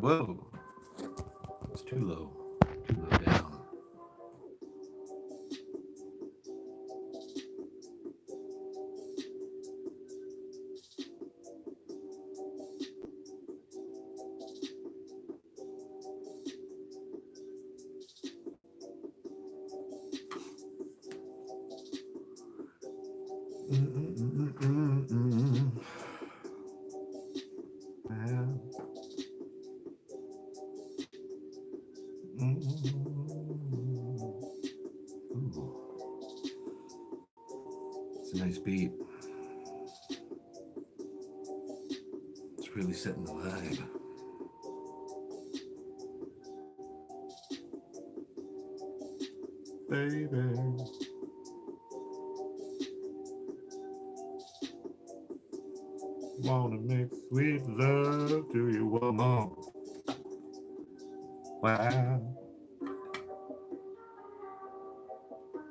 Whoa. It's too low. Too low down. It's a nice beat. It's really setting the vibe. Baby. Wanna make sweet love to you one more. Wow.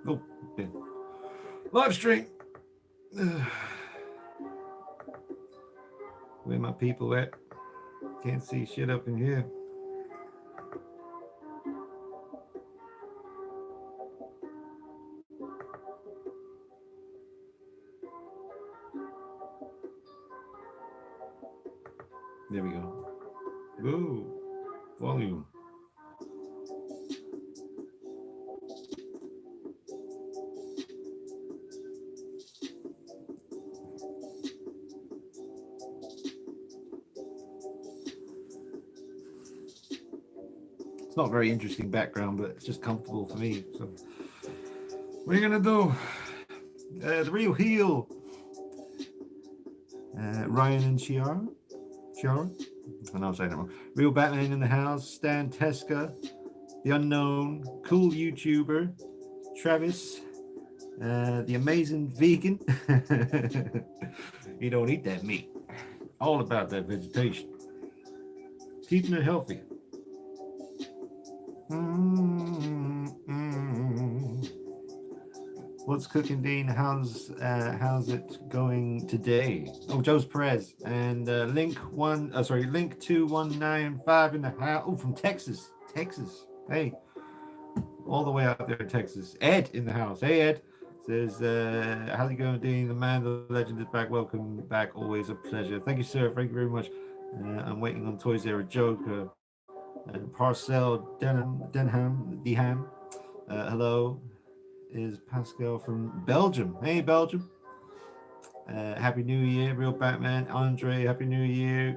Oh, yeah. Live stream. Where my people at? Can't see shit up in here. There we go. Whoa. Volume. It's not very interesting background, but it's just comfortable for me. So, what are you gonna do? The Real Heel. Ryan and Chiara. I know I'm saying that wrong. Real Batman in the house. Stan Teska, the Unknown, cool YouTuber, Travis, the Amazing Vegan. You don't eat that meat. All about that vegetation. Keeping it healthy. What's cooking, Dean? How's it going today? Oh, Joe's Perez and Link 2195 in the house. Oh, from Texas. Hey, all the way out there in Texas. Ed in the house. Hey, Ed. Says, how's it going, Dean? The man, the legend is back. Welcome back. Always a pleasure. Thank you, sir. Thank you very much. I'm waiting on Toys Era Joker. Parcel Denham. Hello. Is Pascal from Belgium. Hey, Belgium. Happy New Year, Real Batman. Andre, Happy New Year.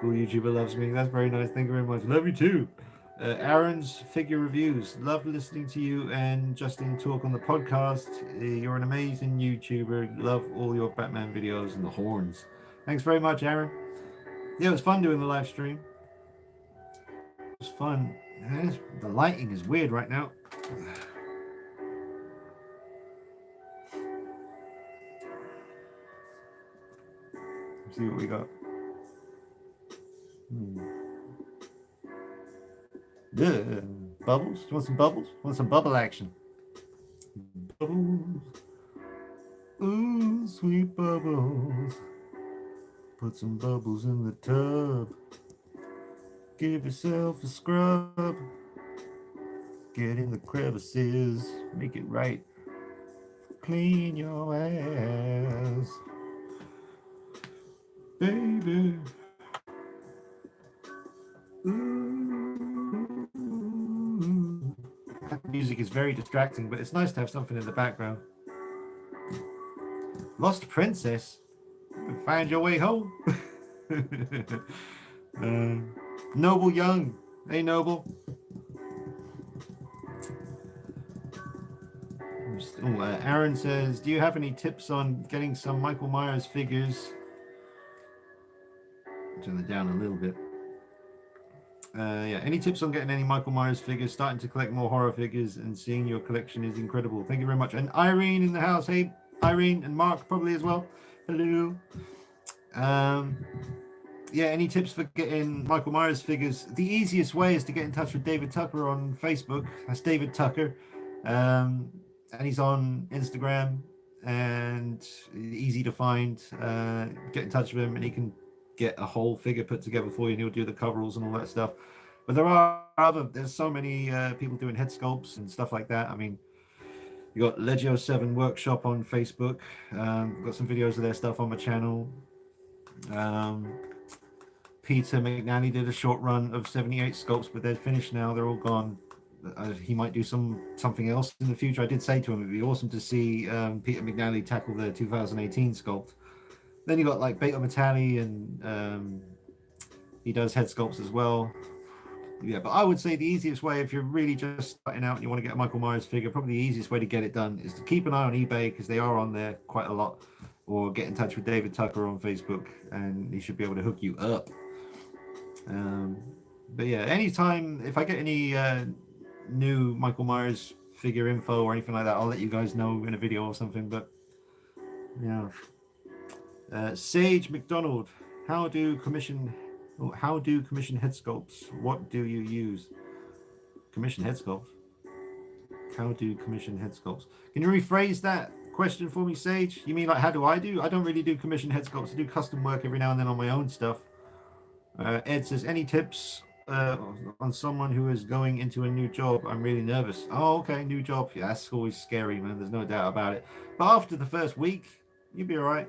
Cool YouTuber loves me. That's very nice. Thank you very much. Love you too. Aaron's Figure Reviews. Love listening to you and Justin talk on the podcast. You're an amazing YouTuber. Love all your Batman videos and the horns. Thanks very much, Aaron. Yeah, it was fun doing the live stream. It was fun. The lighting is weird right now. Let's see what we got. Yeah. Bubbles? You want some bubbles? Want some bubble action? Bubbles. Ooh, sweet bubbles. Put some bubbles in the tub. Give yourself a scrub. Get in the crevices. Make it right. Clean your ass. Baby. Ooh. That music is very distracting, but it's nice to have something in the background. Lost Princess. Find your way home. Noble Young. Hey, Noble. Aaron says, do you have any tips on getting some Michael Myers figures? Turn it down a little bit. Yeah, any tips on getting any Michael Myers figures, starting to collect more horror figures, and seeing your collection is incredible. Thank you very much. And Irene in the house. Hey, Irene, and Mark probably as well. Hello. Yeah, any tips for getting Michael Myers figures? The easiest way is to get in touch with David Tucker on Facebook. That's David Tucker. And he's on Instagram and easy to find. Get in touch with him and he can get a whole figure put together for you, and he'll do the coveralls and all that stuff. But there's so many people doing head sculpts and stuff like that. I mean, you got Legio 7 Workshop on Facebook. Got some videos of their stuff on my channel. Um, Peter McNally did a short run of 78 sculpts, but they're finished now. They're all gone. He might do something else in the future. I did say to him it'd be awesome to see Peter McNally tackle the 2018 sculpt. Then you got like Beta Metalli, and he does head sculpts as well. Yeah, but I would say the easiest way, if you're really just starting out and you want to get a Michael Myers figure, probably the easiest way to get it done is to keep an eye on eBay, because they are on there quite a lot, or get in touch with David Tucker on Facebook, and he should be able to hook you up. But yeah, anytime, if I get any new Michael Myers figure info or anything like that, I'll let you guys know in a video or something. But yeah, Sage McDonald, how do commission head sculpts? What do you use? Commission head sculpts. How do commission head sculpts? Can you rephrase that question for me, Sage? You mean like how do? I don't really do commission head sculpts. I do custom work every now and then on my own stuff. Ed says, any tips on someone who is going into a new job? I'm really nervous. Oh, okay, new job. Yeah, that's always scary, man. There's no doubt about it. But after the first week, you'll be all right.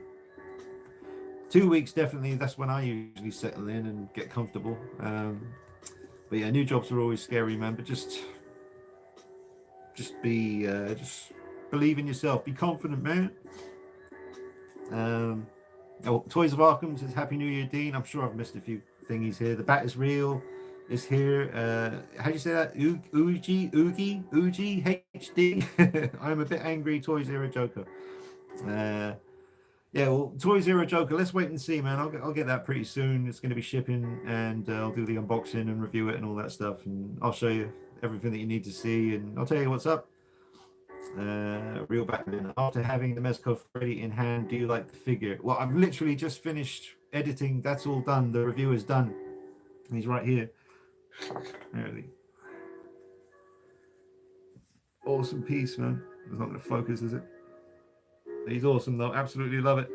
2 weeks, definitely. That's when I usually settle in and get comfortable. But yeah, new jobs are always scary, man. But just believe in yourself. Be confident, man. Toys of Arkham says, Happy New Year, Dean. I'm sure I've missed a few thingies here. The Bat is Real is here. How do you say that? Oogie HD. I'm a bit angry, Toys Era Joker. Yeah, well, Toys Era Joker, let's wait and see, man. I'll get that pretty soon. It's going to be shipping, and I'll do the unboxing and review it and all that stuff, and I'll show you everything that you need to see, and I'll tell you what's up. Real Batman. After having the Mezco Freddy in hand, do you like the figure? Well, I've literally just finished editing. That's all done. The review is done. He's right here. Really awesome piece, man. It's not going to focus, is it? He's awesome, though. Absolutely love it.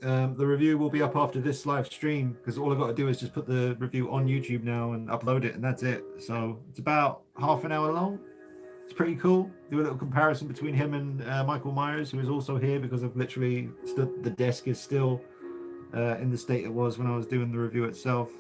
The review will be up after this live stream, because all I've got to do is just put the review on YouTube now and upload it, and that's it. So it's about half an hour long. It's pretty cool. Do a little comparison between him and Michael Myers, who is also here, because I've literally the desk is still in the state it was when I was doing the review itself.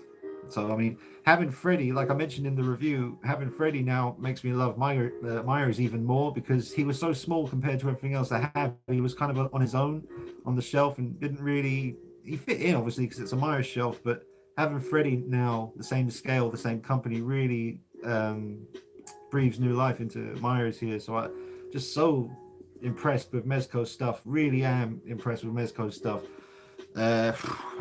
So I mean, having Freddy, like I mentioned in the review, having Freddy now makes me love Myers even more, because he was so small compared to everything else I have. He was kind of on his own on the shelf and didn't really, he fit in obviously because it's a Myers shelf, but having Freddy now, the same scale, the same company, really breathes new life into Myers here. So I just so impressed with Mezco's stuff. Really am impressed with Mezco's stuff. I'm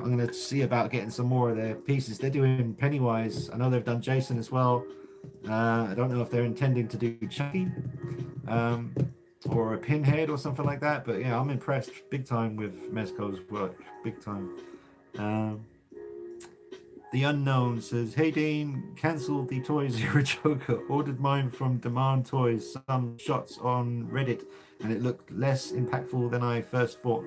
going to see about getting some more of their pieces. They're doing Pennywise. I know they've done Jason as well. I don't know if they're intending to do Chucky or a Pinhead or something like that, but yeah, I'm impressed big time with Mezco's work. Big time. The Unknown says, Hey Dean, cancelled the Toys Era Joker. Ordered mine from Demand Toys. Some shots on Reddit, and it looked less impactful than I first thought.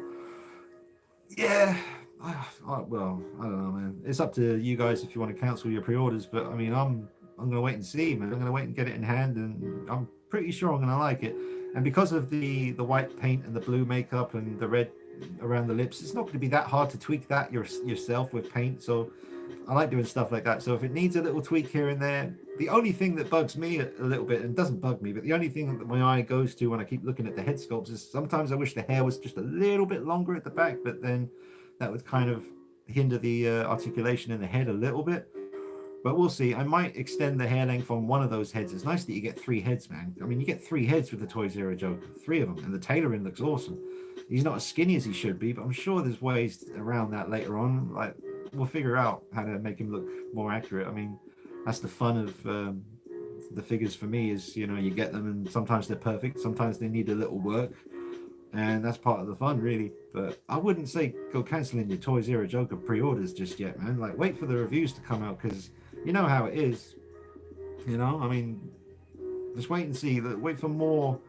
Yeah, well, I don't know, man. It's up to you guys if you want to cancel your pre-orders, but I mean, I'm gonna wait and see, man. I'm gonna wait and get it in hand, and I'm pretty sure I'm gonna like it. And because of the white paint and the blue makeup and the red around the lips, it's not going to be that hard to tweak that yourself with paint. So I like doing stuff like that. So if it needs a little tweak here and there, the only thing that bugs me a little bit, and doesn't bug me, but the only thing that my eye goes to when I keep looking at the head sculpts is sometimes I wish the hair was just a little bit longer at the back, but then that would kind of hinder the articulation in the head a little bit. But we'll see. I might extend the hair length on one of those heads. It's nice that you get 3 heads, man. I mean, you get 3 heads with the Toys Era Joker, 3 of them, and the tailoring looks awesome. He's not as skinny as he should be, but I'm sure there's ways around that later on. Like, we'll figure out how to make him look more accurate. I mean, that's the fun of the figures for me is, you know, you get them and sometimes they're perfect, sometimes they need a little work, and that's part of the fun, really. But I wouldn't say go cancelling your Toys Era Joker pre-orders just yet, man. Like, wait for the reviews to come out, because you know how it is. You know, I mean, just wait and see. Wait for more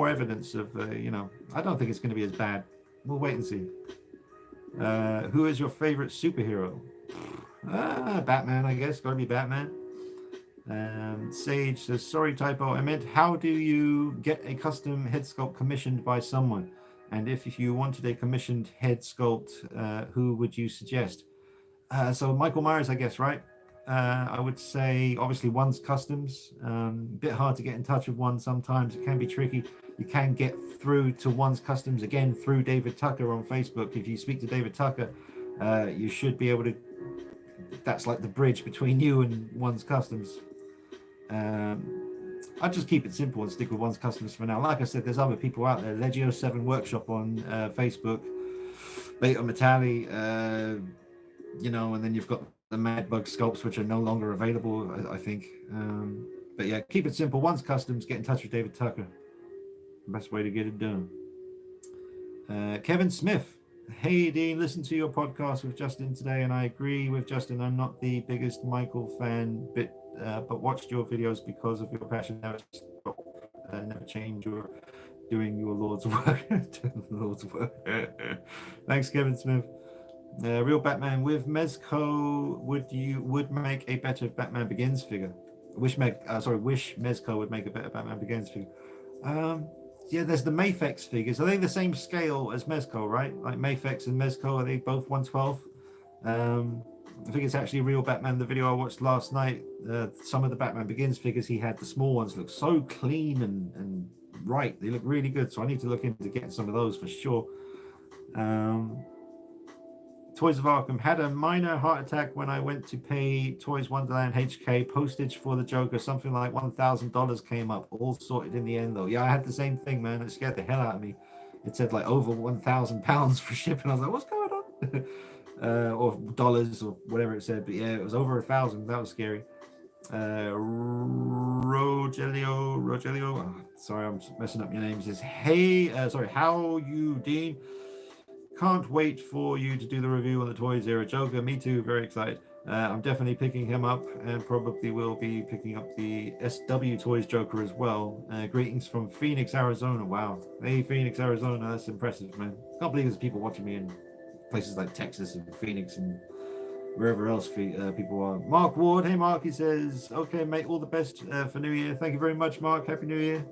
evidence of, you know, I don't think it's going to be as bad. We'll wait and see. Who is your favorite superhero? Batman, I guess. Gotta be Batman. Sage says, sorry, typo. I meant, how do you get a custom head sculpt commissioned by someone? And if you wanted a commissioned head sculpt, who would you suggest? So Michael Myers, I guess, right? I would say, obviously, one's customs. A bit hard to get in touch with one sometimes. It can be tricky. You can get through to one's customs, again, through David Tucker on Facebook. If you speak to David Tucker, you should be able to... That's like the bridge between you and one's customs. I'll just keep it simple and stick with one's customers for now. Like I said, there's other people out there. Legio 7 Workshop on Facebook, Beta Metalli, and then you've got the Mad Bug sculpts, which are no longer available, I think. But yeah, keep it simple. One's customs, get in touch with David Tucker. Best way to get it done. Kevin Smith. Hey, Dean, listen to your podcast with Justin today, and I agree with Justin. I'm not the biggest Michael fan, but watched your videos because of your passion. Never change your doing your Lord's work. Lord's work. Thanks, Kevin Smith. Real Batman with Mezco. Would make a better Batman Begins figure. Wish Mezco would make a better Batman Begins figure. Yeah, there's the Mafex figures. Are they the same scale as Mezco, right? Like Mafex and Mezco, are they both 1/12? I think it's actually Real Batman. The video I watched last night, some of the Batman Begins figures, he had the small ones look so clean and right. They look really good. So I need to look into getting some of those for sure. Toys of Arkham had a minor heart attack when I went to pay Toys Wonderland HK postage for the Joker. Something like $1,000 came up. All sorted in the end, though. Yeah, I had the same thing, man. It scared the hell out of me. It said like over £1,000 for shipping. I was like, what's going on? Or dollars or whatever it said. But yeah, it was over 1,000. That was scary. Rogelio. Oh, sorry, I'm messing up your name. He says, hey, how you, Dean? Can't wait for you to do the review on the Toys Era Joker. Me too, very excited. I'm definitely picking him up, and probably will be picking up the SW Toys Joker as well. Greetings from Phoenix, Arizona. Wow. Hey, Phoenix, Arizona. That's impressive, man. Can't believe there's people watching me in places like Texas and Phoenix and wherever else people are. Mark Ward. Hey, Mark. He says, okay, mate, all the best for New Year. Thank you very much, Mark. Happy New Year.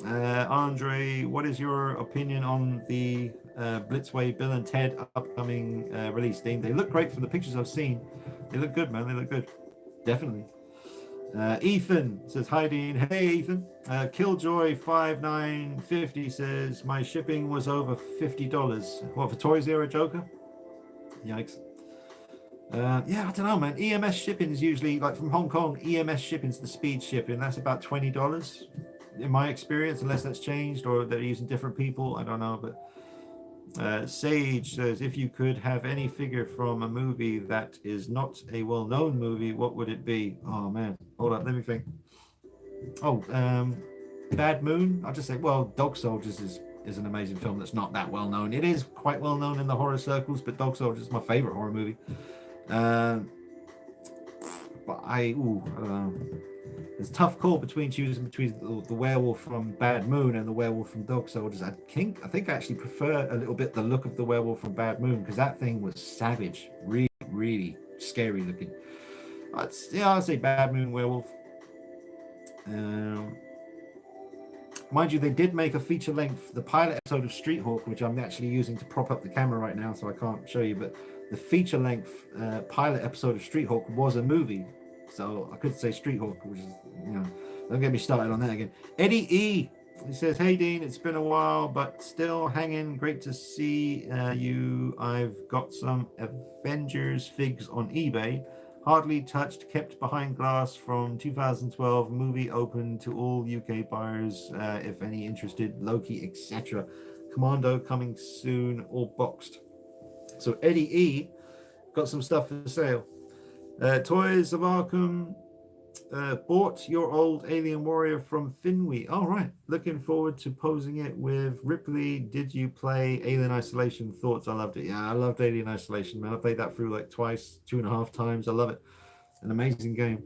Andre, what is your opinion on the Blitzway Bill and Ted upcoming release? Dean, they look great from the pictures I've seen. They look good, man. They look good. Definitely. Ethan says, hi, Dean. Hey, Ethan. Killjoy 5950 says, my shipping was over $50. What, for Toys Era Joker? Yikes. Yeah, I don't know, man. EMS shipping is usually, like from Hong Kong, EMS shipping is the speed shipping. That's about $20 in my experience, unless that's changed or they're using different people. I don't know, but Sage says, if you could have any figure from a movie that is not a well-known movie, what would it be? Oh, man. Hold on, let me think. Oh, Bad Moon? I'll just say, well, Dog Soldiers is an amazing film that's not that well-known. It is quite well-known in the horror circles, but Dog Soldiers is my favorite horror movie. But I don't know. It's a tough call between choosing between the werewolf from Bad Moon and the werewolf from Dog Soldiers. I think I actually prefer a little bit the look of the werewolf from Bad Moon, because that thing was savage, really, really scary looking. I'd say Bad Moon werewolf. Mind you, they did make a feature length, the pilot episode of Street Hawk, which I'm actually using to prop up the camera right now, so I can't show you, but the feature length pilot episode of Street Hawk was a movie. So I could say Street Hawk, which is, don't get me started on that again. Eddie E. He says, hey, Dean, it's been a while, but still hanging. Great to see you. I've got some Avengers figs on eBay. Hardly touched, kept behind glass from 2012. Movie open to all UK buyers, if any interested. Loki, etc. Commando coming soon, all boxed. So Eddie E. got some stuff for sale. Toys of Arkham bought your old Alien Warrior from Finwee. All right. Looking forward to posing it with Ripley. Did you play Alien Isolation? Thoughts? I loved it. Yeah, I loved Alien Isolation, man. I played that through like twice, 2.5 times. I love it. An amazing game.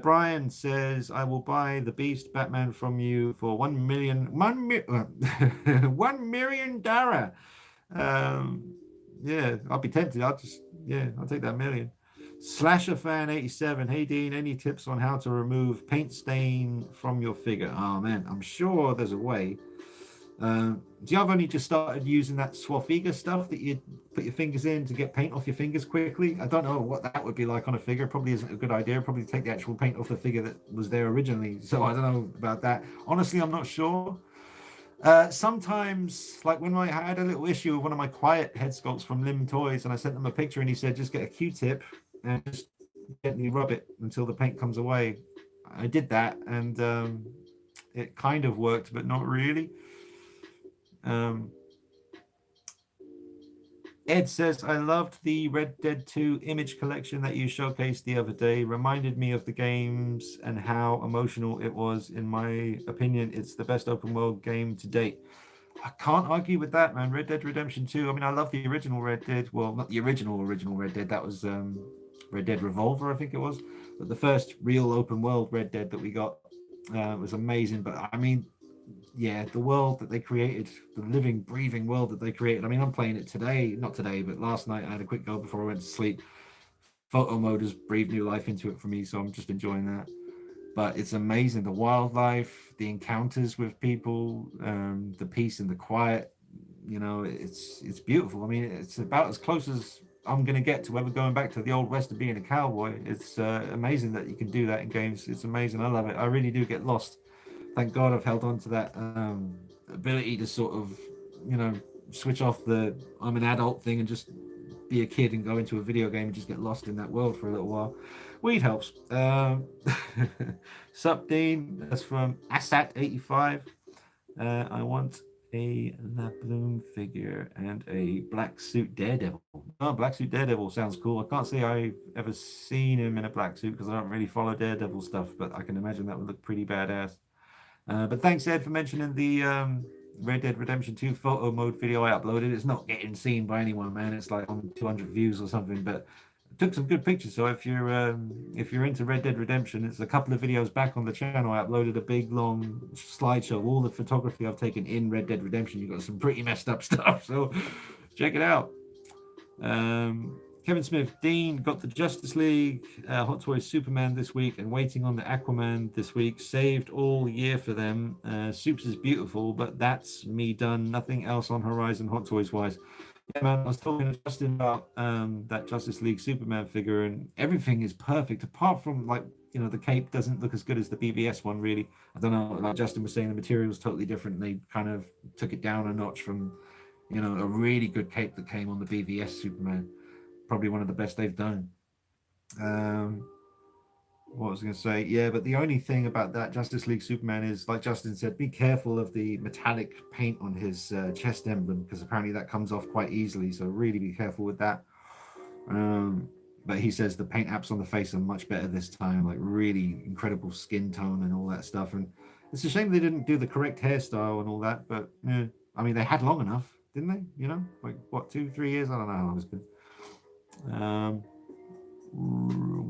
Brian says, I will buy the Beast Batman from you for $1 million. $1 million. Yeah, I'll be tempted. I'll take that million. Slasher fan 87. Hey Dean, any tips on how to remove paint stain from your figure? Oh man, I'm sure there's a way. See, I've only just started using that Swafiga stuff that you put your fingers in to get paint off your fingers quickly. I don't know what that would be like on a figure. Probably isn't a good idea. Probably take the actual paint off the figure that was there originally. So I don't know about that. Honestly, I'm not sure. Sometimes, like when I had a little issue with one of my quiet head sculpts from Lim Toys, and I sent them a picture, and he said just get a Q-tip and just gently rub it until the paint comes away. I did that, and it kind of worked, but not really. Um, Ed says, I loved the Red Dead 2 image collection that you showcased the other day. Reminded me of the games and how emotional it was. In my opinion, it's the best open world game to date. I can't argue with that, man. Red Dead Redemption 2. I mean, I love the original Red Dead. Well, not the original Red Dead. That was Red Dead Revolver, I think it was. But the first real open world Red Dead that we got was amazing. But I mean, yeah, the world that they created, the living, breathing world that they created. I mean, I'm playing it today, not today, but last night I had a quick go before I went to sleep. Photo mode has breathed new life into it for me, so I'm just enjoying that. But it's amazing, the wildlife, the encounters with people, the peace and the quiet. You know, it's beautiful. I mean, it's about as close as I'm going to get to ever going back to the old west and being a cowboy. It's amazing that you can do that in games. It's amazing. I love it. I really do get lost. Thank God I've held on to that ability to sort of, you know, switch off the I'm an adult thing and just be a kid and go into a video game and just get lost in that world for a little while. Weed helps. Sup, Dean? That's from Asat85. I want a Laploom figure and a black suit Daredevil. Oh, black suit Daredevil sounds cool. I can't say I've ever seen him in a black suit because I don't really follow Daredevil stuff, but I can imagine that would look pretty badass. But thanks, Ed, for mentioning the Red Dead Redemption 2 photo mode video I uploaded. It's not getting seen by anyone, man. It's like on 200 views or something, but I took some good pictures. So if you're into Red Dead Redemption, it's a couple of videos back on the channel. I uploaded a big long slideshow, all the photography I've taken in Red Dead Redemption. You've got some pretty messed up stuff, so check it out. Kevin Smith, Dean got the Justice League Hot Toys Superman this week and waiting on the Aquaman this week. Saved all year for them. Supes is beautiful, but that's me done. Nothing else on horizon Hot Toys wise. Yeah, man, I was talking to Justin about that Justice League Superman figure, and everything is perfect apart from, like, you know, the cape doesn't look as good as the BVS one, really. I don't know, like Justin was saying, the material was totally different. They kind of took it down a notch from, you know, a really good cape that came on the BVS Superman. Probably one of the best they've done. What was I going to say? Yeah, but the only thing about that Justice League Superman is, like Justin said, be careful of the metallic paint on his chest emblem, because apparently that comes off quite easily. So really be careful with that. But he says the paint apps on the face are much better this time, like really incredible skin tone and all that stuff. And it's a shame they didn't do the correct hairstyle and all that. But yeah, I mean, they had long enough, didn't they? You know, like what, 2-3 years? I don't know how long it's been.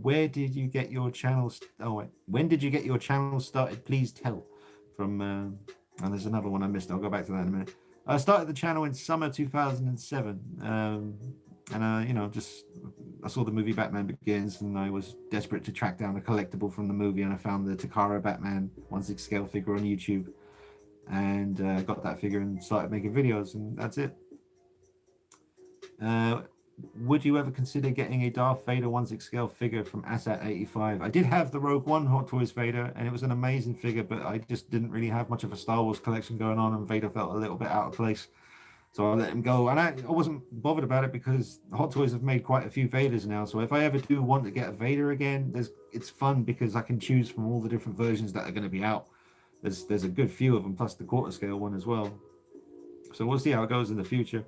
Where did you get your channel? When did you get your channel started? Please tell. From and there's another one I missed. I'll go back to that in a minute. I started the channel in summer 2007, and you know, just I saw the movie Batman Begins, and I was desperate to track down a collectible from the movie, and I found the Takara Batman 1/6 scale figure on YouTube, and got that figure and started making videos, and that's it. Would you ever consider getting a Darth Vader 1/6 scale figure from Asat85? I did have the Rogue One Hot Toys Vader, and it was an amazing figure, but I just didn't really have much of a Star Wars collection going on, and Vader felt a little bit out of place. So I let him go, and I wasn't bothered about it because Hot Toys have made quite a few Vaders now. So if I ever do want to get a Vader again, it's fun because I can choose from all the different versions that are going to be out. There's a good few of them, plus the quarter scale one as well. So we'll see how it goes in the future.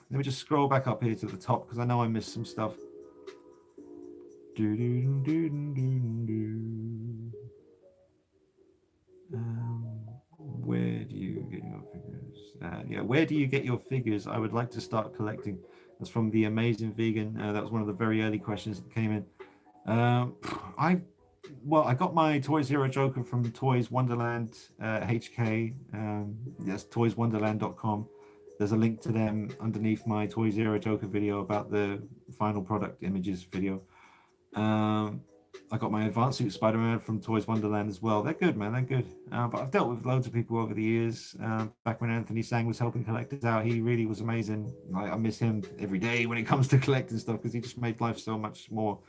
Let me just scroll back up here to the top because I know I missed some stuff. Where do you get your figures? Where do you get your figures? I would like to start collecting. That's from the Amazing Vegan. That was one of the very early questions that came in. I got my Toys Hero Joker from Toys Wonderland HK. That's toyswonderland.com. There's a link to them underneath my Toys Era Joker video about the final product images video. I got my advanced suit Spider-Man from Toys Wonderland as well. They're good, man. They're good. But I've dealt with loads of people over the years. Back when Anthony Sang was helping collectors out, he really was amazing. I miss him every day when it comes to collecting stuff because he just made life so much more.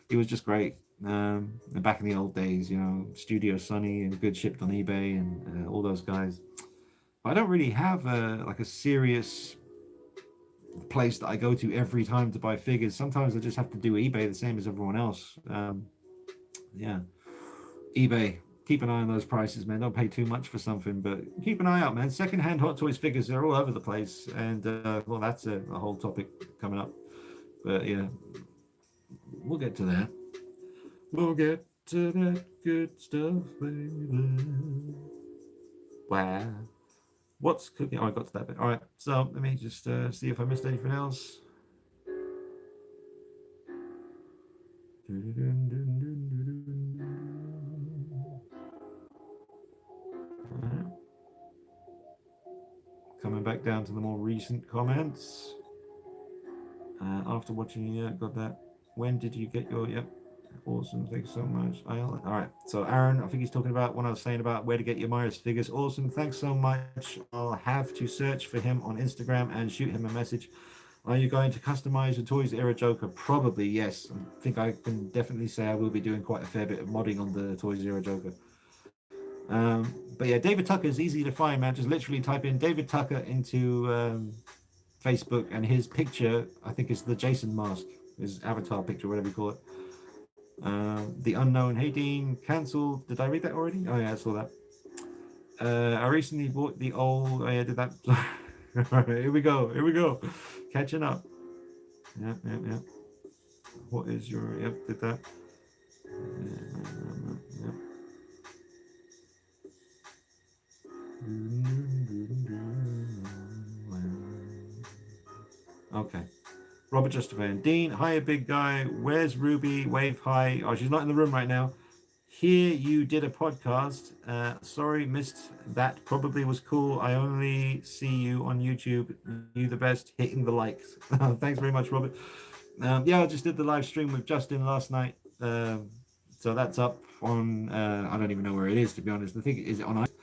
He was just great. And back in the old days, Studio Sunny and Good Shipped on eBay and all those guys. But I don't really have a serious place that I go to every time to buy figures. Sometimes I just have to do eBay the same as everyone else. Yeah, eBay, keep an eye on those prices, man. Don't pay too much for something, but keep an eye out, man. Secondhand Hot Toys figures, they're all over the place, and well, that's a whole topic coming up. But yeah, we'll get to that. We'll get to that good stuff, baby. Wow. What's cooking? Oh, I got to that bit. All right, so let me just see if I missed anything else. Right. Coming back down to the more recent comments. After watching, yeah, got that. When did you get your? Yep, awesome. Thanks so much. All right. So Aaron, I think he's talking about when I was saying about where to get your Myers figures. Awesome. Thanks so much. I'll have to search for him on Instagram and shoot him a message. Are you going to customize the Toys Era Joker? Probably, yes. I think I can definitely say I will be doing quite a fair bit of modding on the Toys Era Joker. But yeah, David Tucker is easy to find, man. Just literally type in David Tucker into Facebook, and his picture, I think, is the Jason mask, his avatar picture, whatever you call it. The Unknown. Hey, Dean, cancelled. Did I read that already? Oh, yeah, I saw that. I recently bought the old... Oh, yeah, I did that. All right, here we go. Catching up. Yeah. What is your... Yep, did that. Yep. Okay. Robert Justivan. Dean, hiya, big guy. Where's Ruby? Wave hi. Oh, she's not in the room right now. Here you did a podcast. Sorry, missed that. Probably was cool. I only see you on YouTube. You the best. Hitting the likes. Thanks very much, Robert. Yeah, I just did the live stream with Justin last night. So that's up on, I don't even know where it is, to be honest. I think, is it on iTunes?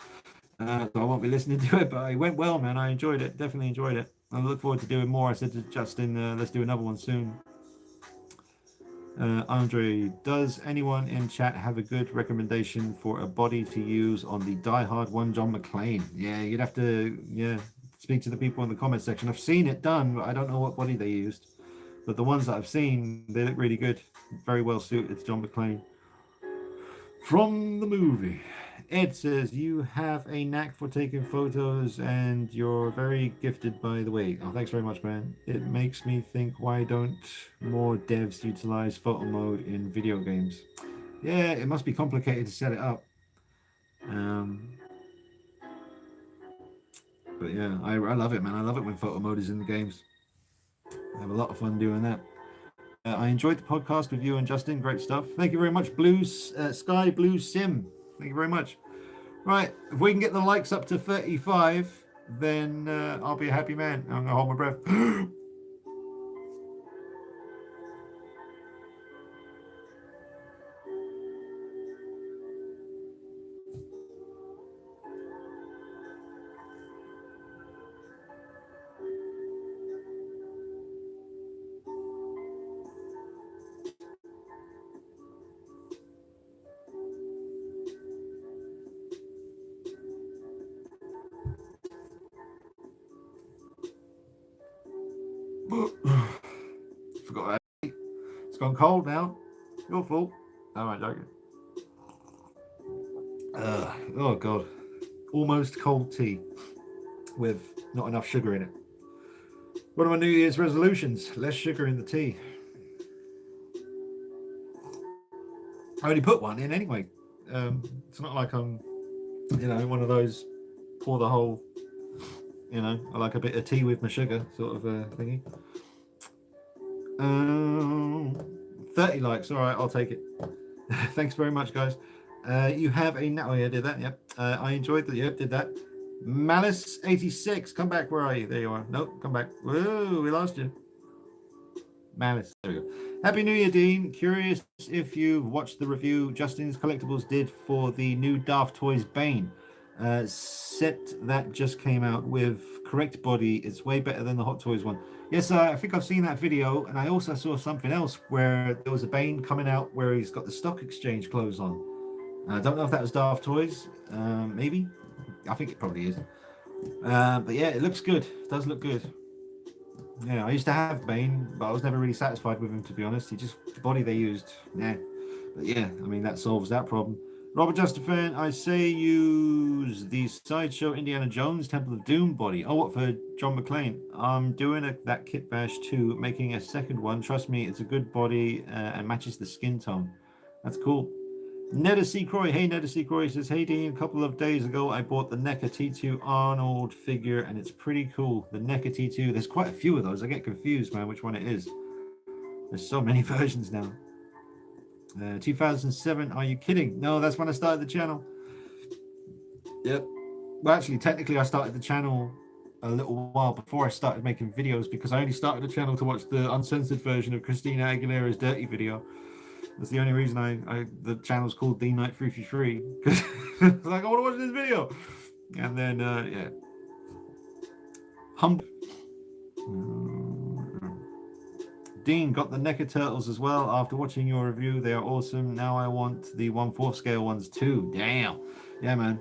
So I won't be listening to it, but it went well, man. I enjoyed it. Definitely enjoyed it. I look forward to doing more. I said to Justin, let's do another one soon. Andre, does anyone in chat have a good recommendation for a body to use on the Die Hard 1 John McClane? Yeah, you'd have to speak to the people in the comment section. I've seen it done, but I don't know what body they used. But the ones that I've seen, they look really good. Very well suited to John McClane. From the movie. Ed says, you have a knack for taking photos and you're very gifted, by the way. Oh, thanks very much, man. It makes me think, why don't more devs utilize photo mode in video games? Yeah, it must be complicated to set it up. But yeah, I love it, man. I love it when photo mode is in the games. I have a lot of fun doing that. I enjoyed the podcast with you and Justin. Great stuff. Thank you very much, Sky Blue Sim. Thank you very much. Right, if we can get the likes up to 35, then I'll be a happy man. I'm going to hold my breath. Forgot that. It's gone cold now. Your fault. No, I'm joking. Oh god, almost cold tea with not enough sugar in it. One of my New Year's resolutions: less sugar in the tea. I only put one in anyway. It's not like I'm, one of those pour the whole. I like a bit of tea with my sugar sort of thingy. 30 likes. All right, I'll take it. Thanks very much, guys. You have a... Oh, yeah, did that. Yep. I enjoyed that. Yep, did that. Malice 86. Come back. Where are you? There you are. Nope. Come back. Whoa, we lost you. Malice. There we go. Happy New Year, Dean. Curious if you've watched the review Justin's Collectibles did for the new Daft Toys Bane set that just came out with correct body. It's way better than the Hot Toys one. Yes, I think I've seen that video, and I also saw something else where there was a Bane coming out where he's got the stock exchange clothes on. I don't know if that was Daft Toys. Maybe. I think it probably is. But yeah, it looks good. It does look good. Yeah, I used to have Bane, but I was never really satisfied with him, to be honest. He just, the body they used, nah. But yeah, I mean, that solves that problem. Robert Justin, I say use the Sideshow Indiana Jones Temple of Doom body. Oh, what, for John McClane? I'm doing that kit bash too, making a second one. Trust me, it's a good body and matches the skin tone. That's cool. Neda Seacroy, hey Neda Seacroy says, hey Dean, a couple of days ago I bought the NECA T2 Arnold figure and it's pretty cool. The NECA T2, there's quite a few of those. I get confused, man, which one it is. There's so many versions now. 2007, are you kidding? No, that's when I started the channel. Yep. Well, actually, technically I started the channel a little while before I started making videos because I only started the channel to watch the uncensored version of Christina Aguilera's Dirty video. That's the only reason the channel's called D Night 333 because I was like, I want to watch this video, and then yeah, Dean got the NECA Turtles as well. After watching your review, they are awesome. Now I want the 1/4 scale ones too. Damn, yeah, man.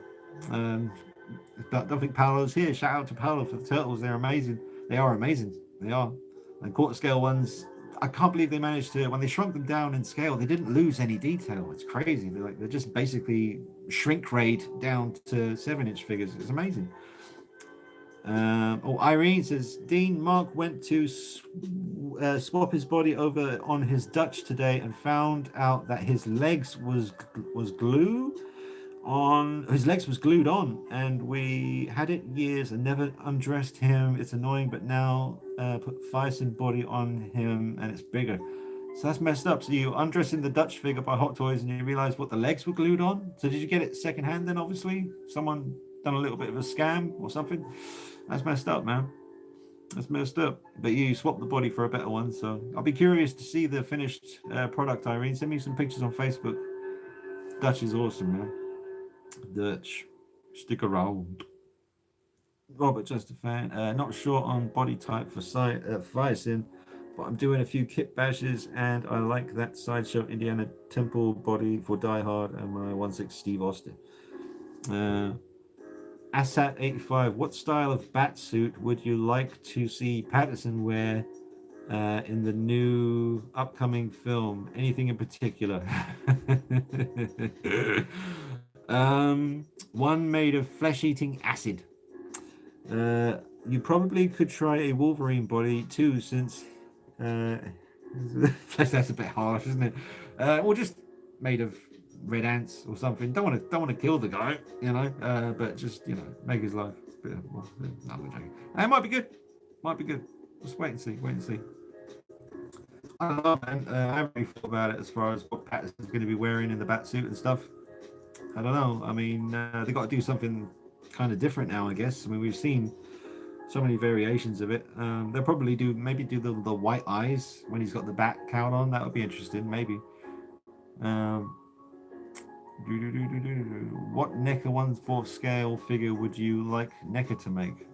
But I don't think Paolo's here. Shout out to Paolo for the Turtles. They're amazing. They are amazing. They are. And 1/4 scale ones, I can't believe they managed to, when they shrunk them down in scale, they didn't lose any detail. It's crazy. They're just basically shrink rayed down to 7-inch figures. It's amazing. Irene says, Dean, Mark went to swap his body over on his Dutch today and found out that his legs was glued on, and we had it years and never undressed him. It's annoying, but now put Fireson body on him and it's bigger. So that's messed up. So you undressing the Dutch figure by Hot Toys and you realize what the legs were glued on. So did you get it secondhand then? Obviously, someone done a little bit of a scam or something. That's messed up, man. That's messed up. But you swapped the body for a better one. So I'll be curious to see the finished product. Irene, send me some pictures on Facebook. Dutch is awesome, man. Dutch, stick around. Robert, just a fan. Not sure on body type for Firesin, but I'm doing a few kit bashes and I like that Sideshow Indiana Temple body for Die Hard and my 1/6 Steve Austin. Assat 85, what style of bat suit would you like to see Patterson wear in the new upcoming film? Anything in particular? One made of flesh-eating acid. You probably could try a Wolverine body too, since that's a bit harsh, isn't it? Or just made of red ants or something. Don't want to kill the guy, you know. But just, you know, make his life a bit more. No, I'm joking. It might be good. Might be good. Just wait and see. Wait and see. I don't know, man. I haven't really thought about it as far as what Patterson's going to be wearing in the bat suit and stuff. I don't know. I mean, they got to do something kind of different now, I guess. I mean, we've seen so many variations of it. They'll probably do the white eyes when he's got the bat cowl on. That would be interesting, maybe. What NECA 1/4 scale figure would you like NECA to make?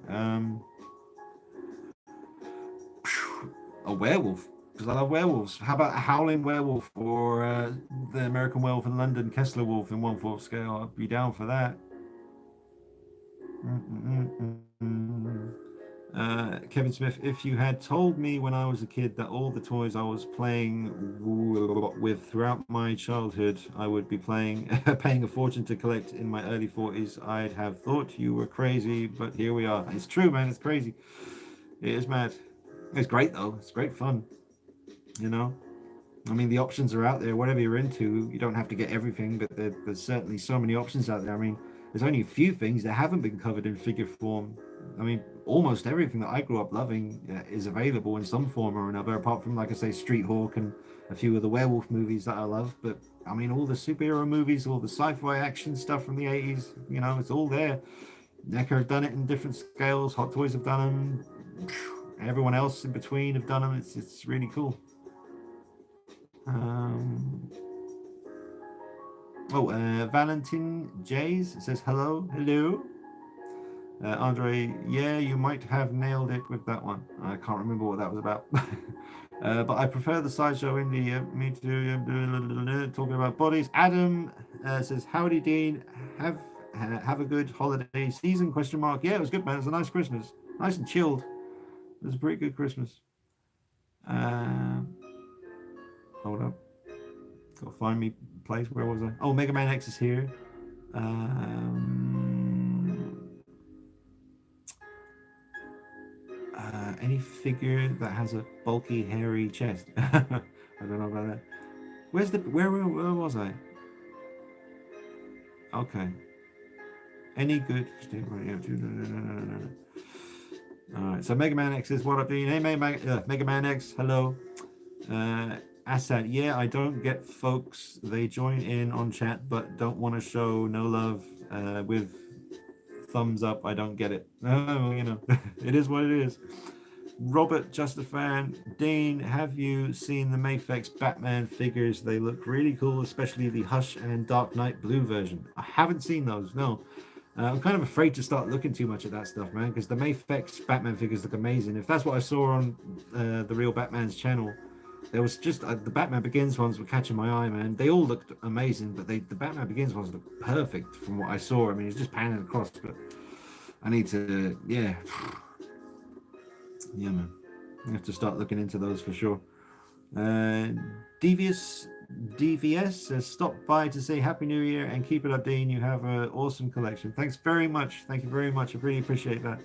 A werewolf, because I love werewolves. How about a howling werewolf or the American Werewolf in London, Kessler Wolf in 1/4 scale? I'd be down for that. Kevin Smith, if you had told me when I was a kid that all the toys I was playing with throughout my childhood I would be paying a fortune to collect in my early 40s, I'd have thought you were crazy, but here we are. It's true, man. It's crazy. It is mad. It's great, though. It's great fun. You know? I mean, the options are out there. Whatever you're into, you don't have to get everything, but there's certainly so many options out there. I mean, there's only a few things that haven't been covered in figure form. I mean, almost everything that I grew up loving is available in some form or another, apart from, like I say, Street Hawk and a few of the werewolf movies that I love. But, I mean, all the superhero movies, all the sci-fi action stuff from the 80s, you know, it's all there. NECA have done it in different scales. Hot Toys have done them. Everyone else in between have done them. It's really cool. Valentin Jays says hello. Hello. Andre, yeah, you might have nailed it with that one. I can't remember what that was about. But I prefer the sideshow in the me too. Talking about bodies. Adam says, "Howdy, Dean. Have a good holiday season?" Question mark. Yeah, it was good, man. It was a nice Christmas, nice and chilled. It was a pretty good Christmas. Hold up, gotta find me place. Where was I? Oh, Mega Man X is here. Any figure that has a bulky, hairy chest. I don't know about that. Where was I? Okay. Any good? All right. So Mega Man X is what up, Dean? Hey, Mega Man X. Hello. Assad. Yeah, I don't get folks. They join in on chat, but don't want to show no love with thumbs up. I don't get it. It is what it is. Robert, just a fan. Dean, have you seen the Mafex Batman figures? They look really cool, especially the Hush and Dark Knight Blue version. I haven't seen those, no. I'm kind of afraid to start looking too much at that stuff, man, because the Mafex Batman figures look amazing. If that's what I saw on the Real Batman's channel, there was just the Batman Begins ones were catching my eye, man. They all looked amazing, but the Batman Begins ones look perfect from what I saw. I mean, it's just panning across, but I need to, yeah, man. I have to start looking into those for sure. DVS says, stop by to say Happy New Year and keep it up, Dean. You have an awesome collection. Thanks very much. Thank you very much. I really appreciate that.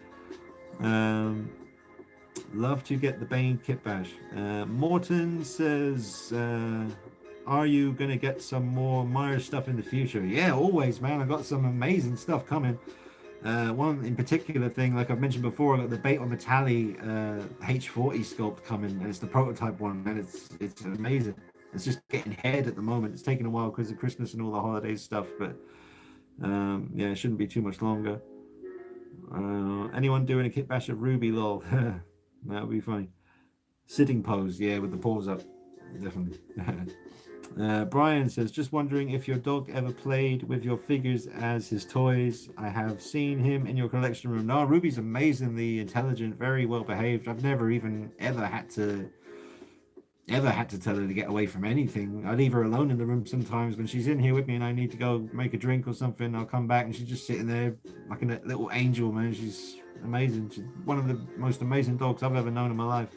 Love to get the Bane kit bash. Morton says, are you going to get some more Myers stuff in the future? Yeah, always, man. I've got some amazing stuff coming. One in particular thing, like I've mentioned before, I got the Bait on the Tally H40 sculpt coming, and it's the prototype one, and it's amazing. It's just getting head at the moment. It's taking a while because of Christmas and all the holidays stuff, but yeah, it shouldn't be too much longer. Anyone doing a kit bash of Ruby, lol? That would be funny. Sitting pose, yeah, with the paws up, definitely. Brian says, just wondering if your dog ever played with your figures as his toys. I have seen him in your collection room. No, Ruby's amazingly intelligent, very well behaved. I've never even ever had to tell her to get away from anything. I leave her alone in the room sometimes when she's in here with me and I need to go make a drink or something. I'll come back and she's just sitting there like a little angel, man. She's amazing. She's one of the most amazing dogs I've ever known in my life.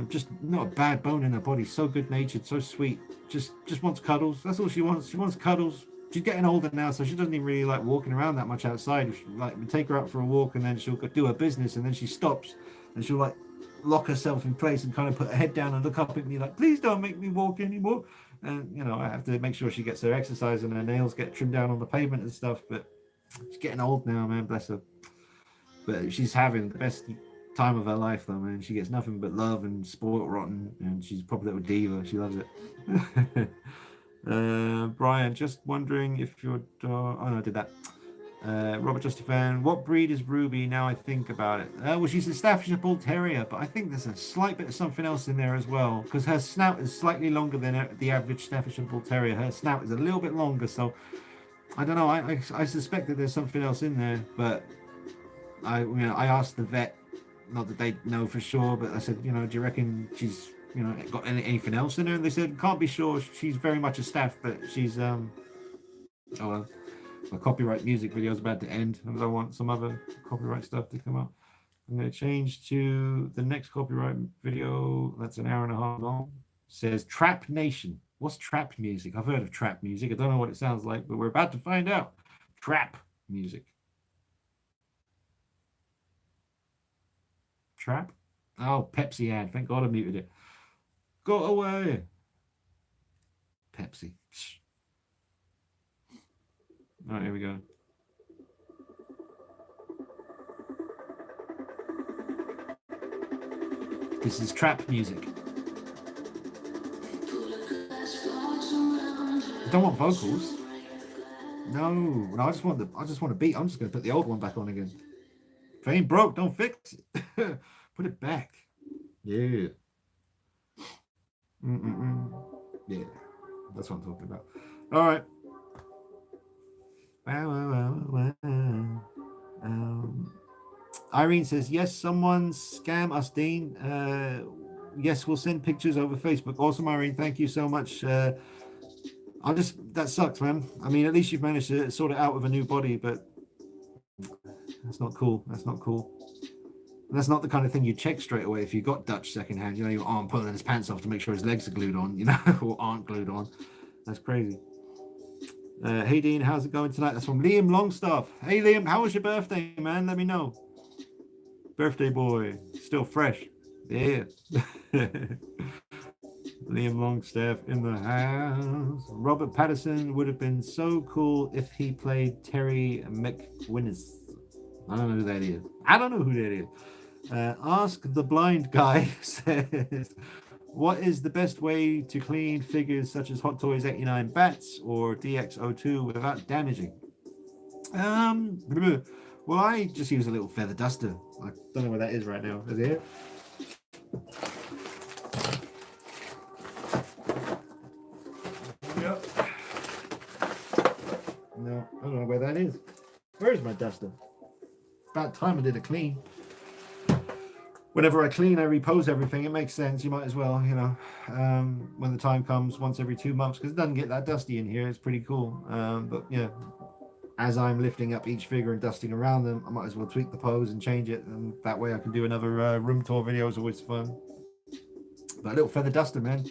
Just not a bad bone in her body. So good natured, so sweet. Just wants cuddles. That's all she wants. She wants cuddles. She's getting older now, so she doesn't even really like walking around that much outside. Like, we take her out for a walk and then she'll go do her business and then she stops and she'll like lock herself in place and kind of put her head down and look up at me like, please don't make me walk anymore. And I have to make sure she gets her exercise and her nails get trimmed down on the pavement and stuff. But she's getting old now, man, bless her. But she's having the best time of her life though, man. She gets nothing but love and spoiled rotten, and she's a proper little diva. She loves it. Brian, just wondering if your dog... Oh no, I did that. Robert, just a fan. What breed is Ruby now I think about it? Well, she's a Staffordshire Bull Terrier, but I think there's a slight bit of something else in there as well, because her snout is slightly longer than the average Staffordshire Bull Terrier. Her snout is a little bit longer, so I don't know. I suspect that there's something else in there, but I asked the vet, not that they know for sure, but I said, do you reckon she's, got anything else in her? And they said, can't be sure. She's very much a staff, but she's, oh well, my copyright music video is about to end, and I want some other copyright stuff to come up. I'm going to change to the next copyright video. That's an hour and a half long. It says Trap Nation. What's trap music? I've heard of trap music. I don't know what it sounds like, but we're about to find out. Trap music. Trap? Oh, Pepsi ad. Thank God I muted it. Go away. Pepsi. All right, here we go. This is trap music. I don't want vocals. No, I just want to beat. I'm just gonna put the old one back on again. If it ain't broke, don't fix it. Put it back. Yeah. Mm-mm-mm. Yeah. That's what I'm talking about. All right. Irene says, yes, someone scam us, Dean. Yes, we'll send pictures over Facebook. Awesome, Irene. Thank you so much. That sucks, man. I mean, at least you've managed to sort it out with a new body, but that's not cool. That's not cool. And that's not the kind of thing you check straight away if you got Dutch secondhand. You know, your arm pulling his pants off to make sure his legs are glued on, you know, or aren't glued on. That's crazy. Hey, Dean, how's it going tonight? That's from Liam Longstaff. Hey, Liam, how was your birthday, man? Let me know. Birthday boy, still fresh. Yeah. Liam Longstaff in the house. Robert Patterson would have been so cool if he played Terry McWinnis. I don't know who that is. Ask the Blind Guy says, what is the best way to clean figures such as Hot Toys 89 Bats or DX02 without damaging? Well, I just use a little feather duster. I don't know where that is right now. Is it here? Yep. No, I don't know where that is. Where's my duster? About time I did a clean. Whenever I clean, I repose everything. It makes sense. You might as well, you know, when the time comes, once every 2 months, because it doesn't get that dusty in here. It's pretty cool. But yeah, as I'm lifting up each figure and dusting around them, I might as well tweak the pose and change it, and that way I can do another room tour video. Is always fun. But a little feather duster, man,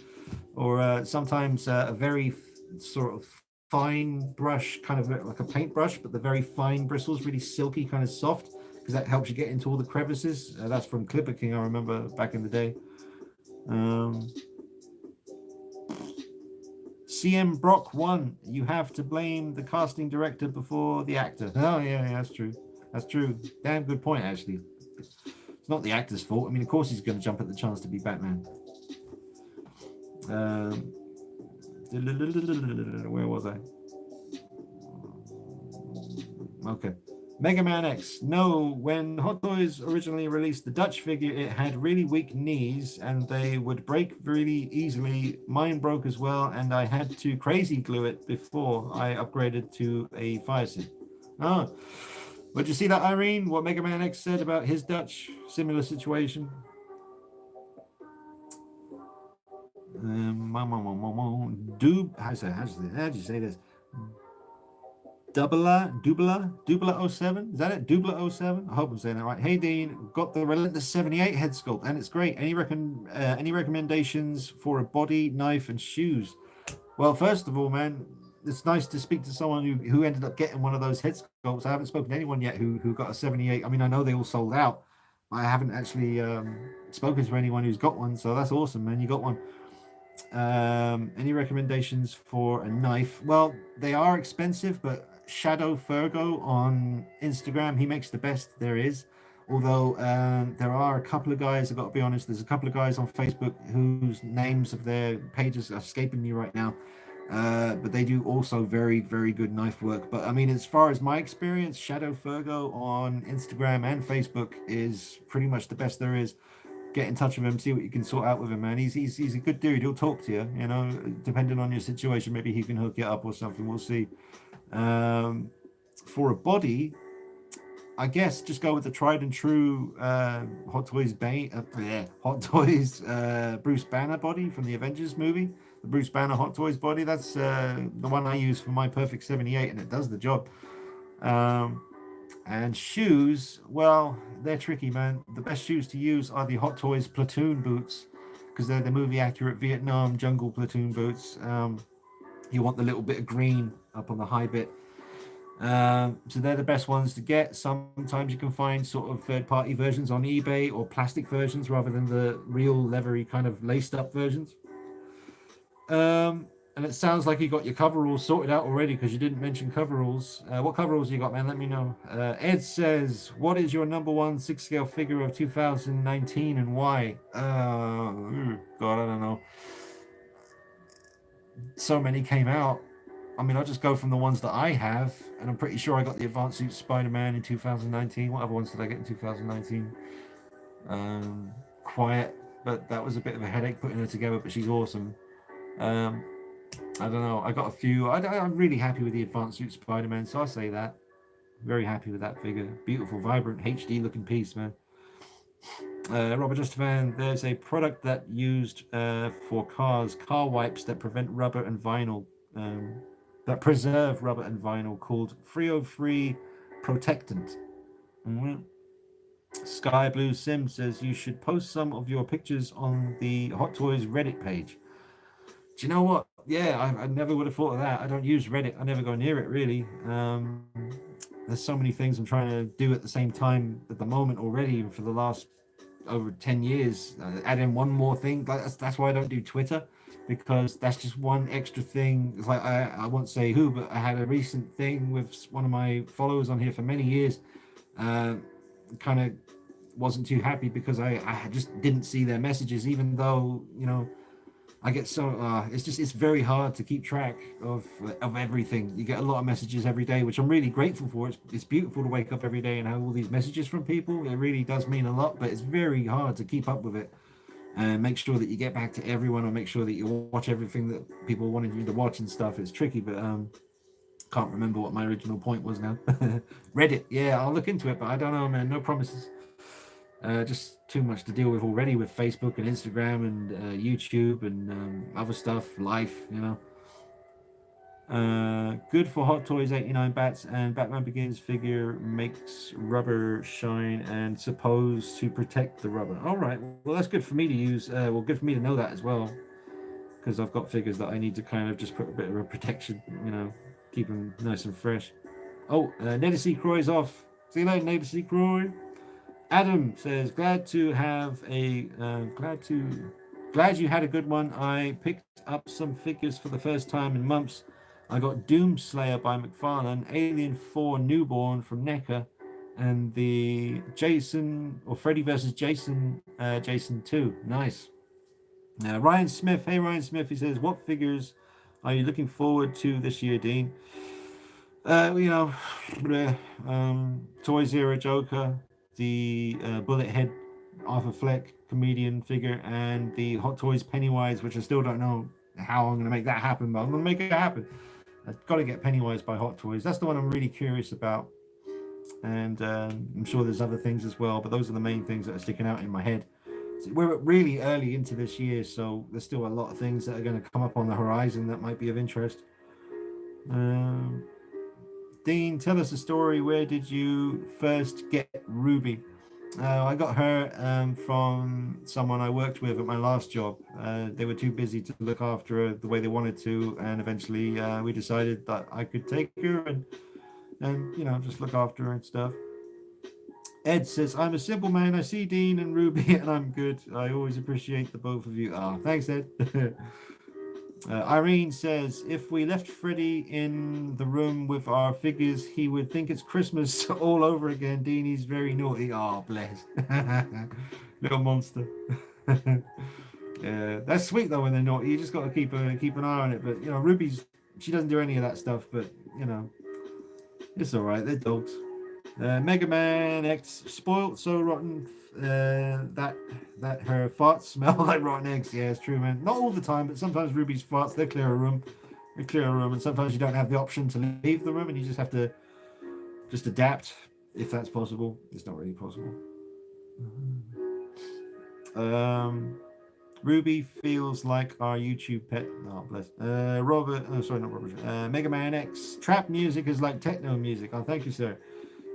or sometimes a very sort of fine brush, kind of like a paintbrush, but the very fine bristles, really silky, kind of soft, because that helps you get into all the crevices. That's from Clipper King, I remember back in the day. CM Brock 1, you have to blame the casting director before the actor. Oh yeah, that's true. That's true. Damn good point, actually. It's not the actor's fault. I mean, of course he's going to jump at the chance to be Batman. Where was I? Okay. Mega Man X. No, when Hot Toys originally released the Dutch figure, it had really weak knees and they would break really easily. Mine broke as well, and I had to crazy glue it before I upgraded to a fire suit. Oh, but you see that, Irene? What Mega Man X said about his Dutch? Similar situation. How do you say this? Dubla 07? Is that it? Dubla 07? I hope I'm saying that right. Hey Dean, got the Relentless 78 head sculpt and it's great. Any recommendations for a body, knife, and shoes? Well, first of all, man, it's nice to speak to someone who ended up getting one of those head sculpts. I haven't spoken to anyone yet who got a 78. I mean, I know they all sold out. I haven't actually spoken to anyone who's got one, so that's awesome, man. You got one. Any recommendations for a knife? Well, they are expensive, but Shadow Fergo on Instagram, he makes the best there is. Although there are a couple of guys, I've got to be honest, there's a couple of guys on Facebook whose names of their pages are escaping me right now. But they do also very, very good knife work. But I mean, as far as my experience, Shadow Fergo on Instagram and Facebook is pretty much the best there is. Get in touch with him, see what you can sort out with him, man. He's a good dude. He'll talk to you, you know, depending on your situation. Maybe he can hook you up or something. We'll see. For a body, I guess just go with the tried and true Hot Toys Bruce Banner body from the Avengers movie. The Bruce Banner Hot Toys body. That's the one I use for my Perfect 78, and it does the job. And shoes, well, they're tricky, man. The best shoes to use are the Hot Toys platoon boots, because they're the movie accurate Vietnam jungle platoon boots. You want the little bit of green up on the high bit. So they're the best ones to get. Sometimes you can find sort of third-party versions on eBay or plastic versions rather than the real leathery kind of laced-up versions. And it sounds like you got your coveralls sorted out already because you didn't mention coveralls. What coveralls you got, man? Let me know. Ed says, what is your number one 6-scale figure of 2019 and why? God, I don't know. So many came out. I mean, I'll just go from the ones that I have, and I'm pretty sure I got the Advanced Suit Spider-Man in 2019. What other ones did I get in 2019? Quiet, but that was a bit of a headache putting her together, but she's awesome. Um, I don't know. I got a few. I'm really happy with the Advanced Suit Spider-Man, so I'll say that. Very happy with that figure. Beautiful, vibrant, HD looking piece, man. Robert Justvan, there's a product that used for cars, car wipes that prevent rubber and vinyl, that preserve rubber and vinyl, called 303 Protectant. Mm-hmm. Sky Blue Sim says you should post some of your pictures on the Hot Toys Reddit page. Do you know what? Yeah, I never would have thought of that. I don't use Reddit. I never go near it, really. There's so many things I'm trying to do at the same time at the moment already for the last over 10 years. Add in one more thing. That's why I don't do Twitter, because that's just one extra thing. It's like I won't say who, but I had a recent thing with one of my followers on here for many years. Kind of wasn't too happy because I just didn't see their messages, even though, you know, I get so it's very hard to keep track of everything. You get a lot of messages every day, which I'm really grateful for. It's beautiful to wake up every day and have all these messages from people. It really does mean a lot, but it's very hard to keep up with it and make sure that you get back to everyone, or make sure that you watch everything that people wanted you to watch and stuff. It's tricky, but can't remember what my original point was now. Reddit, yeah, I'll look into it, but I don't know, man. No promises. Just too much to deal with already with Facebook and Instagram and YouTube and other stuff, life, you know. Good for Hot Toys 89 bats, and Batman Begins figure makes rubber shine and supposed to protect the rubber. All right, well, that's good for me to use. Good for me to know that as well, because I've got figures that I need to kind of just put a bit of a protection, you know, keep them nice and fresh. Oh, Nedesy Croy's off. See you later, Nedesy Croy. Adam says, glad you had a good one. I picked up some figures for the first time in months. I got Doomslayer by McFarlane, Alien 4 Newborn from NECA, and the Jason or Freddy versus Jason, Jason 2. Nice. Ryan Smith, hey Ryan Smith, he says, what figures are you looking forward to this year, Dean? You know, Toys Era Joker, the Bullet Head Arthur Fleck comedian figure, and the Hot Toys Pennywise, which I still don't know how I'm going to make that happen, but I'm going to make it happen. I've got to get Pennywise by Hot Toys. That's the one I'm really curious about, and I'm sure there's other things as well, but those are the main things that are sticking out in my head. So we're really early into this year, so there's still a lot of things that are going to come up on the horizon that might be of interest. Dean, tell us a story. Where did you first get Ruby? I got her from someone I worked with at my last job. They were too busy to look after her the way they wanted to, and eventually we decided that I could take her and you know, just look after her and stuff. Ed says, I'm a simple man. I see Dean and Ruby and I'm good. I always appreciate the both of you. Thanks, Ed. Irene says, if we left Freddy in the room with our figures, he would think it's Christmas all over again. Dean, he's very naughty. Oh, bless. Little monster. Yeah, that's sweet though when they're naughty. You just got to keep an eye on it. But, you know, she doesn't do any of that stuff. But, you know, it's all right. They're dogs. Mega Man X, spoiled so rotten that her farts smell like rotten eggs. Yeah, it's true, man. Not all the time, but sometimes Ruby's farts, they clear a room, and sometimes you don't have the option to leave the room, and you just have to just adapt if that's possible. It's not really possible. Ruby feels like our YouTube pet. Oh, bless. Robert, oh, sorry, not Robert. Mega Man X, trap music is like techno music. Oh, thank you, sir.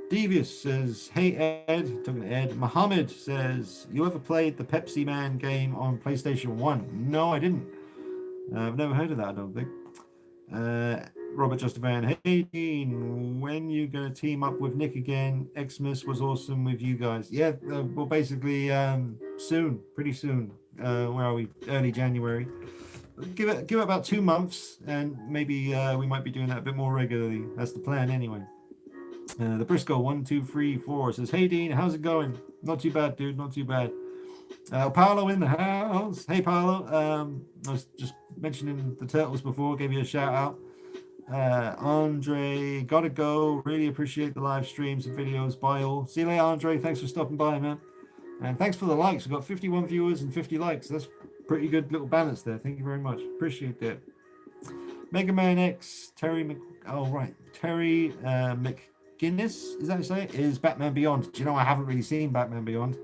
Devious says, hey Ed, talking to Ed. Mohammed says, you ever played the Pepsi Man game on PlayStation 1? No, I didn't. I've never heard of that, I don't think. Robert Justavan, hey Dean, when you gonna team up with Nick again? Xmas was awesome with you guys. Yeah, well, basically soon, pretty soon. Where are we? Early January. Give it about 2 months, and maybe we might be doing that a bit more regularly. That's the plan anyway. The Briscoe 1234 says, hey Dean, how's it going? Not too bad, dude, not too bad. Paolo in the house. Hey Paolo, I was just mentioning the Turtles before, gave you a shout out. Andre, gotta go. Really appreciate the live streams and videos. Bye all. See you later, Andre. Thanks for stopping by, man. And thanks for the likes. We've got 51 viewers and 50 likes. That's pretty good little balance there. Thank you very much. Appreciate that. Mega Man X, oh, right. Terry McGuinness, is that how you say it? Is Batman Beyond. Do you know, I haven't really seen Batman Beyond.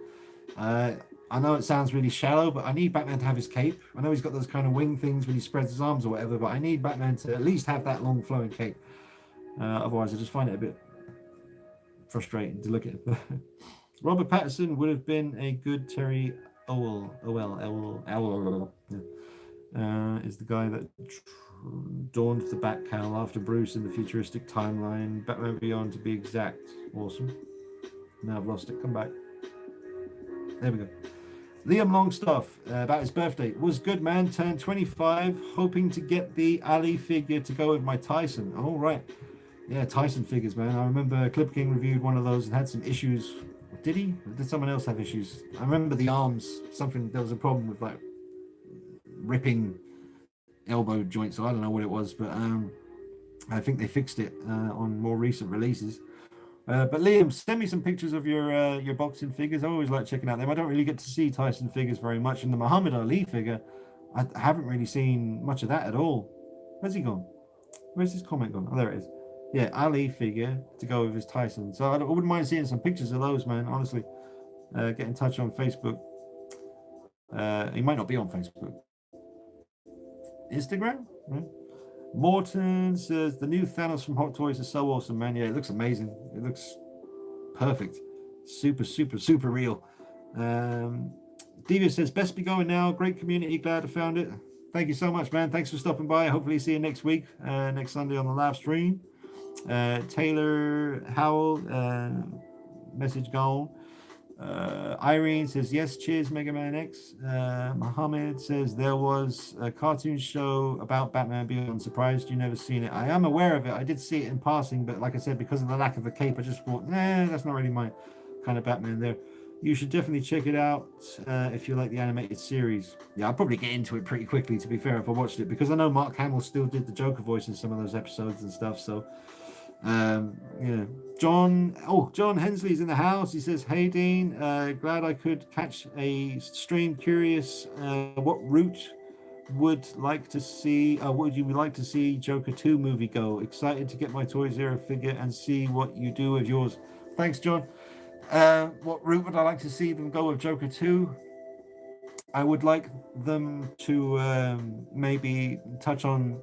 I know it sounds really shallow, but I need Batman to have his cape. I know he's got those kind of wing things when he spreads his arms or whatever, but I need Batman to at least have that long flowing cape. Otherwise, I just find it a bit frustrating to look at. Robert Pattinson would have been a good Terry Owell. Is the guy that donned the bat cowl after Bruce in the futuristic timeline. Batman Beyond, to be exact. Awesome. Now I've lost it. Come back. There we go. Liam Longstaff, about his birthday. Was good, man. Turned 25. Hoping to get the Ali figure to go with my Tyson. Oh, right. Yeah, Tyson figures, man. I remember Clip King reviewed one of those and had some issues. Did he? Or did someone else have issues? I remember the arms. There was a problem with like ripping elbow joints. So I don't know what it was, but I think they fixed it on more recent releases. But Liam, send me some pictures of your boxing figures. I always like checking out them. I don't really get to see Tyson figures very much, and the Muhammad Ali figure, I haven't really seen much of that at all. Where's he gone? Where's his comment gone? Oh, there it is. Yeah, Ali figure to go with his Tyson. So I wouldn't mind seeing some pictures of those, man. Honestly, get in touch on Facebook. He might not be on Facebook. Instagram. Right? Morton says the new Thanos from Hot Toys is so awesome, man. Yeah, it looks amazing. It looks perfect. Super, super, super real. Devious says best be going now. Great community. Glad I found it. Thank you so much, man. Thanks for stopping by. Hopefully see you next week, next Sunday on the live stream. Taylor Howell, message gone. Irene says yes, cheers Mega Man X. Mohammed says there was a cartoon show about Batman Beyond. Surprised you never seen it. I am aware of it. I did see it in passing, but like I said, because of the lack of a cape, I just thought, nah, that's not really my kind of Batman there. You should definitely check it out if you like the animated series. Yeah, I'll probably get into it pretty quickly, to be fair, if I watched it, because I know Mark Hamill still did the Joker voice in some of those episodes and stuff. So yeah. John Hensley's in the house. He says, hey Dean, glad I could catch a stream. Curious what route would you like to see Joker 2 movie go? Excited to get my Toys Era figure and see what you do with yours. Thanks, John. What route would I like to see them go with Joker 2? I would like them to maybe touch on,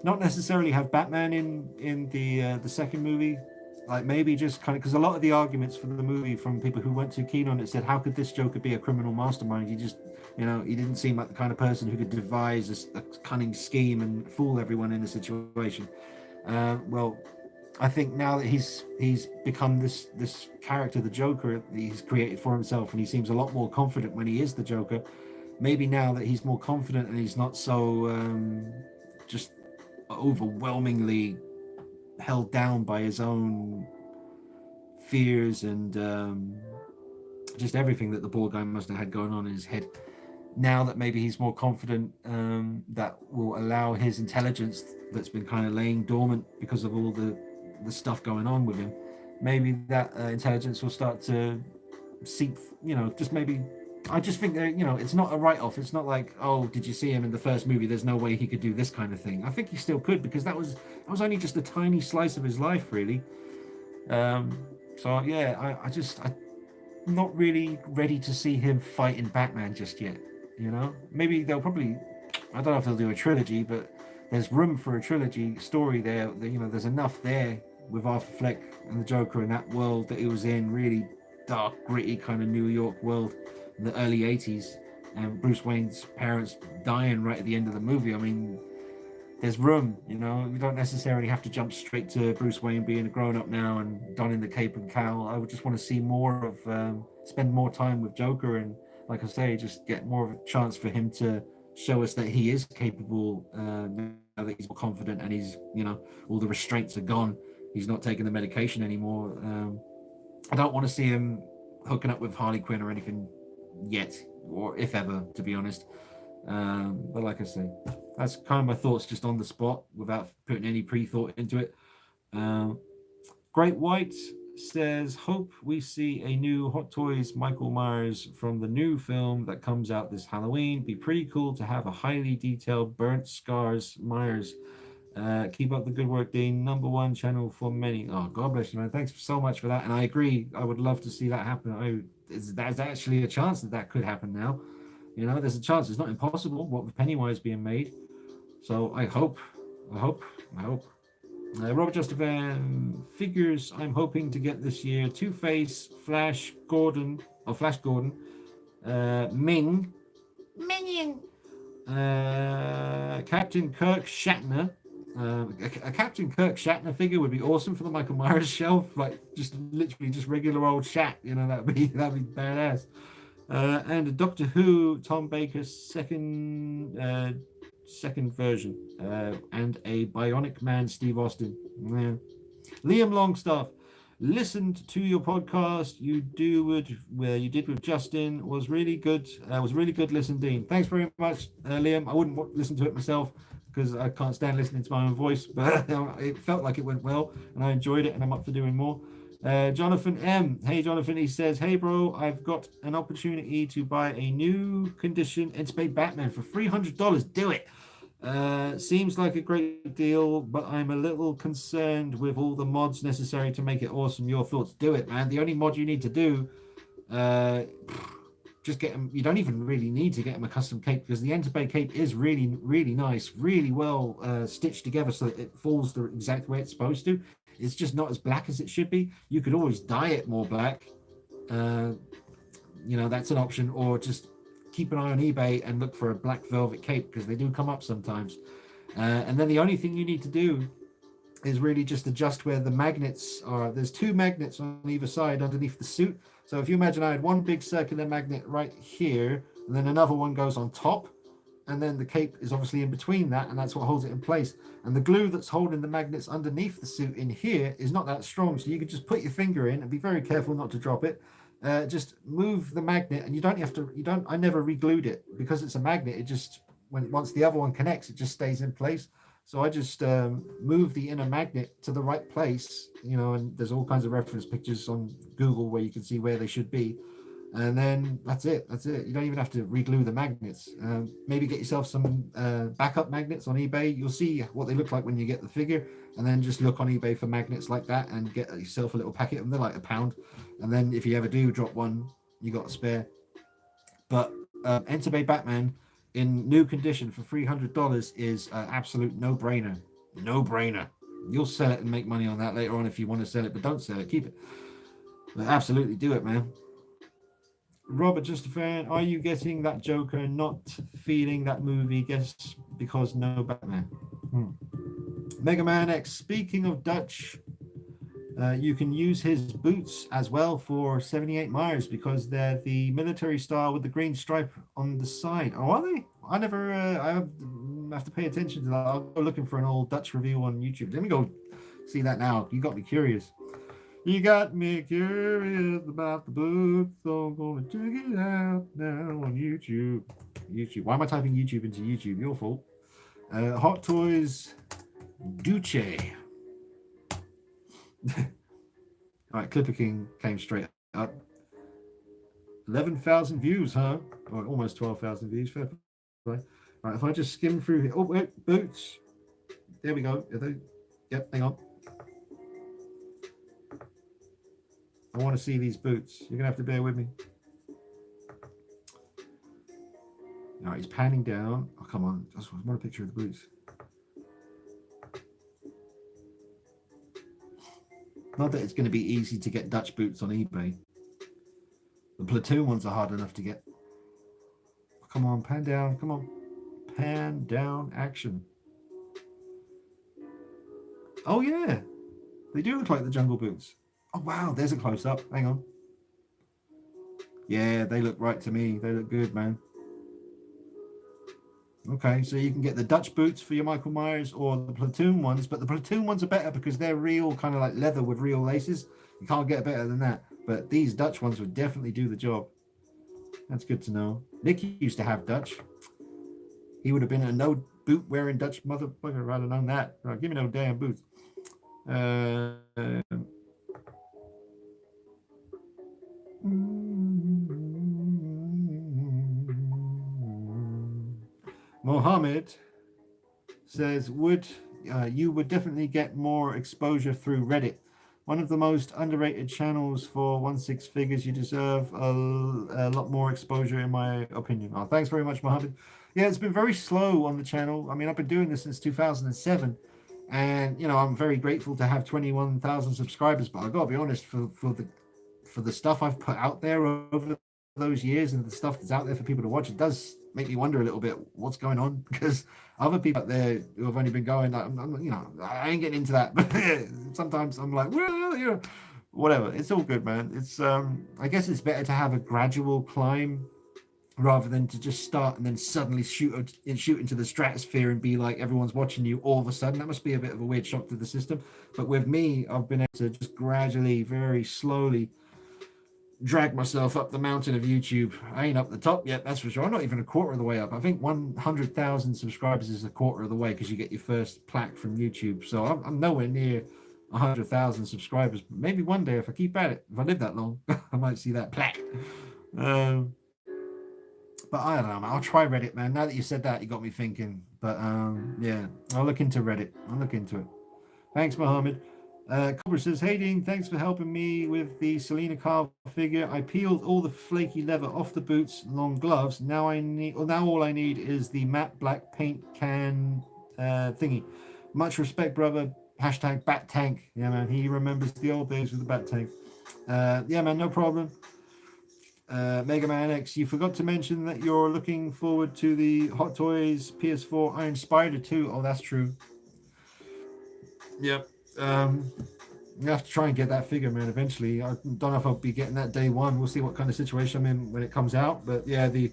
not necessarily have Batman in the second movie, like maybe just kind of, because a lot of the arguments for the movie from people who weren't too keen on it said, how could this Joker be a criminal mastermind? He just, he didn't seem like the kind of person who could devise a cunning scheme and fool everyone in a situation. Well, I think now that he's become this character, the Joker, he's created for himself, and he seems a lot more confident when he is the Joker. Maybe now that he's more confident and he's not so just overwhelmingly held down by his own fears and just everything that the poor guy must have had going on in his head. Now that maybe he's more confident, that will allow his intelligence that's been kind of laying dormant because of all the stuff going on with him, maybe that intelligence will start to seep, just maybe. I just think that, it's not a write-off. It's not like, oh, did you see him in the first movie? There's no way he could do this kind of thing. I think he still could, because that was only just a tiny slice of his life, really. So yeah, I'm not really ready to see him fighting Batman just yet. Maybe they'll probably, I don't know if they'll do a trilogy, but there's room for a trilogy story there. There's enough there with Arthur Fleck and the Joker in that world that he was in, really dark, gritty kind of New York world. The early 80s, and Bruce Wayne's parents dying right at the end of the movie. I mean, there's room, you don't necessarily have to jump straight to Bruce Wayne being a grown-up now and donning the cape and cowl. I would just want to see more of, spend more time with Joker, and like I say, just get more of a chance for him to show us that he is capable, now that he's more confident and he's, all the restraints are gone. He's not taking the medication anymore. I don't want to see him hooking up with Harley Quinn or anything yet, or if ever, to be honest. But like I say, That's kind of my thoughts just on the spot without putting any pre-thought into it. Great White says, hope we see a new Hot Toys Michael Myers from the new film that comes out this Halloween. Be pretty cool to have a highly detailed burnt scars Myers. Keep up the good work, Dean. #1 channel for many. Oh, God bless you, man. Thanks so much for that. And I agree. I would love to see that happen. There's actually a chance that could happen now. You know, there's a chance. It's not impossible. What with Pennywise being made. So I hope. Robert Justivan figures I'm hoping to get this year: Two-Face, Flash Gordon, Ming, Captain Kirk Shatner. A Captain Kirk Shatner figure would be awesome for the Michael Myers shelf, like just literally just regular old Shat. You know, that'd be badass. And a Doctor Who Tom Baker second version, and a Bionic Man Steve Austin. Yeah. Liam Longstaff, listened to your podcast you did with Justin. Was really good. Listen, Dean. Thanks very much, Liam. I wouldn't listen to it myself because I can't stand listening to my own voice, but it felt like it went well and I enjoyed it, and I'm up for doing more. Jonathan M. Hey, Jonathan. He says, hey, bro, I've got an opportunity to buy a new condition Inspade Batman for $300. Do it. Seems like a great deal, but I'm a little concerned with all the mods necessary to make it awesome. Your thoughts? Do it, man. The only mod you need to do, just get him. You don't even really need to get him a custom cape, because the Enterbay cape is really, really nice, really well stitched together so that it falls the exact way it's supposed to. It's just not as black as it should be. You could always dye it more black. That's an option, or just keep an eye on eBay and look for a black velvet cape, because they do come up sometimes. And then the only thing you need to do is really just adjust where the magnets are. There's 2 magnets on either side underneath the suit. So if you imagine I had one big circular magnet right here, and then another one goes on top, and then the cape is obviously in between that, and that's what holds it in place. And the glue that's holding the magnets underneath the suit in here is not that strong, so you can just put your finger in and be very careful not to drop it. Just move the magnet, and I never re-glued it, because it's a magnet. It just, once the other one connects, it just stays in place. So I just move the inner magnet to the right place, and there's all kinds of reference pictures on Google where you can see where they should be. And then that's it. You don't even have to re-glue the magnets. Maybe get yourself some backup magnets on eBay. You'll see what they look like when you get the figure, and then just look on eBay for magnets like that and get yourself a little packet of them. They're like £1. And then if you ever do drop one, you got a spare. But Enterbay Batman in new condition for $300 is an absolute no-brainer. You'll sell it and make money on that later on if you want to sell it, but don't sell it, keep it. But absolutely do it, man. Robert, just a fan, are you getting that Joker, not feeling that movie? Guess because no Batman. Mega Man X, speaking of Dutch, you can use his boots as well for 78 Myers, because they're the military style with the green stripe on the side. Oh, are they? I never, I have to pay attention to that. I'll go looking for an old Dutch review on YouTube. Let me go see that now. You got me curious. You got me curious about the boots, so I'm going to check it out now on YouTube. Why am I typing YouTube into YouTube? Your fault. Hot Toys Duce. All right, Clipper King came straight up. 11,000 views, huh? Or almost 12,000 views. Fair play. All right, if I just skim through here. Oh, wait, boots. There we go. Yep, hang on. I want to see these boots. You're going to have to bear with me. All right, he's panning down. Oh, come on. I just want a picture of the boots. Not that it's going to be easy to get Dutch boots on eBay. The Platoon ones are hard enough to get. Come on, pan down. Come on. Pan down action. Oh, yeah. They do look like the Jungle Boots. Oh, wow. There's a close-up. Hang on. Yeah, they look right to me. They look good, man. Okay, so you can get the Dutch boots for your Michael Myers or the Platoon ones, but the Platoon ones are better because they're real, kind of like leather with real laces. You can't get better than that. But these Dutch ones would definitely do the job. That's good to know. Nick used to have Dutch. He would have been a no boot wearing Dutch motherfucker. I'd have known that. Right, give me no damn boots. Mohammed says, you would definitely get more exposure through Reddit. One of the most underrated channels for 1/6 figures. You deserve a lot more exposure, in my opinion. Oh, thanks very much, Mohammed. Yeah, it's been very slow on the channel. I mean, I've been doing this since 2007, and I'm very grateful to have 21,000 subscribers. But I gotta be honest, for the stuff I've put out there over those years and the stuff that's out there for people to watch, it does make me wonder a little bit what's going on, because other people out there who have only been going, I ain't getting into that, but sometimes I'm like, well, whatever. It's all good, man. It's I guess it's better to have a gradual climb rather than to just start and then suddenly shoot into the stratosphere and be like everyone's watching you all of a sudden. That must be a bit of a weird shock to the system. But with me, I've been able to just gradually, very slowly drag myself up the mountain of YouTube. I ain't up the top yet, that's for sure. I'm not even a quarter of the way up. I think 100,000 subscribers is a quarter of the way, because you get your first plaque from YouTube. So I'm nowhere near 100,000 subscribers. Maybe one day, if I keep at it, if I live that long, I might see that plaque. But I don't know, man. I'll try Reddit, man. Now that you said that, you got me thinking. But yeah, I'll look into Reddit. I'll look into it. Thanks, Mohammed. Cobra says, hey Dean, thanks for helping me with the Selina Kyle figure. I peeled all the flaky leather off the boots, long gloves. Now all I need is the matte black paint can thingy. Much respect, brother. Hashtag Bat Tank. Yeah, man. He remembers the old days with the Bat Tank. Yeah, man. No problem. Mega Man X, you forgot to mention that you're looking forward to the Hot Toys PS4 Iron Spider 2. Oh, that's true. Yep. You have to try and get that figure, man, eventually. I don't know if I'll be getting that day one. We'll see what kind of situation I'm in when it comes out. But yeah, the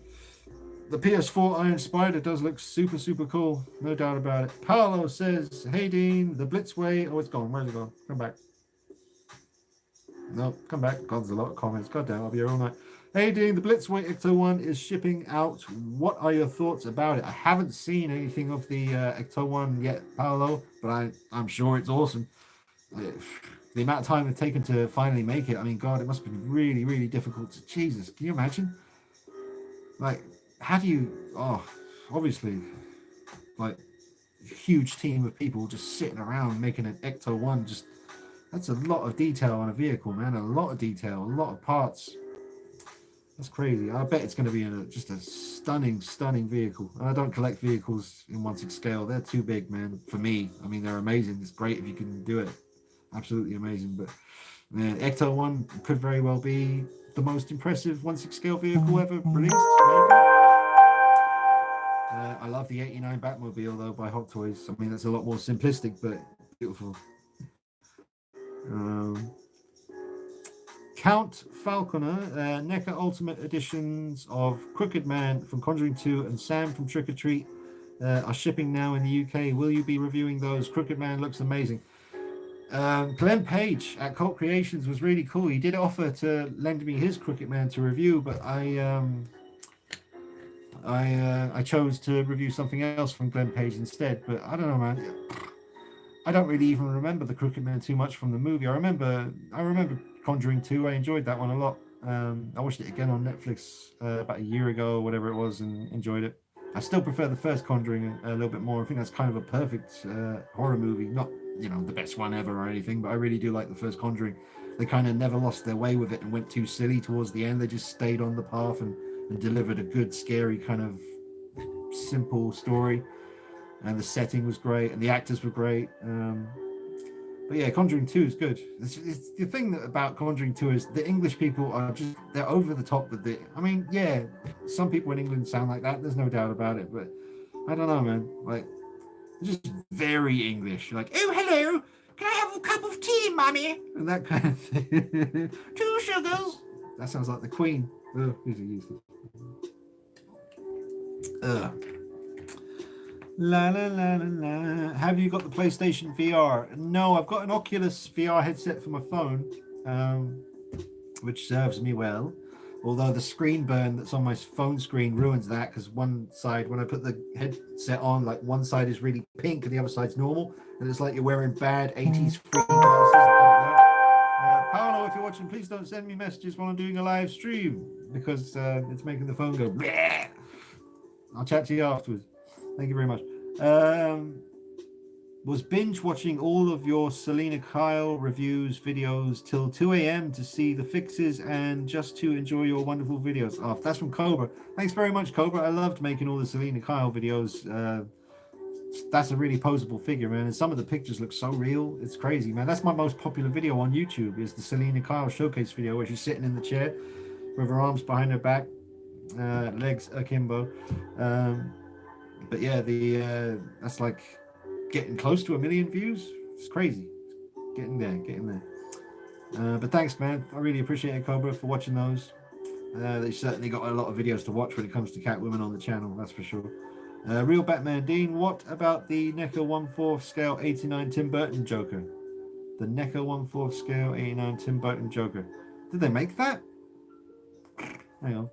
PS4 Iron Spider does look super, super cool. No doubt about it. Paolo says, hey, Dean, the Blitzway. Oh, it's gone. Where's it gone? Come back. No, come back. God, there's a lot of comments. God damn, I'll be here all night. Hey, Dean, the Blitzway Ecto 1 is shipping out. What are your thoughts about it? I haven't seen anything of the Ecto 1 yet, Paolo, but I'm sure it's awesome. The amount of time it's taken to finally make it, I mean, God, it must have been really, really difficult. Jesus, can you imagine? Like, how do you... Oh, obviously, like, a huge team of people just sitting around making an Ecto 1. Just, that's a lot of detail on a vehicle, man. A lot of detail, a lot of parts. That's crazy. I bet it's going to be just a stunning, stunning vehicle. And I don't collect vehicles in 1/6 scale. They're too big, man, for me. I mean, they're amazing. It's great if you can do it. Absolutely amazing. But man, Ecto 1 could very well be the most impressive 1/6 scale vehicle ever released. I love the 89 Batmobile, though, by Hot Toys. I mean, that's a lot more simplistic, but beautiful. Count Falconer, NECA Ultimate Editions of Crooked Man from Conjuring 2 and Sam from Trick or Treat are shipping now in the UK. Will you be reviewing those? Crooked Man looks amazing. Glenn Page at Cult Creations was really cool. He did offer to lend me his Crooked Man to review, but I chose to review something else from Glenn Page instead. But I don't know, man. I don't really even remember the Crooked Man too much from the movie. I remember Conjuring 2. I enjoyed that one a lot. I watched it again on Netflix about a year ago or whatever it was, and enjoyed it. I still prefer the first Conjuring a little bit more. I think that's kind of a perfect horror movie. Not, the best one ever or anything, but I really do like the first Conjuring. They kind of never lost their way with it and went too silly towards the end. They just stayed on the path and delivered a good, scary, kind of simple story. And the setting was great, and the actors were great. But yeah, Conjuring 2 is good. It's the thing about Conjuring 2 is the English people are they're over the top with it. I mean, yeah, some people in England sound like that. There's no doubt about it. But I don't know, man. Like, they're just very English. Like, oh, hello. Can I have a cup of tea, mummy? And that kind of thing. 2 sugars. That sounds like the Queen. Oh, these are useless. La la la la la. Have you got the PlayStation VR? No, I've got an Oculus VR headset for my phone, which serves me well. Although the screen burn that's on my phone screen ruins that, because one side, when I put the headset on, like one side is really pink and the other side's normal, and it's like you're wearing bad 80s freaking glasses. Paolo, if you're watching, please don't send me messages while I'm doing a live stream, because it's making the phone go bleh. I'll chat to you afterwards. Thank you very much. Was binge watching all of your Selina Kyle reviews videos till 2 a.m. to see the fixes and just to enjoy your wonderful videos. Oh, that's from Cobra. Thanks very much, Cobra. I loved making all the Selina Kyle videos. That's a really posable figure, man, and some of the pictures look so real. It's crazy, man. That's my most popular video on YouTube, is the Selina Kyle showcase video where she's sitting in the chair with her arms behind her back, legs akimbo. But yeah, that's like getting close to 1 million views. It's crazy. Getting there. But thanks, man. I really appreciate it, Cobra, for watching those. They certainly got a lot of videos to watch when it comes to Catwoman on the channel, that's for sure. Real Batman Dean, what about the NECA 1/4 scale 89 Tim Burton Joker? The NECA 1/4 scale 89 Tim Burton Joker. Did they make that? Hang on.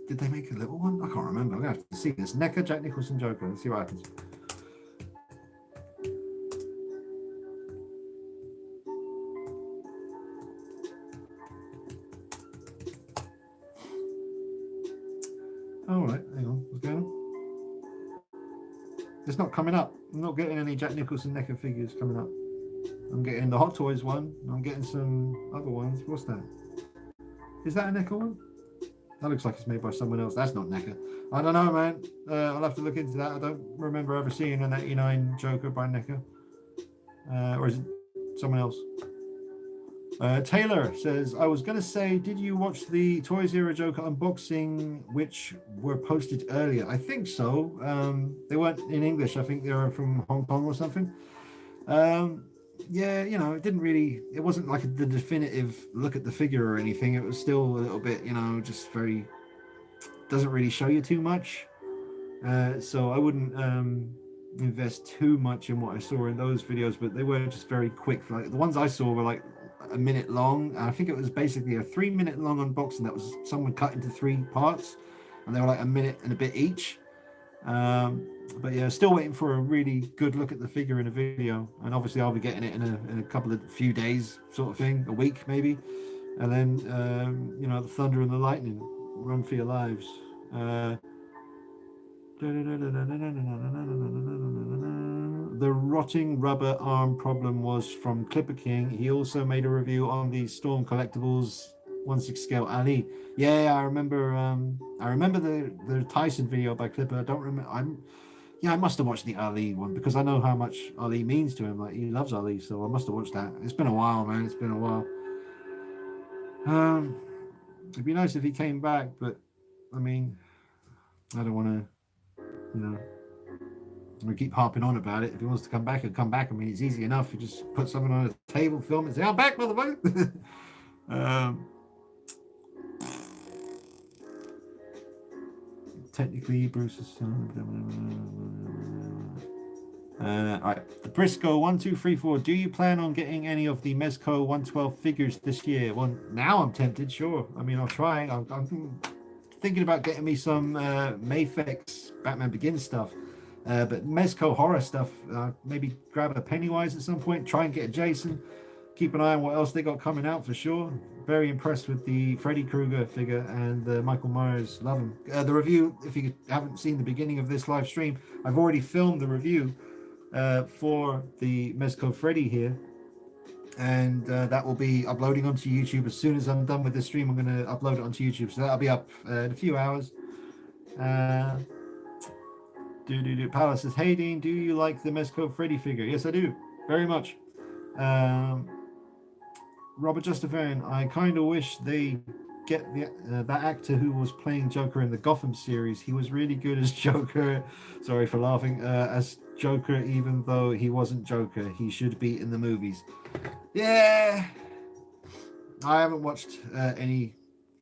Did they make a little one? I can't remember. I'm going to have to see this. NECA Jack Nicholson Joker. Let's see what happens. All right. Hang on. What's going on? It's not coming up. I'm not getting any Jack Nicholson NECA figures coming up. I'm getting the Hot Toys one. I'm getting some other ones. What's that? Is that a NECA one? That looks like it's made by someone else. That's not NECA. I don't know, man. I'll have to look into that. I don't remember ever seeing an 89 Joker by NECA. Or is it someone else? Taylor says, I was going to say, did you watch the Toys Era Joker unboxing, which were posted earlier? I think so. They weren't in English. I think they were from Hong Kong or something. Yeah, you know, it wasn't like the definitive look at the figure or anything. It was still a little bit, you know, just doesn't really show you too much. So I wouldn't invest too much in what I saw in those videos, but they were just very quick. Like the ones I saw were like a minute long. I think it was basically a 3-minute long unboxing that was someone cut into 3 parts, and they were like a minute and a bit each. But yeah, still waiting for a really good look at the figure in a video, and obviously I'll be getting it in a few days, sort of thing, a week maybe, and then you know, the thunder and the lightning, run for your lives. The rotting rubber arm problem was from Clipper King. He also made a review on the Storm Collectibles 1/6 scale Ali. Yeah, I remember the Tyson video by Clipper. I don't remember. I must have watched the Ali one, because I know how much Ali means to him. Like, he loves Ali, so I must have watched that. It's been a while, man. It's been a while. It'd be nice if he came back, but I mean, I don't want to, you know, we keep harping on about it. If he wants to come back, he'll come back. I mean, it's easy enough. You just put something on a table, film it, and say, I'm back, motherfucker. Technically, Bruce's son. All right, the Briscoe 1234. Do you plan on getting any of the Mezco 112 figures this year? Well, now I'm tempted. Sure. I mean, I'll try. I'm thinking about getting me some Mayfix Batman Begins stuff, but Mezco horror stuff. Maybe grab a Pennywise at some point. Try and get a Jason. Keep an eye on what else they got coming out for sure. Very impressed with the Freddy Krueger figure and the Michael Myers. Love them. The review, if you haven't seen the beginning of this live stream, I've already filmed the review for the Mezco Freddy here, and that will be uploading onto YouTube as soon as I'm done with this stream. I'm going to upload it onto YouTube, so that'll be up in a few hours. Palace says, hey Dean, do you like the Mezco Freddy figure? Yes, I do, very much. Robert Justafarian, I kind of wish they get that actor who was playing Joker in the Gotham series. He was really good as Joker. Sorry for laughing. As Joker, even though he wasn't Joker, he should be in the movies. Yeah, I haven't watched any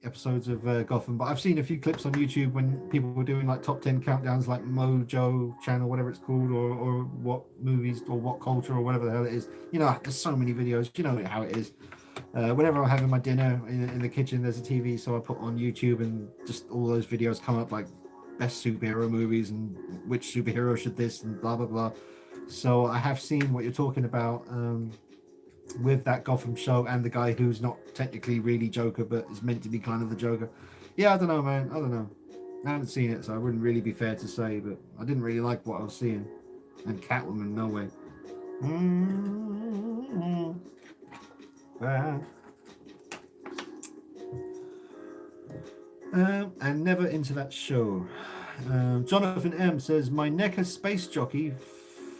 episodes of Gotham, but I've seen a few clips on YouTube when people were doing like top 10 countdowns, like Mojo channel, whatever it's called, or what movies or what culture or whatever the hell it is. You know, there's so many videos. You know how it is. Whenever I'm having my dinner in the kitchen, there's a TV, so I put on YouTube, and just all those videos come up, like best superhero movies and which superhero should this and blah blah blah. So I have seen what you're talking about with that Gotham show, and the guy who's not technically really Joker but is meant to be kind of the Joker. Yeah, I don't know, man. I don't know. I haven't seen it, so I wouldn't really be fair to say, but I didn't really like what I was seeing. And Catwoman, no way. And never into that show. Jonathan M says, my NECA Space Jockey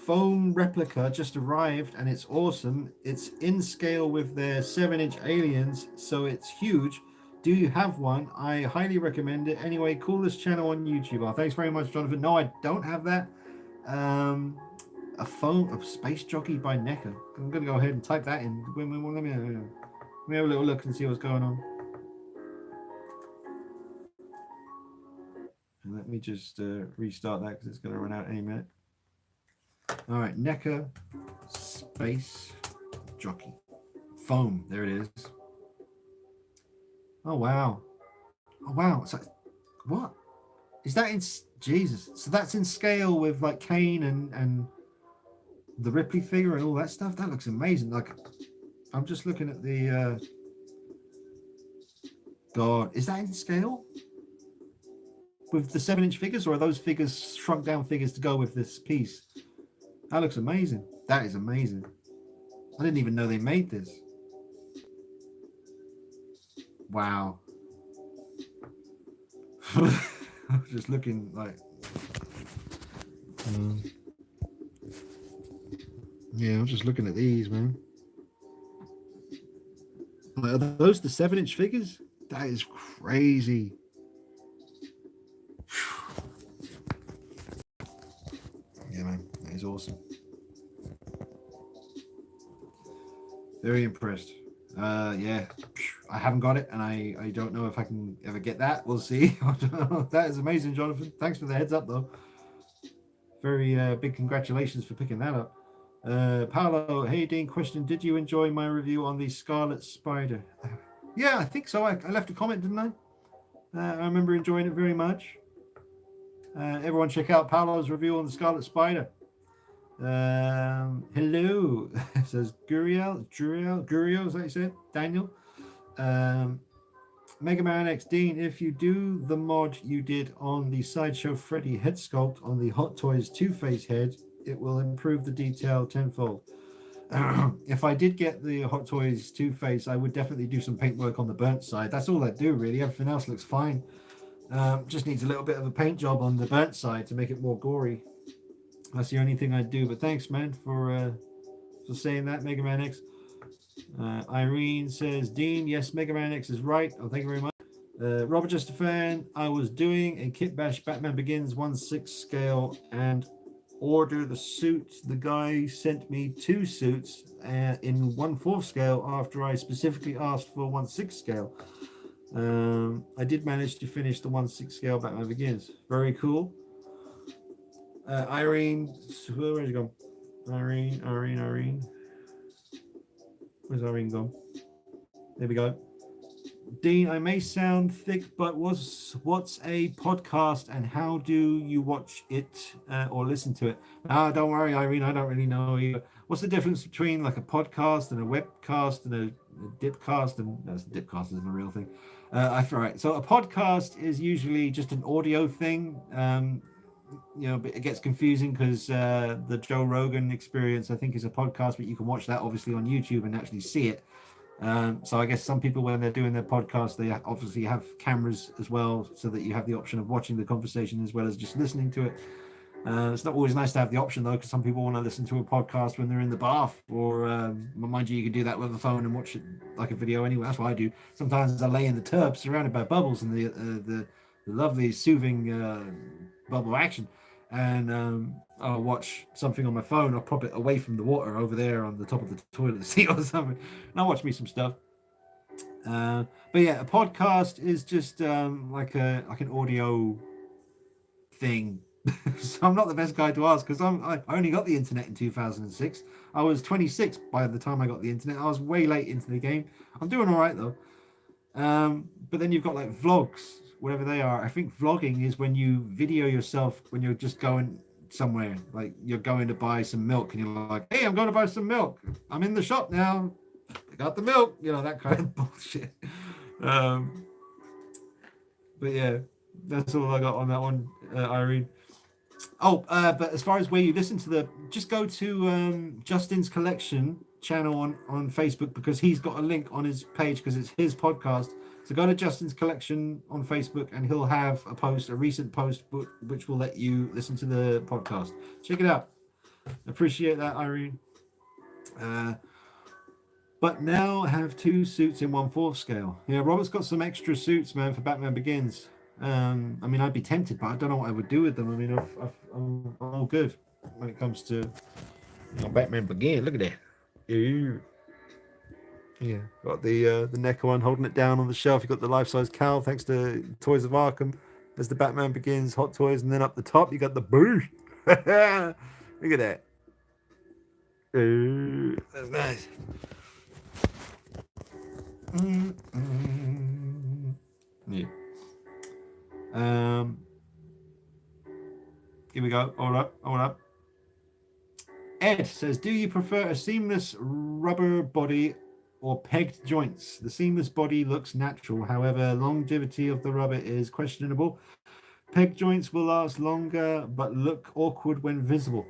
foam replica just arrived and it's awesome. It's in scale with their 7-inch aliens, so it's huge. Do you have one? I highly recommend it. Anyway, coolest channel on YouTube. Oh, thanks very much, Jonathan. No, I don't have that. A Space Jockey by NECA. I'm going to go ahead and type that in. Let me have a little look and see what's going on. And let me just restart that because it's going to run out any minute. All right, NECA Space Jockey. Foam. There it is. Oh, wow. Oh, wow. So, what? Is that in... Jesus. So that's in scale with, like, Kane and the Ripley figure and all that stuff? That looks amazing. Like, I'm just looking at the... God. Is that in scale? With the 7-inch figures? Or are those figures shrunk down figures to go with this piece? That looks amazing. That is amazing. I didn't even know they made this. Wow. I'm just looking like... yeah, I'm just looking at these, man. Are those the 7-inch figures? That is crazy. Yeah, man. That is awesome. Very impressed. Yeah, I haven't got it, and I don't know if I can ever get that. We'll see. That is amazing, Jonathan. Thanks for the heads up, though. Very big congratulations for picking that up. Paolo, hey Dean, question: did you enjoy my review on the Scarlet Spider? Yeah, I think so. I left a comment, didn't I? I remember enjoying it very much. Everyone check out Paolo's review on the Scarlet Spider. Hello, says Guriel, is that you said? Daniel. Mega Man X Dean, if you do the mod you did on the Sideshow Freddy head sculpt on the Hot Toys Two-Face head, it will improve the detail tenfold. If I did get the Hot Toys Two-Face, I would definitely do some paint work on the burnt side. That's all I do, really. Everything else looks fine. Just needs a little bit of a paint job on the burnt side to make it more gory. That's the only thing I do. But thanks, man, for saying that, Mega Man X. Irene says, Dean, yes, Mega Man X is right. Oh, thank you very much. Robert Just a Fan, I was doing a Kitbash Batman Begins 1/6 scale and order the suit. The guy sent me 2 suits in 1/4 scale after I specifically asked for 1/6 scale. I did manage to finish the 1/6 scale Batman Begins. Very cool. Irene, where's she gone? Irene. Where's Irene gone? There we go. Dean, I may sound thick, but what's a podcast and how do you watch it or listen to it? Don't worry, Irene, I don't really know either. What's the difference between like a podcast and a webcast and a dipcast? And no, dipcast isn't a real thing. Right. So a podcast is usually just an audio thing. But it gets confusing because the Joe Rogan Experience, I think, is a podcast, but you can watch that obviously on YouTube and actually see it. So I guess some people, when they're doing their podcast, they obviously have cameras as well, so that you have the option of watching the conversation as well as just listening to it. It's not always nice to have the option, though, because some people want to listen to a podcast when they're in the bath, or mind you can do that with a phone and watch it like a video anyway. That's what I do. Sometimes I lay in the tub surrounded by bubbles and the lovely soothing bubble action, and I'll watch something on my phone. I'll prop it away from the water over there on the top of the toilet seat or something, and I'll watch me some stuff. But yeah, a podcast is just like an audio thing So I'm not the best guy to ask because I only got the internet in 2006. I was 26 by the time I got the internet. I was way late into the game. I'm doing all right though. But then you've got like vlogs, whatever they are. I think vlogging is when you video yourself when you're just going somewhere, like you're going to buy some milk and you're like, hey, I'm going to buy some milk. I'm in the shop now. I got the milk, that kind of bullshit. But yeah, that's all I got on that one, Irene. Oh, but as far as where you listen to just go to Justin's Collection channel on Facebook because he's got a link on his page because it's his podcast. So go to Justin's Collection on Facebook and he'll have a recent post, which will let you listen to the podcast. Check it out. Appreciate that, Irene. But now I have 2 suits in 1/4 scale. Yeah, Robert's got some extra suits, man, for Batman Begins. I mean, I'd be tempted, but I don't know what I would do with them. I mean, I'm all good when it comes to Batman Begins. Look at that. Ew. Yeah, got the NECA one holding it down on the shelf. You got the life-size Cal, thanks to Toys of Arkham. There's the Batman Begins Hot Toys, and then up the top you got the Boost. Look at that. That's nice. Yeah. Here we go. Hold up. Ed says, do you prefer a seamless rubber body or pegged joints? The seamless body looks natural. However, longevity of the rubber is questionable. Pegged joints will last longer but look awkward when visible.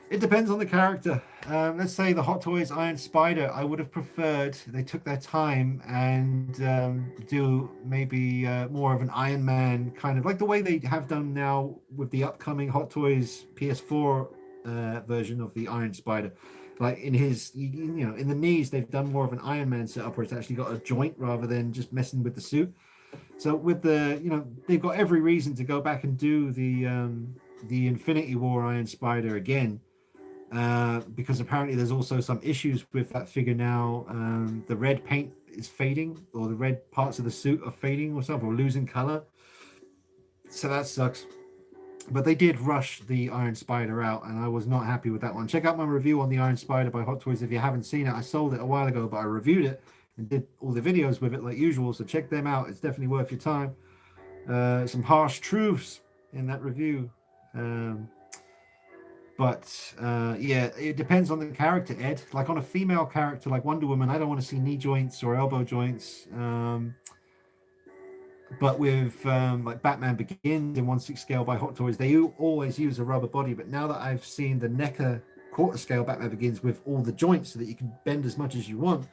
It depends on the character. Let's say the Hot Toys Iron Spider, I would have preferred they took their time and do maybe more of an Iron Man kind of like the way they have done now with the upcoming Hot Toys PS4 version of the Iron Spider. Like in his, in the knees, they've done more of an Iron Man setup where it's actually got a joint rather than just messing with the suit. So with the, they've got every reason to go back and do the Infinity War Iron Spider again. Because apparently there's also some issues with that figure now. The red paint is fading, or the red parts of the suit are fading or something, or losing color. So that sucks. But they did rush the Iron Spider out, and I was not happy with that one. Check out my review on the Iron Spider by Hot Toys if you haven't seen it. I sold it a while ago, but I reviewed it and did all the videos with it like usual. So check them out. It's definitely worth your time. Some harsh truths in that review. But yeah, it depends on the character, Ed. Like on a female character like Wonder Woman, I don't want to see knee joints or elbow joints. But with like Batman Begins in 1/6 scale by Hot Toys, they always use a rubber body. But now that I've seen the NECA 1/4 scale Batman Begins with all the joints so that you can bend as much as you want,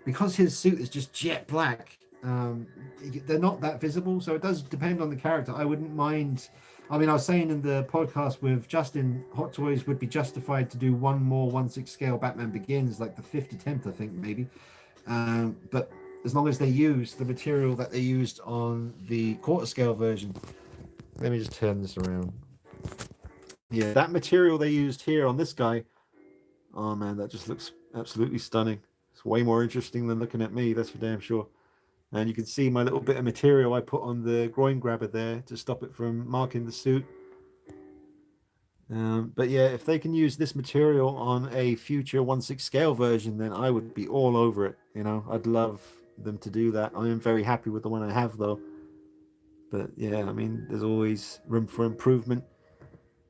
because his suit is just jet black, they're not that visible. So it does depend on the character. I wouldn't mind. I mean, I was saying in the podcast with Justin, Hot Toys would be justified to do one more 1/6 scale Batman Begins, like the 5th to 10th, I think, maybe. But as long as they use the material that they used on the 1/4 scale version. Let me just turn this around. Yeah, that material they used here on this guy, oh man, that just looks absolutely stunning. It's way more interesting than looking at me, that's for damn sure. And you can see my little bit of material I put on the groin grabber there to stop it from marking the suit. But yeah, if they can use this material on a future 1/6 scale version, then I would be all over it. I'd love them to do that. I am very happy with the one I have though. But yeah, I mean, there's always room for improvement.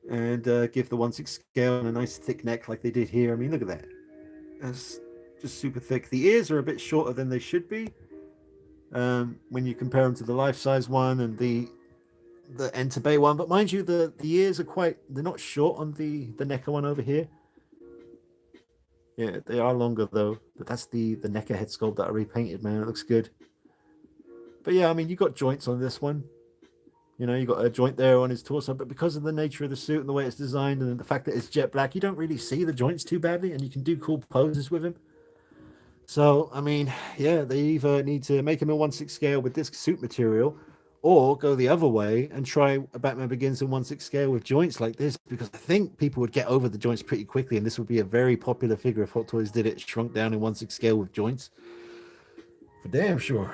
And give the 1/6 scale a nice thick neck like they did here. I mean, look at that. That's just super thick. The ears are a bit shorter than they should be. When you compare them to the life-size one and the Enter Bay one, but mind you, the ears are they're not short on the NECA one over here. Yeah, they are longer though, but that's the NECA head sculpt that I repainted, man. It looks good. But yeah, I mean, you got joints on this one. You got a joint there on his torso, but because of the nature of the suit and the way it's designed and the fact that it's jet black, you don't really see the joints too badly, and you can do cool poses with him. So, I mean, yeah, they either need to make him a 1/6 scale with this suit material or go the other way and try a Batman Begins in 1/6 scale with joints like this, because I think people would get over the joints pretty quickly, and this would be a very popular figure if Hot Toys did it shrunk down in 1/6 scale with joints. For damn sure.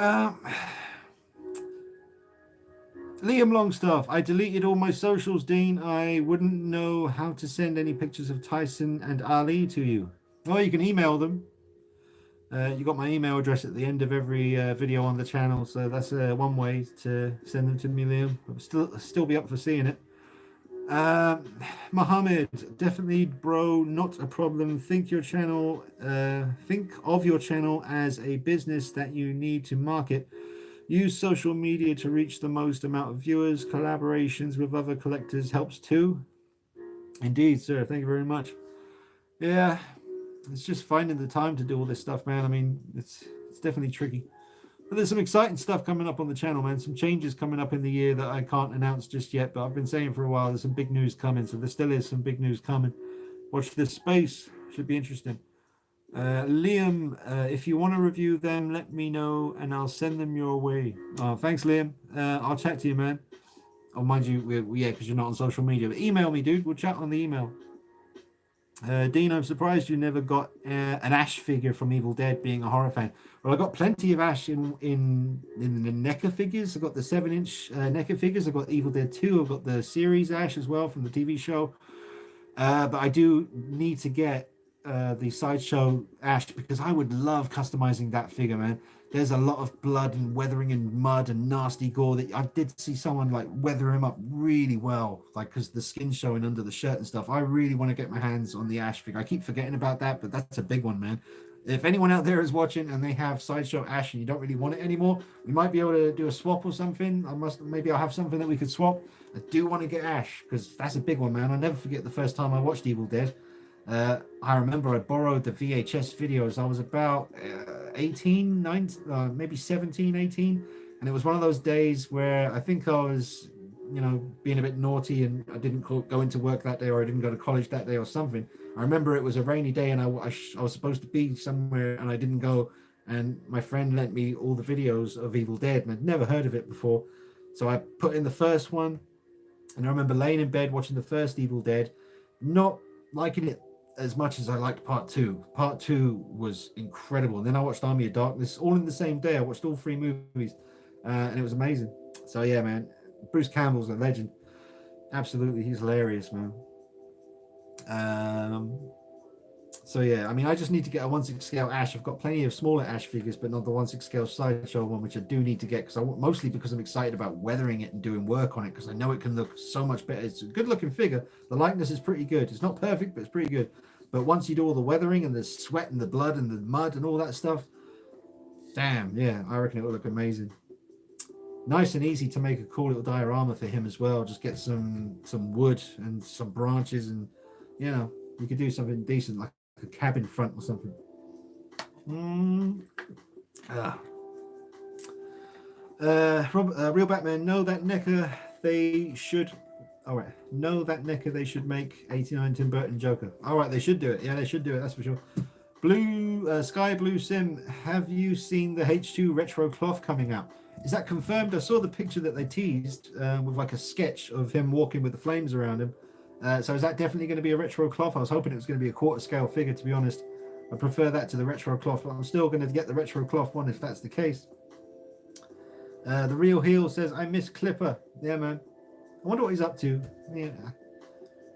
Um, Liam Longstaff, I deleted all my socials, Dean. I wouldn't know how to send any pictures of Tyson and Ali to you. Well, you can email them. You got my email address at the end of every video on the channel, so that's one way to send them to me, Liam. I'll still be up for seeing it. Mohammed, definitely, bro, not a problem. Think of your channel as a business that you need to market. Use social media to reach the most amount of viewers. Collaborations with other collectors helps too. Indeed, sir. Thank you very much. Yeah, it's just finding the time to do all this stuff, man. I mean, it's definitely tricky. But there's some exciting stuff coming up on the channel, man. Some changes coming up in the year that I can't announce just yet, but I've been saying for a while there's some big news coming. So there still is some big news coming. Watch this space. Should be interesting. Liam, if you want to review them, let me know and I'll send them your way. Oh, thanks, Liam. I'll chat to you, man. Oh, mind you, yeah, because you're not on social media. But email me, dude. We'll chat on the email. Dean, I'm surprised you never got an Ash figure from Evil Dead, being a horror fan. Well, I got plenty of Ash in the NECA figures. I got the 7-inch NECA figures. I got Evil Dead 2. I've got the series Ash as well from the TV show. But I do need to get the Sideshow Ash because I would love customizing that figure, man. There's a lot of blood and weathering and mud and nasty gore that I did see someone like weather him up really well, like because the skin's showing under the shirt and stuff. I really want to get my hands on the Ash figure. I keep forgetting about that, but that's a big one, man. If anyone out there is watching and they have Sideshow Ash and you don't really want it anymore, we might be able to do a swap or something. Maybe I'll have something that we could swap. I do want to get Ash because that's a big one, man. I'll never forget the first time I watched Evil Dead. I remember I borrowed the VHS videos. I was about 18, 19, maybe 17, 18. And it was one of those days where I think I was, being a bit naughty and I didn't go into work that day, or I didn't go to college that day or something. I remember it was a rainy day and I was supposed to be somewhere and I didn't go. And my friend lent me all the videos of Evil Dead and I'd never heard of it before. So I put in the first one and I remember laying in bed watching the first Evil Dead, not liking it as much as I liked part 2. Part 2 was incredible. And then I watched Army of Darkness all in the same day. I watched all 3 movies and it was amazing. So yeah, man, Bruce Campbell's a legend. Absolutely, he's hilarious, man. So yeah, I mean, I just need to get a 1/6 scale Ash. I've got plenty of smaller Ash figures, but not the 1/6 scale Sideshow one, which I do need to get because mostly because I'm excited about weathering it and doing work on it because I know it can look so much better. It's a good looking figure. The likeness is pretty good. It's not perfect, but it's pretty good. But once you do all the weathering and the sweat and the blood and the mud and all that stuff, damn, yeah, I reckon it will look amazing. Nice and easy to make a cool little diorama for him as well. Just get some wood and some branches and, you could do something decent like a cabin front or something. Real Batman, know that NECA they should make 89 Tim Burton Joker. All right, they should do it. Yeah, they should do it, that's for sure. Sky Blue Sim, have you seen the H2 retro cloth coming out? Is that confirmed? I saw the picture that they teased with like a sketch of him walking with the flames around him. So is that definitely going to be a retro cloth? I was hoping it was going to be a quarter scale figure, to be honest. I prefer that to the retro cloth, but I'm still going to get the retro cloth one if that's the case. The Real Heel says, I miss Clipper. Yeah, man. I wonder what he's up to. Yeah.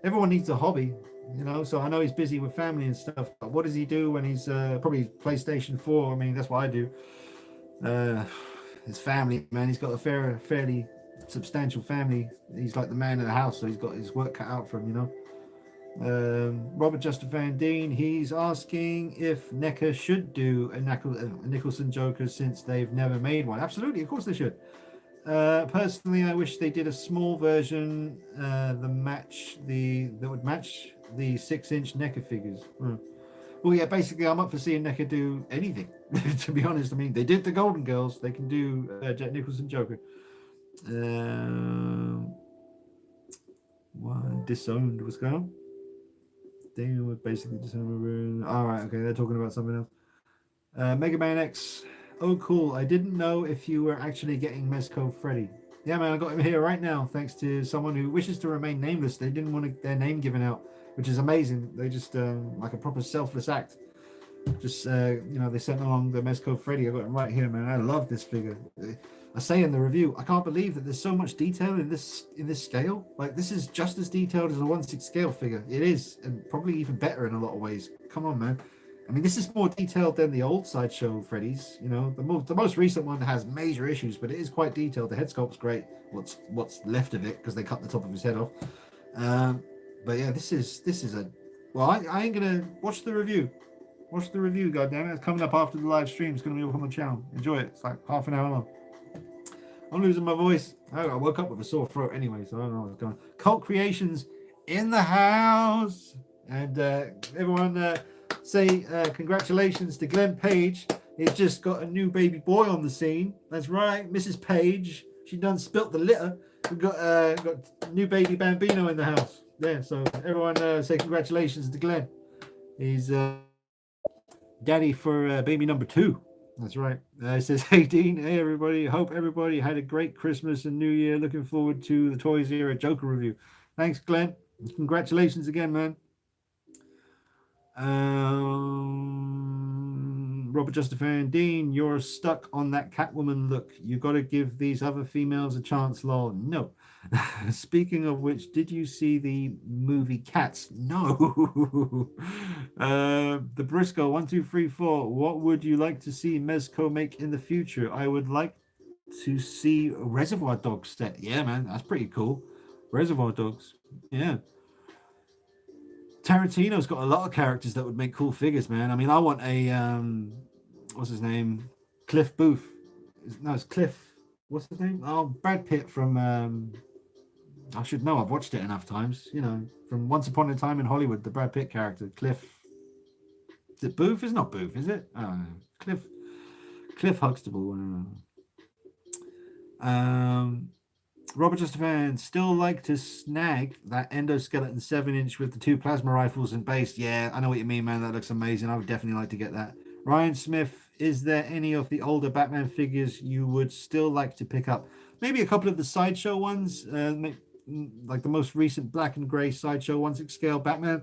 Everyone needs a hobby, so I know he's busy with family and stuff, but what does he do when he's probably PlayStation 4? I mean, that's what I do. His family, man, he's got a fairly substantial family. He's like the man of the house, so he's got his work cut out for him, Robert Justin Van Deen, he's asking if NECA should do a Nicholson Joker since they've never made one. Absolutely, of course they should. Personally, I wish they did a small version that would match the 6-inch NECA figures. Well, yeah, basically, I'm up for seeing NECA do anything, to be honest. I mean, they did the Golden Girls. They can do Jack Nicholson Joker. Disowned. What's going on? Damn, we're basically disowned. All right, okay, they're talking about something else. Mega Man X. Oh, cool. I didn't know if you were actually getting Mezco Freddy. Yeah, man, I got him here right now, thanks to someone who wishes to remain nameless. They didn't want their name given out, which is amazing. They just, like a proper selfless act. Just they sent along the Mezco Freddy. I got him right here, man. I love this figure. I say in the review, I can't believe that there's so much detail in this scale. Like, this is just as detailed as a 1/6 scale figure. It is, and probably even better in a lot of ways. Come on, man. I mean, this is more detailed than the old Sideshow Freddy's. The most recent one has major issues, but it is quite detailed. The head sculpt's great. What's left of it, because they cut the top of his head off. But yeah, this is a. Well, I ain't gonna watch the review. Watch the review, goddammit. It's coming up after the live stream. It's gonna be up on the channel. Enjoy it. It's like half an hour long. I'm losing my voice. I woke up with a sore throat anyway, so I don't know what's going on. Cult Creations in the house. And everyone say congratulations to Glenn Page. He's just got a new baby boy on the scene. That's right, Mrs. Page. She done spilt the litter. We've got new baby Bambino in the house. Yeah, so everyone say congratulations to Glenn. He's daddy for baby number 2. That's right. It says, hey, Dean. Hey, everybody. Hope everybody had a great Christmas and New Year. Looking forward to the Toys Era Joker review. Thanks, Glenn. Congratulations again, man. Robert Justafan. Dean, you're stuck on that Catwoman look. You got to give these other females a chance, lol. No. Speaking of which, did you see the movie Cats? No. The Briscoe 1234. What would you like to see Mezco make in the future? I would like to see a Reservoir Dogs set. Yeah, man, that's pretty cool. Reservoir Dogs. Yeah. Tarantino's got a lot of characters that would make cool figures, man. I mean, I want a what's his name? Cliff Booth. No, it's Cliff. What's his name? Oh, Brad Pitt from I should know. I've watched it enough times. From Once Upon a Time in Hollywood, the Brad Pitt character, Cliff. Is it Booth? It's not Booth, is it? I don't know. Cliff Huxtable. Robert Justafan, still like to snag that endoskeleton 7-inch with the 2 plasma rifles and base. Yeah, I know what you mean, man. That looks amazing. I would definitely like to get that. Ryan Smith, is there any of the older Batman figures you would still like to pick up? Maybe a couple of the Sideshow ones, like the most recent black and gray Sideshow 1/6 scale Batman,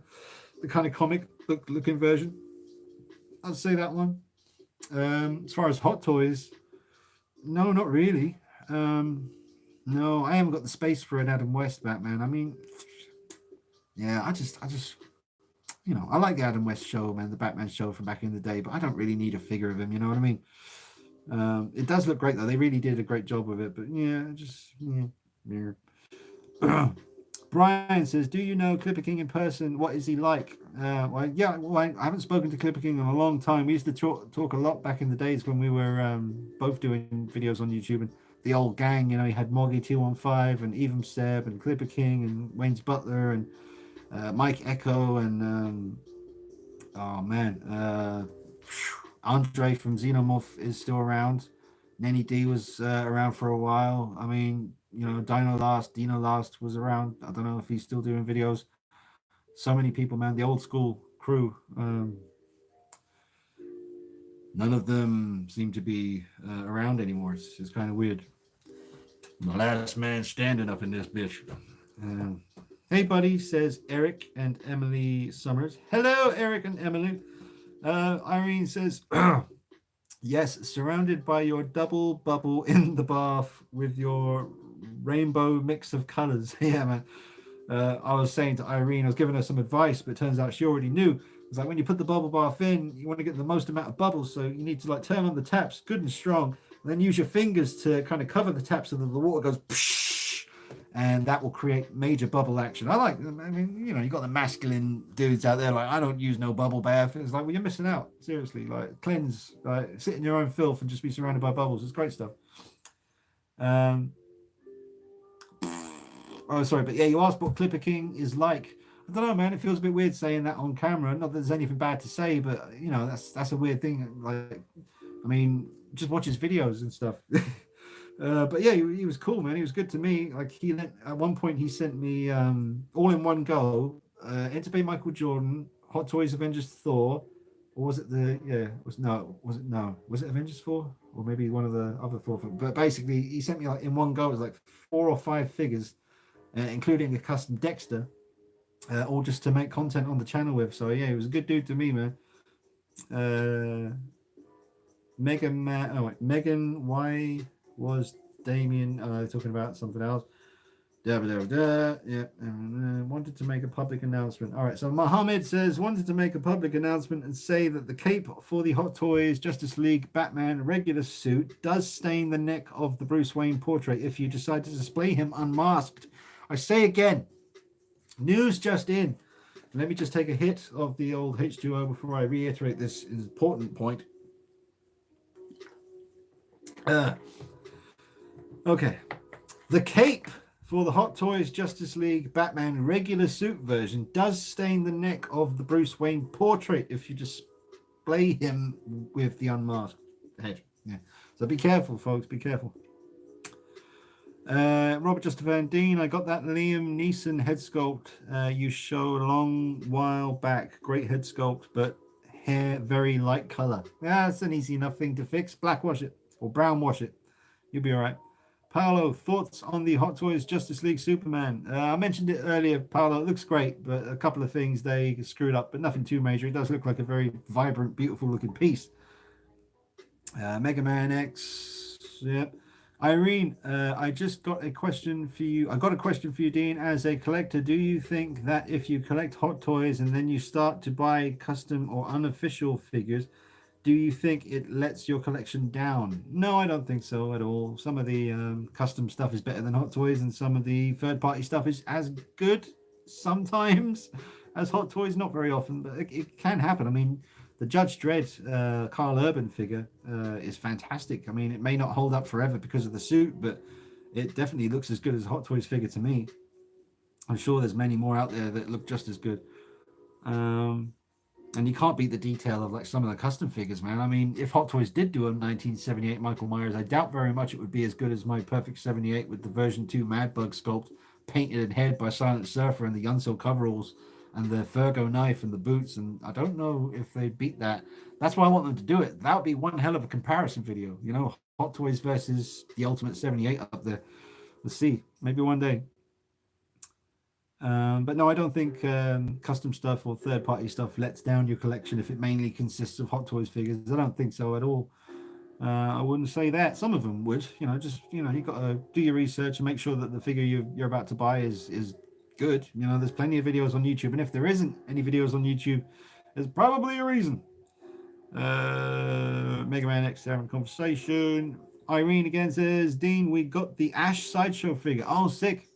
the kind of comic looking version. I'd say that one. As far as Hot Toys, no, not really. No, I haven't got the space for an Adam West Batman. I mean, yeah, I just, I like the Adam West show, man, the Batman show from back in the day, but I don't really need a figure of him. You know what I mean? It does look great though. They really did a great job with it, but yeah. Brian says, do you know Clipper King in person? What is he like? I haven't spoken to Clipper King in a long time. We used to talk a lot back in the days when we were both doing videos on YouTube, and the old gang, he had Moggy 215 and Even Seb and Clipper King and Wayne's Butler and Mike Echo and Andre from Xenomorph is still around. Nenny D was around for a while. I mean, Dino Last was around. I don't know if he's still doing videos. So many people, man. The old school crew. None of them seem to be around anymore. It's kind of weird. The last man standing up in this bitch. Hey, buddy, says Eric and Emily Summers. Hello, Eric and Emily. Irene says, yes, surrounded by your double bubble in the bath with your rainbow mix of colors. Yeah, man. I was saying to Irene, I was giving her some advice, but it turns out she already knew. It's like when you put the bubble bath in, you want to get the most amount of bubbles, so you need to turn on the taps good and strong, and then use your fingers to kind of cover the taps so that the water goes psh, and that will create major bubble action. You got the masculine dudes out there like, I don't use no bubble bath. It's like, well, you're missing out. Seriously, cleanse, sit in your own filth and just be surrounded by bubbles. It's great stuff. Oh, sorry, but yeah, you asked what Clipper King is like. I don't know, man. It feels a bit weird saying that on camera. Not that there's anything bad to say, but that's a weird thing. Just watch his videos and stuff. But yeah, he was cool, man. He was good to me. At one point he sent me all in one go. Enter Michael Jordan, Hot Toys Avengers Thor, or was it was it Avengers 4? Or maybe one of the other 4. But basically, he sent me in one go. It was 4 or 5 figures, including a custom Dexter, all just to make content on the channel with. So yeah, he was a good dude to me, man. Megan Man. Oh wait, Megan. Why was Damien? Talking about something else. Yeah. Wanted to make a public announcement. All right. So Mohammed says wanted to make a public announcement and say that the cape for the Hot Toys Justice League Batman regular suit does stain the neck of the Bruce Wayne portrait if you decide to display him unmasked. I say again, news just in. Let me just take a hit of the old H2O before I reiterate this important point. Okay. The cape for the Hot Toys Justice League Batman regular suit version does stain the neck of the Bruce Wayne portrait if you display him with the unmasked head. Yeah. So be careful, folks. Be careful. Robert Van Dean, I got that Liam Neeson head sculpt you showed a long while back. Great head sculpt, but hair very light color. Yeah, that's an easy enough thing to fix. Black wash it or brown wash it. You'll be all right. Paolo, thoughts on the Hot Toys Justice League Superman? I mentioned it earlier, Paolo. It looks great, but a couple of things they screwed up, but nothing too major. It does look like a very vibrant, beautiful looking piece. Mega Man X, yep. Irene, I just got a question for you. I got a question for you, Dean. As a collector, do you think that if you collect Hot Toys and then you start to buy custom or unofficial figures, do you think it lets your collection down? No, I don't think so at all. Some of the custom stuff is better than Hot Toys, and some of the third-party stuff is as good sometimes as Hot Toys. Not very often, but it can happen. I mean, the Judge Dredd Carl Urban figure is fantastic. I mean, it may not hold up forever because of the suit, but it definitely looks as good as a Hot Toys figure to me. I'm sure there's many more out there that look just as good. And you can't beat the detail of like some of the custom figures, man. I mean, if Hot Toys did do a 1978 Michael Myers, I doubt very much it would be as good as my Perfect 78 with the version 2 Mad Bug sculpt painted and head by Silent Surfer and the Yunso coveralls and the Fergo knife and the boots, and I don't know if they beat that. That's why I want them to do it. That would be one hell of a comparison video, you know, Hot Toys versus the Ultimate 78 up there. Let's see, maybe one day. But no, I don't think custom stuff or third-party stuff lets down your collection if it mainly consists of Hot Toys figures. I don't think so at all. I wouldn't say that. Some of them would, you know, just, you know, you got to do your research and make sure that the figure you're about to buy is good. You know, there's plenty of videos on YouTube, and if there isn't any videos on YouTube, there's probably a reason. Mega Man X having conversation. Irene again says, Dean, we got the Ash Sideshow figure. Oh, sick.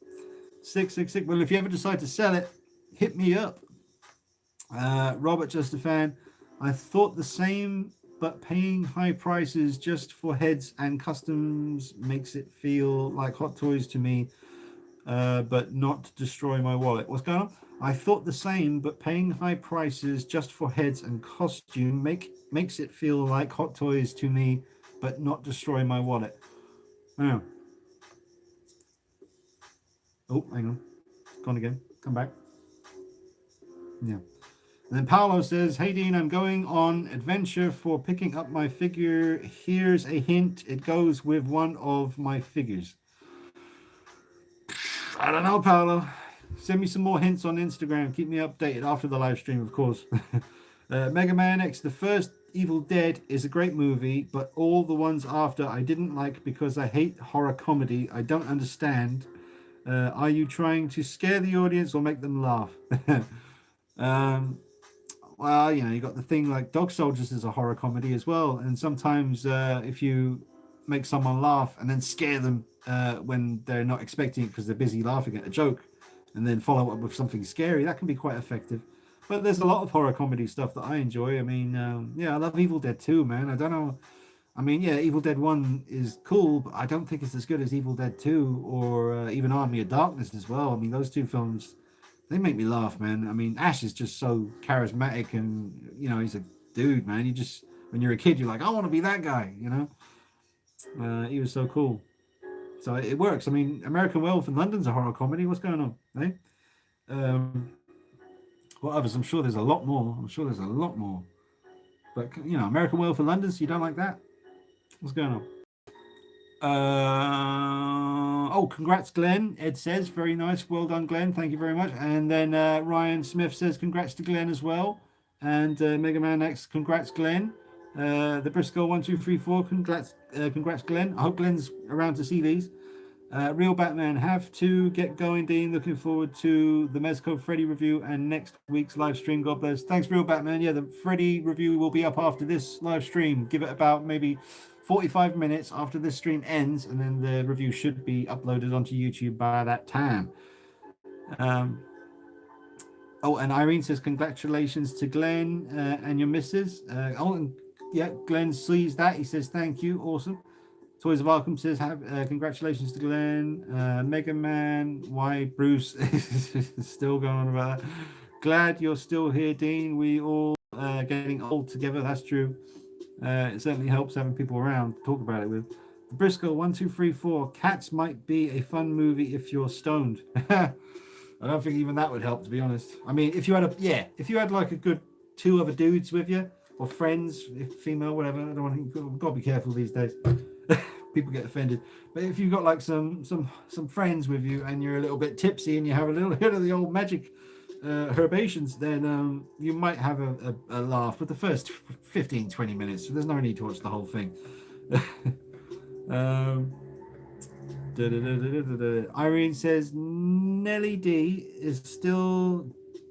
Sick. Well, if you ever decide to sell it, hit me up. Robert, just a fan. I thought the same, but paying high prices just for heads and customs makes it feel like Hot Toys to me. But not destroy my wallet. What's going on? I thought the same, but paying high prices just for heads and costume makes it feel like Hot Toys to me, but not destroy my wallet. Oh, hang on. It's gone again. Come back. Yeah. And then Paolo says, hey, Dean, I'm going on adventure for picking up my figure. Here's a hint. It goes with one of my figures. I don't know, Paolo. Send me some more hints on Instagram. Keep me updated after the live stream, of course. Mega Man X, the first Evil Dead is a great movie, but all the ones after I didn't like because I hate horror comedy. I don't understand. Are you trying to scare the audience or make them laugh? Well, you know, you got the thing like Dog Soldiers is a horror comedy as well. And sometimes if you make someone laugh and then scare them when they're not expecting it because they're busy laughing at a joke and then follow up with something scary, that can be quite effective. But there's a lot of horror comedy stuff that I enjoy. I mean, yeah, I love Evil Dead 2, man. I don't know. I mean, yeah, Evil Dead 1 is cool, but I don't think it's as good as Evil Dead 2 or even Army of Darkness as well. I mean, those two films, they make me laugh, man. I mean, Ash is just so charismatic and, you know, he's a dude, man. You just, when you're a kid, you're like, I want to be that guy, you know? He was so cool. So it works. I mean, American Werewolf in London's a horror comedy. What's going on, eh? What others? I'm sure there's a lot more. But, you know, American Werewolf in London, so you don't like that? What's going on? Oh, congrats, Glenn. Ed says, very nice. Well done, Glenn. Thank you very much. And then Ryan Smith says, congrats to Glenn as well. And Mega Man X, congrats, Glenn. The Briscoe 1234, congrats, Glenn. I hope Glenn's around to see these. Real Batman, have to get going, Dean. Looking forward to the Mezco Freddy review and next week's live stream. God bless. Thanks, Real Batman. Yeah, the Freddy review will be up after this live stream. Give it about maybe 45 minutes after this stream ends, and then the review should be uploaded onto YouTube by that time. Oh, and Irene says, congratulations to Glenn and your missus. And yeah, Glenn sees that. He says, thank you. Awesome. Toys of Arkham says, congratulations to Glenn. Mega Man, why Bruce is still going on about that. Glad you're still here, Dean. We all getting old together. That's true. It certainly helps having people around to talk about it with. Briscoe 1234. Cats might be a fun movie if you're stoned. I don't think even that would help, to be honest. I mean, if you had like a good 2 other dudes with you, or friends, if female, whatever. I don't want to. You've got to be careful these days. People get offended. But if you've got like some friends with you and you're a little bit tipsy and you have a little bit of the old magic herbations, then you might have a laugh. But the first 15-20 minutes, there's no need to watch the whole thing. Irene says Nelly D is still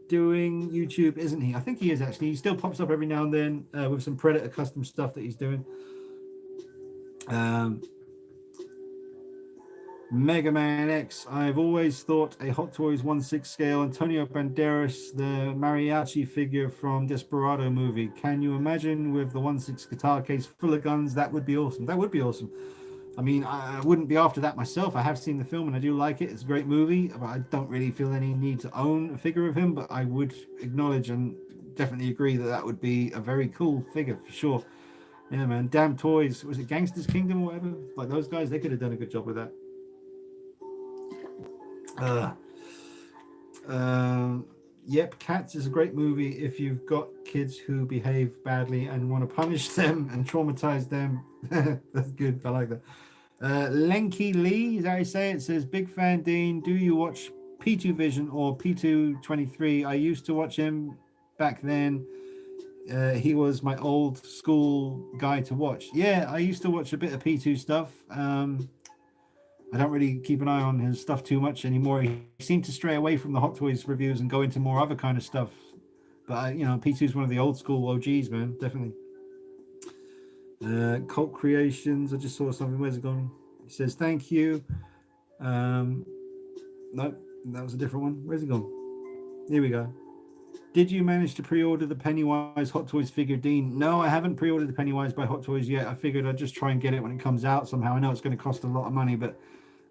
doing YouTube, isn't he? I think he is actually. He still pops up every now and then with some Predator custom stuff that he's doing. Mega Man X. I've always thought a Hot Toys 1/6 scale Antonio Banderas, the mariachi figure from Desperado movie. Can you imagine with the 1/6 guitar case full of guns? That would be awesome. That would be awesome. I mean, I wouldn't be after that myself. I have seen the film and I do like it. It's a great movie, but I don't really feel any need to own a figure of him. But I would acknowledge and definitely agree that that would be a very cool figure for sure. Yeah, man. Damn Toys. Was it Gangster's Kingdom or whatever? Like those guys, they could have done a good job with that. Yep, Cats is a great movie if you've got kids who behave badly and want to punish them and traumatize them. That's good. I like that. Lenky Lee, is that how you say it? Says, big fan, Dean. Do you watch P2 Vision or P223? I used to watch him back then. He was my old school guy to watch. Yeah, I used to watch a bit of P2 stuff. I don't really keep an eye on his stuff too much anymore. He seemed to stray away from the Hot Toys reviews and go into more other kind of stuff. But, P2 is one of the old school OGs, man. Definitely. Cult Creations. I just saw something. Where's it gone? It says, thank you. No, that was a different one. Where's it gone? Here we go. Did you manage to pre-order the Pennywise Hot Toys figure, Dean? No, I haven't pre-ordered the Pennywise by Hot Toys yet. I figured I'd just try and get it when it comes out somehow. I know it's going to cost a lot of money, but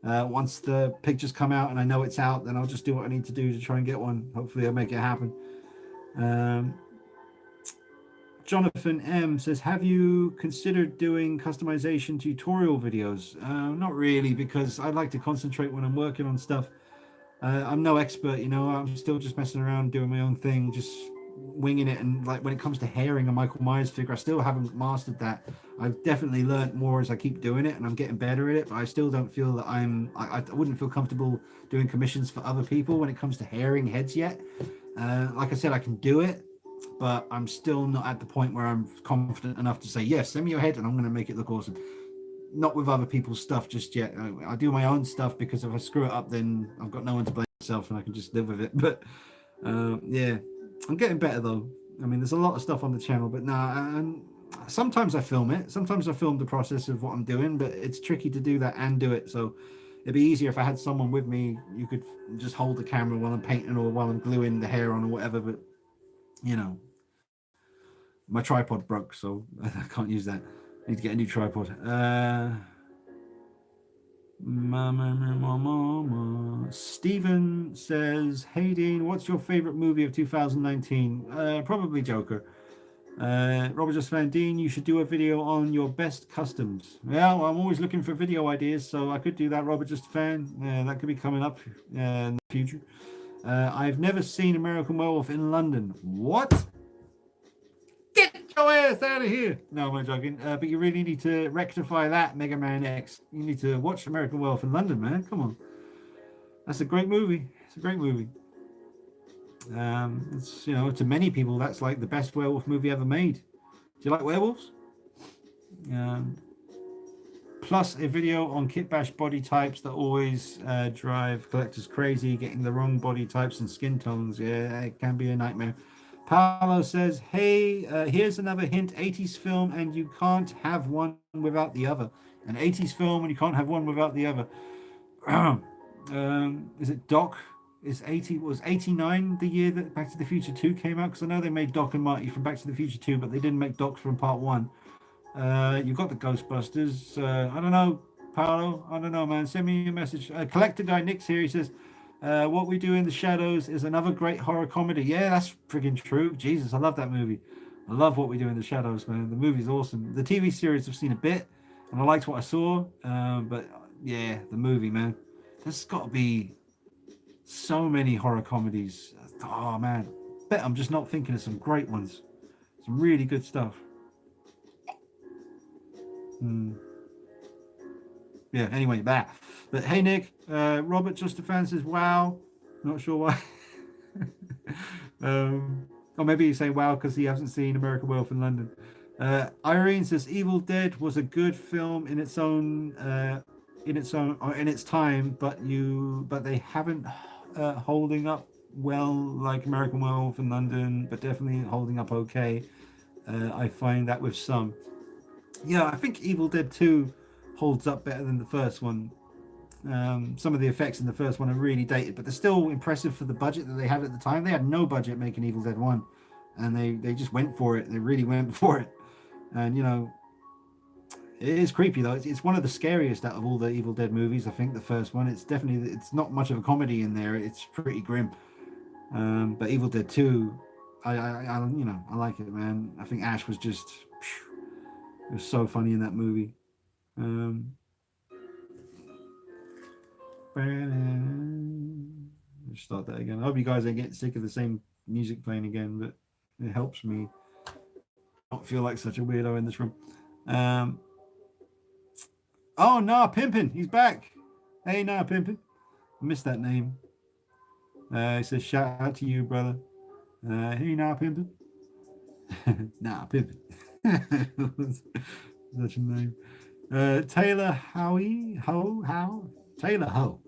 once the pictures come out and I know it's out, then I'll just do what I need to do to try and get one. Hopefully I'll make it happen. Jonathan M says, have you considered doing customization tutorial videos? Not really, because I like to concentrate when I'm working on stuff. I'm no expert, I'm still just messing around doing my own thing, just winging it. And like when it comes to hairing a Michael Myers figure, I still haven't mastered that. I've definitely learned more as I keep doing it and I'm getting better at it, but I still don't feel that I wouldn't feel comfortable doing commissions for other people when it comes to hairing heads yet. Like I said, I can do it, but I'm still not at the point where I'm confident enough to say, yes, send me your head and I'm going to make it look awesome. Not with other people's stuff just yet. I do my own stuff because if I screw it up, then I've got no one to blame myself and I can just live with it. But yeah, I'm getting better though. I mean, there's a lot of stuff on the channel, but sometimes I film it. Sometimes I film the process of what I'm doing, but it's tricky to do that and do it. So it'd be easier if I had someone with me. You could just hold the camera while I'm painting or while I'm gluing the hair on or whatever. But my tripod broke, so I can't use that. I need to get a new tripod. Steven says, hey Dean, what's your favorite movie of 2019? Probably Joker. Robert just found, Dean, you should do a video on your best customs. Well, I'm always looking for video ideas, so I could do that, Robert just a fan. That could be coming up in the future. I've never seen American Werewolf in London. What? Get your ass out of here. No, I'm joking. But you really need to rectify that, Mega Man X. You need to watch American Werewolf in London, man. Come on. That's a great movie. It's a great movie. It's, to many people, that's like the best werewolf movie ever made. Do you like werewolves? Um, Plus a video on kitbash body types that always drive collectors crazy, getting the wrong body types and skin tones. Yeah, it can be a nightmare. Paolo says, hey, here's another hint, 80s film, and you can't have one without the other. An 80s film, and you can't have one without the other. Is it Doc? Was 89 the year that Back to the Future 2 came out? Because I know they made Doc and Marty from Back to the Future 2, but they didn't make Doc from part 1. You've got the Ghostbusters. I don't know, Paolo. I don't know, man. Send me a message. Collector guy Nick's here. He says, "What We Do in the Shadows is another great horror comedy." Yeah, that's friggin' true. Jesus, I love that movie. I love What We Do in the Shadows, man. The movie's awesome. The TV series I've seen a bit, and I liked what I saw. But yeah, the movie, man. There's got to be so many horror comedies. Oh man, bet I'm just not thinking of some great ones. Some really good stuff. Hmm. Yeah, anyway, that. But hey, Nick, Robert Justafan says, wow. Not sure why. Or maybe he's saying wow because he hasn't seen American Werewolf in London. Irene says, Evil Dead was a good film in its own, in its time, but they haven't holding up well like American Werewolf in London, but definitely holding up okay. I find that with some. Yeah, I think Evil Dead 2 holds up better than the first one. Some of the effects in the first one are really dated, but they're still impressive for the budget that they had at the time. They had no budget making Evil Dead 1, and they just went for it. They really went for it. And, it is creepy, though. It's one of the scariest out of all the Evil Dead movies, I think, the first one. It's not much of a comedy in there. It's pretty grim. But Evil Dead 2, I like it, man. I think Ash was just... It was so funny in that movie. Let's start that again. I hope you guys ain't getting sick of the same music playing again, but it helps me not feel like such a weirdo in this room. Oh, Nah Pimpin', he's back. Hey, Nah Pimpin'. I missed that name. He says, shout out to you, brother. Hey, Nah Pimpin'. Nah Pimpin'. Such a name. Taylor Howie How Taylor Ho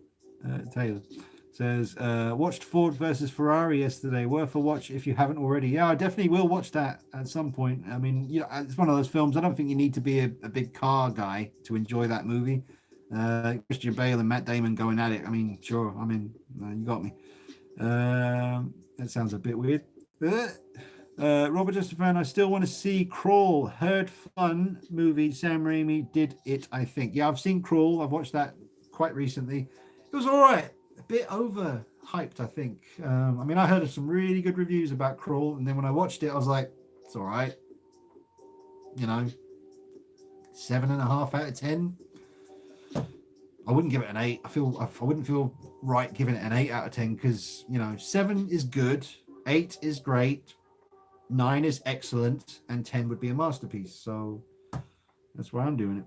Taylor says watched Ford versus Ferrari yesterday. Worth a watch if you haven't already. Yeah, I definitely will watch that at some point. I mean, it's one of those films. I don't think you need to be a big car guy to enjoy that movie. Christian Bale and Matt Damon going at it. I mean, sure. I mean, you got me. That sounds a bit weird. Robert Justafan, I still want to see Crawl. Heard fun movie. Sam Raimi did it, I think. Yeah, I've seen Crawl. I've watched that quite recently. It was all right. A bit overhyped, I think. I mean, I heard of some really good reviews about Crawl, and then when I watched it, I was like, it's all right. 7.5 out of 10. I wouldn't give it an 8. I wouldn't feel right giving it an 8 out of 10 because 7 is good, 8 is great. 9 is excellent, and 10 would be a masterpiece. So that's why I'm doing it.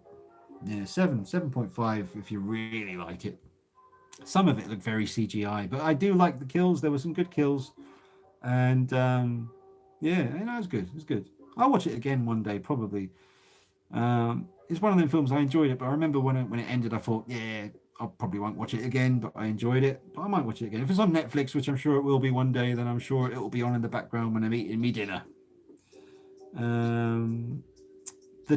Yeah, 7.5 if you really like it. Some of it looked very CGI, but I do like the kills. There were some good kills, and yeah, it was good. It was good. I'll watch it again one day, probably. It's one of them films I enjoyed it, but I remember when it ended, I thought, yeah, I probably won't watch it again, but I enjoyed it. But I might watch it again. If it's on Netflix, which I'm sure it will be one day, then I'm sure it will be on in the background when I'm eating me dinner. The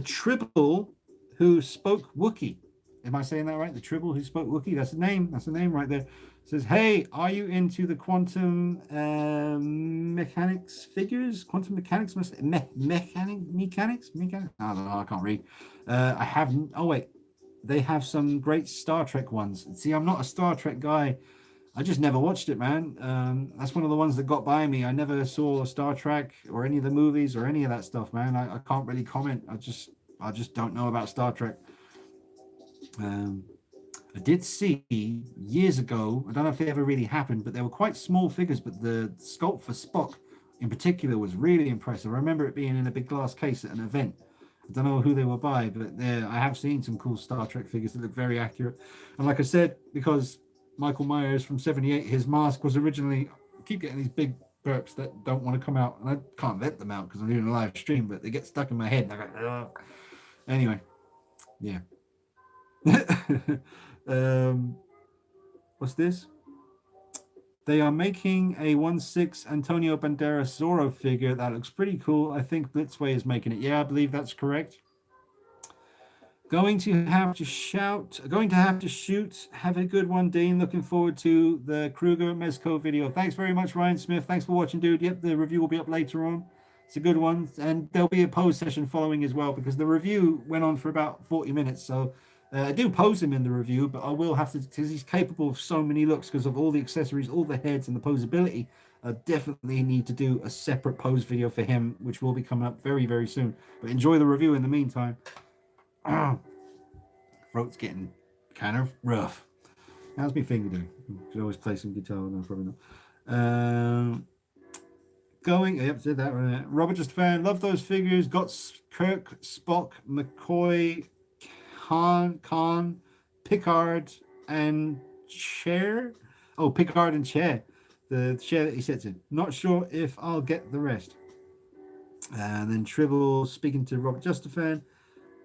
Tribble who spoke Wookiee. Am I saying that right? The Tribble who spoke Wookiee. That's a name. That's a name right there. Says, hey, are you into the quantum mechanics figures? Quantum mechanics? Mechanics? I don't know. I can't read. I haven't. Oh, wait. They have some great Star Trek ones. See, I'm not a Star Trek guy. I just never watched it, man. That's one of the ones that got by me. I never saw Star Trek or any of the movies or any of that stuff, man. I can't really comment. I just don't know about Star Trek. I did see years ago, I don't know if it ever really happened, but they were quite small figures, but the sculpt for Spock in particular was really impressive. I remember it being in a big glass case at an event. I don't know who they were by, but I have seen some cool Star Trek figures that look very accurate. And like I said, because Michael Myers from 78, his mask was originally keep getting these big burps that don't want to come out, and I can't let them out because I'm doing a live stream, but they get stuck in my head. And I go, ugh. Anyway, yeah. What's this? They are making a 1/6 Antonio Banderas Zorro figure that looks pretty cool. I think Blitzway is making it. Yeah, I believe that's correct. Going to have to shoot. Have a good one, Dean. Looking forward to the Kruger Mezco video. Thanks very much, Ryan Smith. Thanks for watching, dude. Yep, the review will be up later on. It's a good one. And there'll be a pose session following as well, because the review went on for about 40 minutes. So I do pose him in the review, but I will have to, because he's capable of so many looks because of all the accessories, all the heads, and the posability. I definitely need to do a separate pose video for him, which will be coming up very, very soon. But enjoy the review in the meantime. Throat's getting kind of rough. How's my finger doing? Should always play some guitar. No, probably not. Yep, said that right. Robert just fan. Love those figures. Got Kirk, Spock, McCoy, Khan, Picard, and Chair. Oh, Picard and Chair. The chair that he sits in. Not sure if I'll get the rest. And then Tribble speaking to Robert Justafan.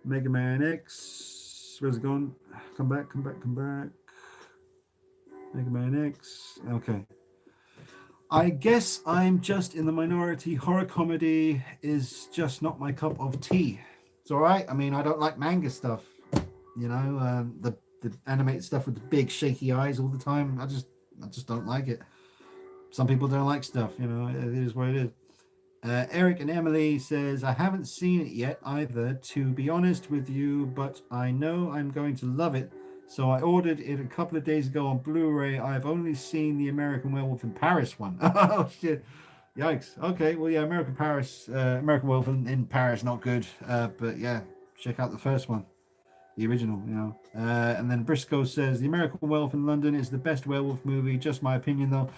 Mega Man X. Where's it gone? Come back. Mega Man X. Okay. I guess I'm just in the minority. Horror comedy is just not my cup of tea. It's all right. I mean, I don't like manga stuff. You know, the animated stuff with the big shaky eyes all the time. I just don't like it. Some people don't like stuff. You know, it is what it is. Eric and Emily says, I haven't seen it yet either, to be honest with you, but I know I'm going to love it. So I ordered it a couple of days ago on Blu-ray. I've only seen the American Werewolf in Paris one. Oh, shit. Yikes. Okay, well, yeah, American Werewolf in Paris, not good. But yeah, check out the first one, the original, you know. And then Briscoe says, the American Werewolf in London is the best werewolf movie. Just my opinion, though.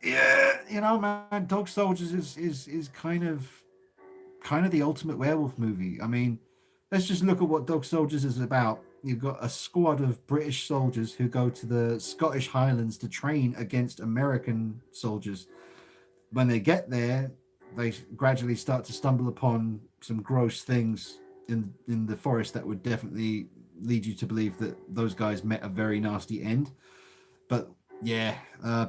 Yeah, you know, man, Dog Soldiers is kind of the ultimate werewolf movie. I mean, let's just look at what Dog Soldiers is about. You've got a squad of British soldiers who go to the Scottish Highlands to train against American soldiers. When they get there, they gradually start to stumble upon some gross things in the forest that would definitely lead you to believe that those guys met a very nasty end. But yeah,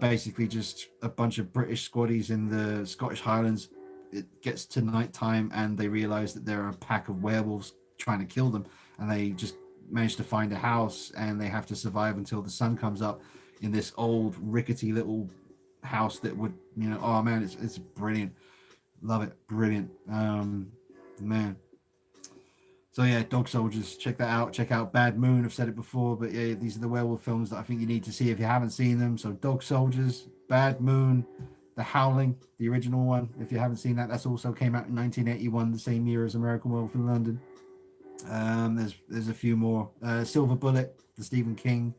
basically just a bunch of British squaddies in the Scottish Highlands. It gets to nighttime and they realize that there are a pack of werewolves trying to kill them, and they just manage to find a house, and they have to survive until the sun comes up in this old rickety little house that would, you know, oh man, it's brilliant. Love it. Brilliant. Man. So yeah, Dog Soldiers, check that out. Check out Bad Moon. I've said it before, but yeah, these are the werewolf films that I think you need to see if you haven't seen them. So Dog Soldiers, Bad Moon, The Howling, the original one. If you haven't seen that, that's also came out in 1981, the same year as American Werewolf in London. There's a few more. Silver Bullet, the Stephen King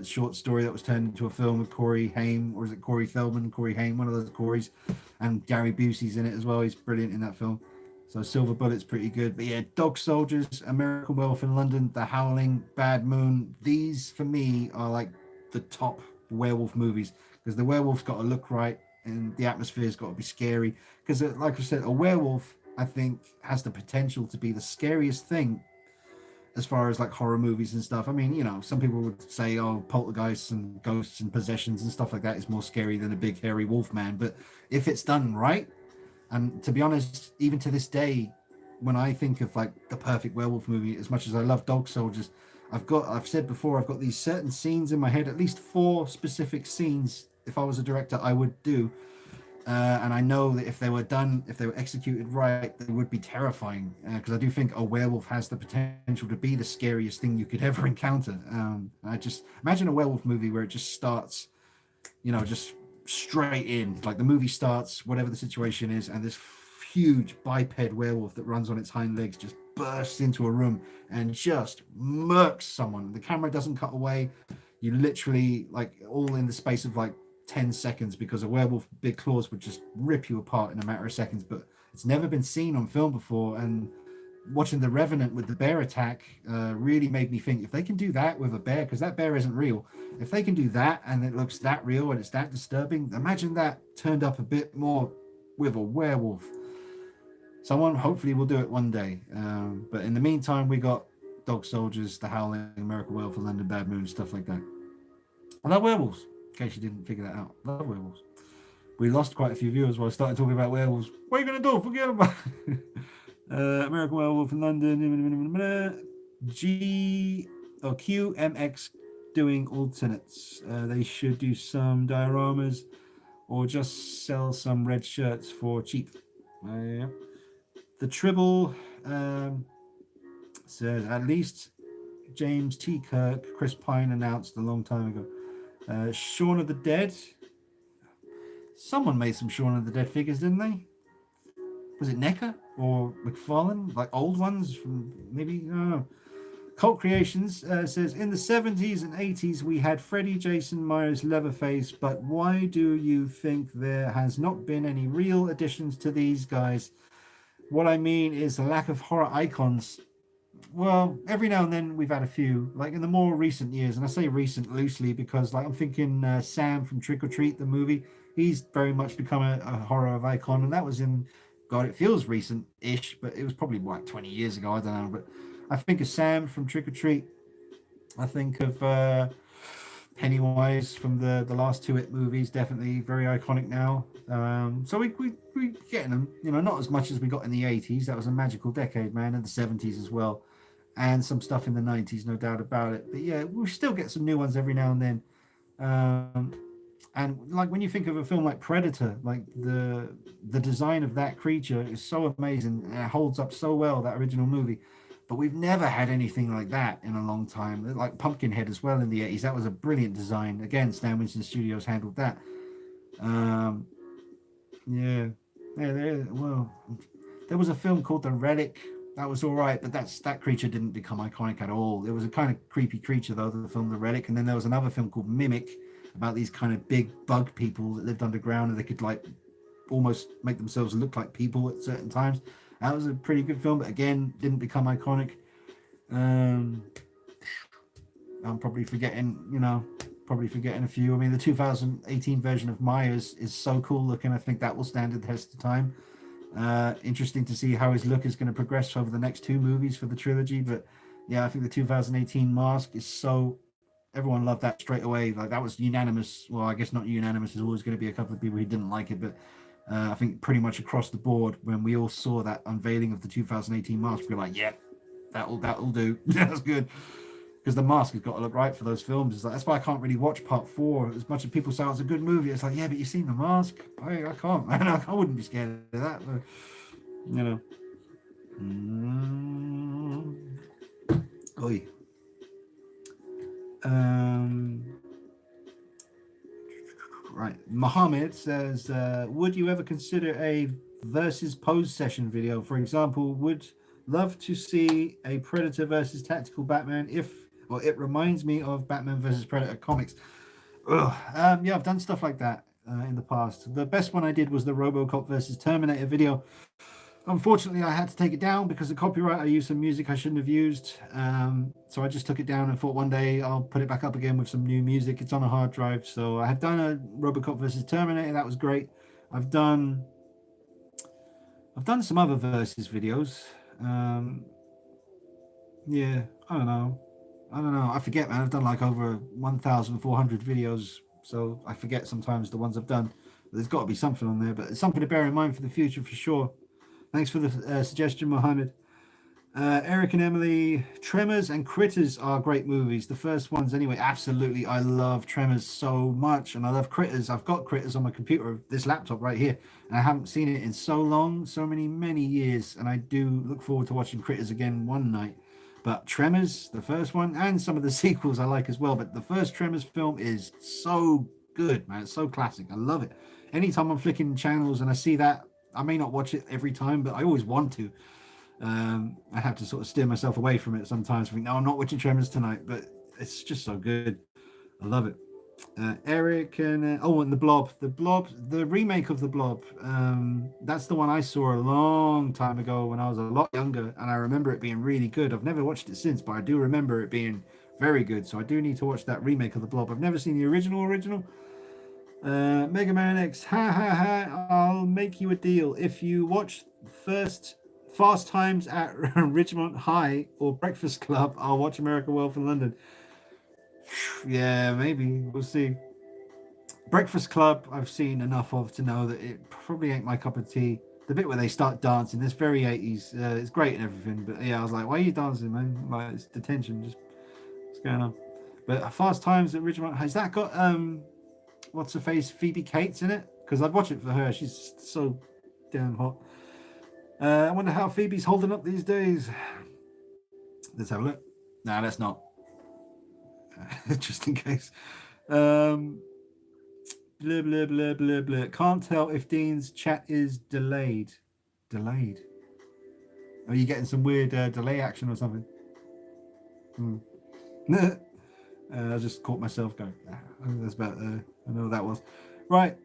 short story that was turned into a film with Corey Haim, or is it Corey Feldman? Corey Haim, one of those Corys, and Gary Busey's in it as well. He's brilliant in that film. So Silver Bullet's pretty good. But yeah, Dog Soldiers, American Werewolf in London, The Howling, Bad Moon. These for me are like the top werewolf movies, because the werewolf's got to look right and the atmosphere's got to be scary. Because like I said, a werewolf, I think, has the potential to be the scariest thing as far as like horror movies and stuff. I mean, you know, some people would say, oh, poltergeists and ghosts and possessions and stuff like that is more scary than a big hairy wolf man. But if it's done right, and to be honest, even to this day, when I think of like the perfect werewolf movie, as much as I love Dog Soldiers, I've said before, I've got these certain scenes in my head, at least 4 specific scenes, if I was a director, I would do. And I know that if they were executed right, they would be terrifying. Because I do think a werewolf has the potential to be the scariest thing you could ever encounter. I just imagine a werewolf movie where it just starts, you know, just straight in. Like the movie starts, whatever the situation is, and this huge biped werewolf that runs on its hind legs just bursts into a room and just murks someone. The camera doesn't cut away. You literally, like, all in the space of like 10 seconds, because a werewolf big claws would just rip you apart in a matter of seconds. But it's never been seen on film before, and watching The Revenant with the bear attack really made me think, if they can do that with a bear, because that bear isn't real, if they can do that and it looks that real and it's that disturbing, imagine that turned up a bit more with a werewolf. Someone hopefully will do it one day. But in the meantime, we got Dog Soldiers, The Howling, American Werewolf, London Bad Moon, stuff like that. I love werewolves, in case you didn't figure that out. I love werewolves. We lost quite a few viewers while I started talking about werewolves. What are you going to do? Forget about it. American Werewolf in London. QMX doing alternates. They should do some dioramas or just sell some red shirts for cheap. Yeah. The Tribble says, at least James T. Kirk, Chris Pine announced a long time ago. Shaun of the Dead. Someone made some Shaun of the Dead figures, didn't they? Was it NECA or McFarlane? Like old ones from maybe, I don't know. Cult Creations says, in the 70s and 80s, we had Freddy, Jason, Myers, Leatherface, but why do you think there has not been any real additions to these guys? What I mean is the lack of horror icons. Well, every now and then we've had a few, like in the more recent years, and I say recent loosely because, like, I'm thinking Sam from Trick or Treat, the movie. He's very much become a horror icon, and that was in, God, it feels recent-ish, but it was probably like 20 years ago. I don't know, but I think of Sam from Trick or Treat. I think of Pennywise from the last two It movies, definitely very iconic now. So we getting them, you know, not as much as we got in the 80s. That was a magical decade, man, and the 70s as well, and some stuff in the 90s, no doubt about it. But yeah, we still get some new ones every now and then. And like when you think of a film like Predator, like the design of that creature is so amazing and it holds up so well, that original movie. But we've never had anything like that in a long time. Like Pumpkinhead as well in the 80s. That was a brilliant design. Again, Stan Winston Studios handled that. Yeah. Well, there was a film called The Relic. That was all right, but that creature didn't become iconic at all. It was a kind of creepy creature, though, the film The Relic. And then there was another film called Mimic about these kind of big bug people that lived underground and they could like almost make themselves look like people at certain times. That was a pretty good film, but again, didn't become iconic. I'm probably forgetting a few. I mean, the 2018 version of Myers is so cool looking. I think that will stand the test of time. Interesting to see how his look is going to progress over the next two movies for the trilogy. But yeah, I think the 2018 Mask is so... Everyone loved that straight away. Like, that was unanimous. Well, I guess not unanimous. There's always going to be a couple of people who didn't like it, but I think pretty much across the board, when we all saw that unveiling of the 2018 Mask, we were like, yeah, that'll do. That's good. Because the Mask has got to look right for those films. It's like, that's why I can't really watch part 4. As much as people say it's a good movie, it's like, yeah, but you've seen the Mask. I can't, man. I wouldn't be scared of that. But, you know. Oi. Right. Mohammed says, would you ever consider a versus pose session video? For example, would love to see a Predator versus Tactical Batman it reminds me of Batman versus Predator comics. Yeah, I've done stuff like that in the past. The best one I did was the RoboCop versus Terminator video. Unfortunately, I had to take it down because of copyright. I used some music I shouldn't have used. So I just took it down and thought one day I'll put it back up again with some new music. It's on a hard drive. So I have done a RoboCop versus Terminator. That was great. I've done some other versus videos. Yeah, I don't know. I forget, man. I've done like over 1,400 videos. So I forget sometimes the ones I've done. There's got to be something on there, but it's something to bear in mind for the future for sure. Thanks for the suggestion, Mohammed. Eric and Emily, Tremors and Critters are great movies. The first ones, anyway, absolutely. I love Tremors so much, and I love Critters. I've got Critters on my computer, this laptop right here, and I haven't seen it in so long, so many years, and I do look forward to watching Critters again one night. But Tremors, the first one, and some of the sequels I like as well, but the first Tremors film is so good, man. It's so classic. I love it. Anytime I'm flicking channels and I see that, I may not watch it every time, but I always want to. I have to sort of steer myself away from it sometimes. I think, no, I'm not watching Tremors tonight, but it's just so good. I love it. Eric and and the remake of the Blob. That's the one I saw a long time ago when I was a lot younger, and I remember it being really good. I've never watched it since, but I do remember it being very good. So I do need to watch that remake of the Blob. I've never seen the original. Mega Man X, ha ha ha! I'll make you a deal if you watch first Fast Times at Ridgemont High or Breakfast Club. I'll watch America Wolf in London. Yeah, maybe we'll see. Breakfast Club, I've seen enough of to know that it probably ain't my cup of tea. The bit where they start dancing, it's very 80s. It's great and everything, but yeah, I was like, why are you dancing, man? Like, it's detention. Just what's going on? But Fast Times at Ridgemont, has that got what's her face, Phoebe Cates in it? Because I'd watch it for her. She's so damn hot. I wonder how Phoebe's holding up these days. Let's have a look. Nah, let's not. Just in case. Blah, blah, blah, blah, blah. Can't tell if Dean's chat is delayed. Delayed? Are you getting some weird delay action or something? I just caught myself going. That's about. I know what that was. Right.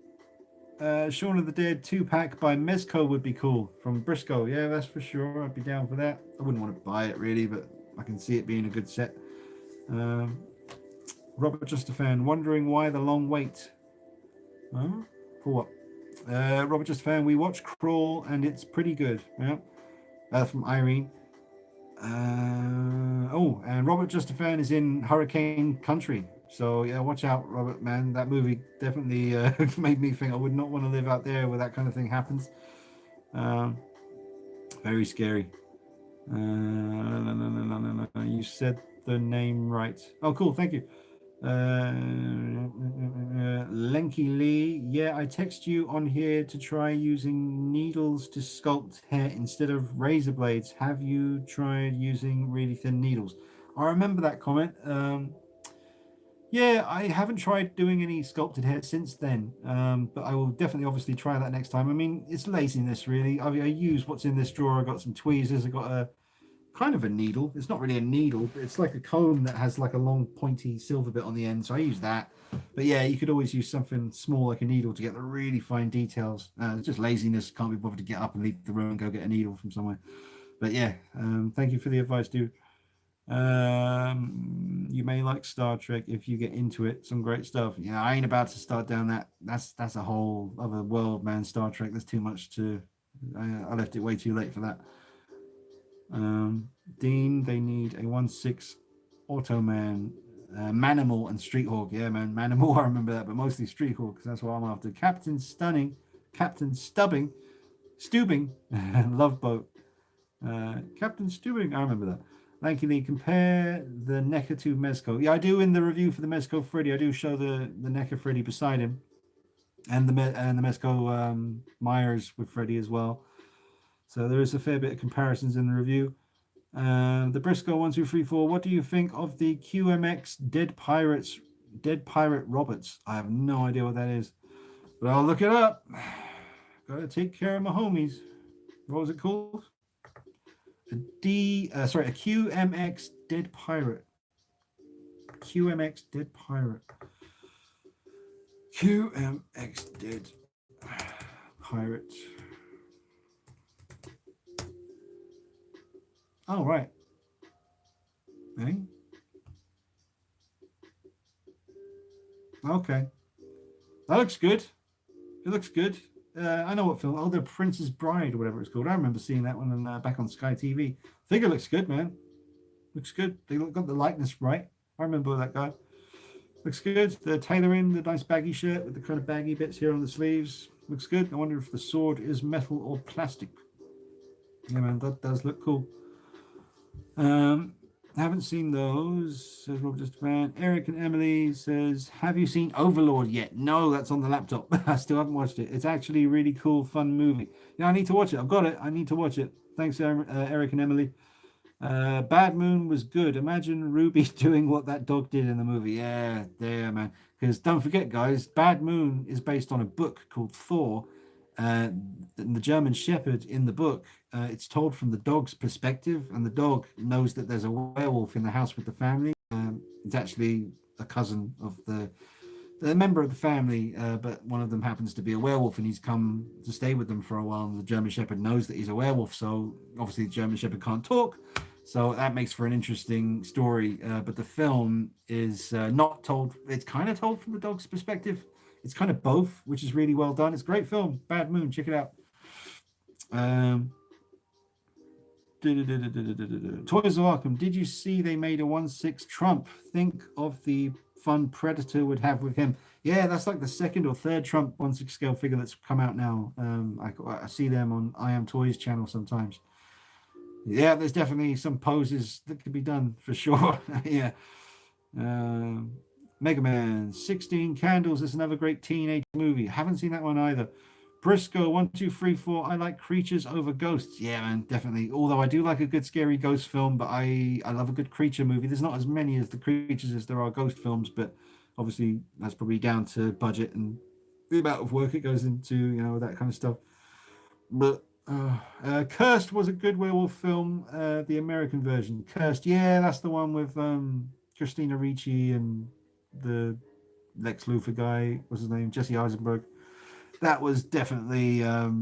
Shaun of the Dead 2-pack by Mezco would be cool. From Briscoe. Yeah, that's for sure. I'd be down for that. I wouldn't want to buy it really, but I can see it being a good set. Robert Justafan, wondering why the long wait. For what? Robert Justafan, we watch Crawl and it's pretty good. Yeah. From Irene. And Robert Justafan is in Hurricane Country. So yeah, watch out, Robert, man. That movie definitely made me think I would not want to live out there where that kind of thing happens. Very scary. No. You said the name right. Oh, cool. Thank you. Lenky Lee. Yeah, I text you on here to try using needles to sculpt hair instead of razor blades. Have you tried using really thin needles? I remember that comment. Yeah, I haven't tried doing any sculpted hair since then, but I will definitely obviously try that next time. I mean, it's laziness really. I use what's in this drawer. I got some tweezers. I got a kind of a needle. It's not really a needle, but it's like a comb that has like a long pointy silver bit on the end. So I use that. But yeah, you could always use something small like a needle to get the really fine details. It's just laziness. Can't be bothered to get up and leave the room and go get a needle from somewhere. But yeah, thank you for the advice, dude. You may like Star Trek if you get into it. Some great stuff. Yeah, I ain't about to start down that. That's a whole other world, man. Star Trek. There's too much to. I left it way too late for that. Dean, they need a 1/6 Automan, Manimal and Street Hawk. Yeah, man, Manimal, I remember that, but mostly Street Hawk because that's what I'm after. Captain Stubbing, Love Boat. Captain Stubing, I remember that. Lanky Lee, compare the NECA to Mezco. Yeah, I do in the review for the Mezco Freddy. I do show the NECA Freddy beside him, and the Mezco Myers with Freddy as well. So there is a fair bit of comparisons in the review. The Briscoe 1234. What do you think of the QMX Dead Pirate Roberts? I have no idea what that is, but I'll look it up. Gotta take care of my homies. What was it called? A QMX Dead Pirate. QMX Dead Pirate. QMX Dead Pirate. Oh, right. Hey. Okay. That looks good. It looks good. I know what film. Oh, The Princess Bride or whatever it's called. I remember seeing that one back on Sky TV. Figure looks good, man. Looks good. They got the likeness right. I remember that guy. Looks good. The tailoring, the nice baggy shirt with the kind of baggy bits here on the sleeves. Looks good. I wonder if the sword is metal or plastic. Yeah, man, that does look cool. Haven't seen those, says Robert Just a Fan. Eric and Emily says, have you seen Overlord yet? No, that's on the laptop. I still haven't watched it. It's actually a really cool, fun movie. Yeah, I need to watch it. I've got it. I need to watch it. Thanks, Eric and Emily. Bad Moon was good. Imagine Ruby doing what that dog did in the movie. Yeah, there, man. Because don't forget, guys, Bad Moon is based on a book called Thor. The German Shepherd in the book, it's told from the dog's perspective, and the dog knows that there's a werewolf in the house with the family. It's actually a cousin of the a member of the family, but one of them happens to be a werewolf, and he's come to stay with them for a while. And the German Shepherd knows that he's a werewolf, so obviously the German Shepherd can't talk, so that makes for an interesting story. But the film is not told; it's kind of told from the dog's perspective. It's kind of both, which is really well done. It's a great film. Bad Moon, check it out. Toys of Arkham. Did you see they made a 1/6 Trump? Think of the fun Predator would have with him. Yeah, that's like the second or third Trump 1/6 scale figure that's come out now. I see them on I Am Toys channel sometimes. Yeah, there's definitely some poses that could be done for sure. Yeah. Mega Man 16 Candles is another great teenage movie. Haven't seen that one either. Briscoe 1234. I like creatures over ghosts. Yeah, man, definitely. Although I do like a good scary ghost film, but I love a good creature movie. There's not as many as the creatures as there are ghost films, but obviously that's probably down to budget and the amount of work it goes into, you know, that kind of stuff. But Cursed was a good werewolf film, the American version. Cursed, yeah, that's the one with Christina Ricci and the Lex Luthor guy. What's his name? Jesse Eisenberg. That was definitely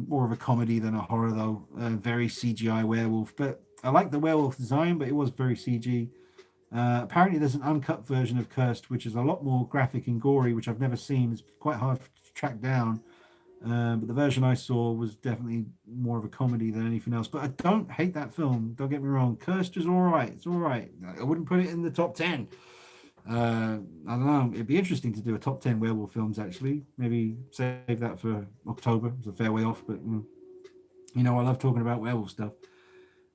more of a comedy than a horror, though. Very CGI werewolf, but I like the werewolf design, but it was very CG. Apparently, there's an uncut version of Cursed, which is a lot more graphic and gory, which I've never seen. It's quite hard to track down. But the version I saw was definitely more of a comedy than anything else. But I don't hate that film. Don't get me wrong. Cursed is all right. It's all right. I wouldn't put it in the top 10. I don't know. It'd be interesting to do a top 10 werewolf films, actually. Maybe save that for October. It's a fair way off, but you know, I love talking about werewolf stuff.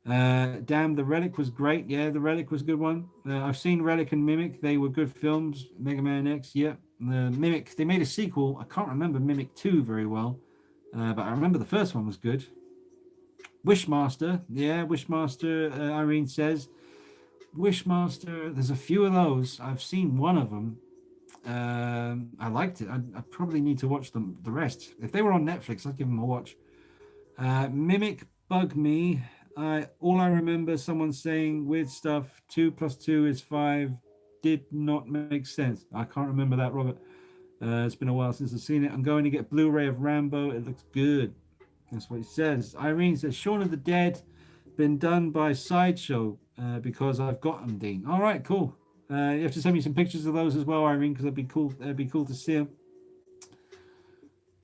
Damn, The Relic was great. Yeah, The Relic was a good one. I've seen Relic and Mimic. They were good films. Mega Man X, yeah. The Mimic, they made a sequel. I can't remember Mimic 2 very well, but I remember the first one was good. Wishmaster, yeah, Wishmaster, Irene says. Wishmaster, there's a few of those. I've seen one of them. I liked it. I probably need to watch them. The rest, if they were on Netflix, I'd give them a watch. Mimic bug me. All I remember someone saying weird stuff. 2 + 2 is 5. Did not make sense. I can't remember that, Robert. It's been a while since I've seen it. I'm going to get Blu-ray of Rambo. It looks good. That's what he says. Irene says Shaun of the Dead been done by Sideshow because I've got them, Dean. All right, cool. You have to send me some pictures of those as well, Irene, because it'd be cool. It'd be cool to see them.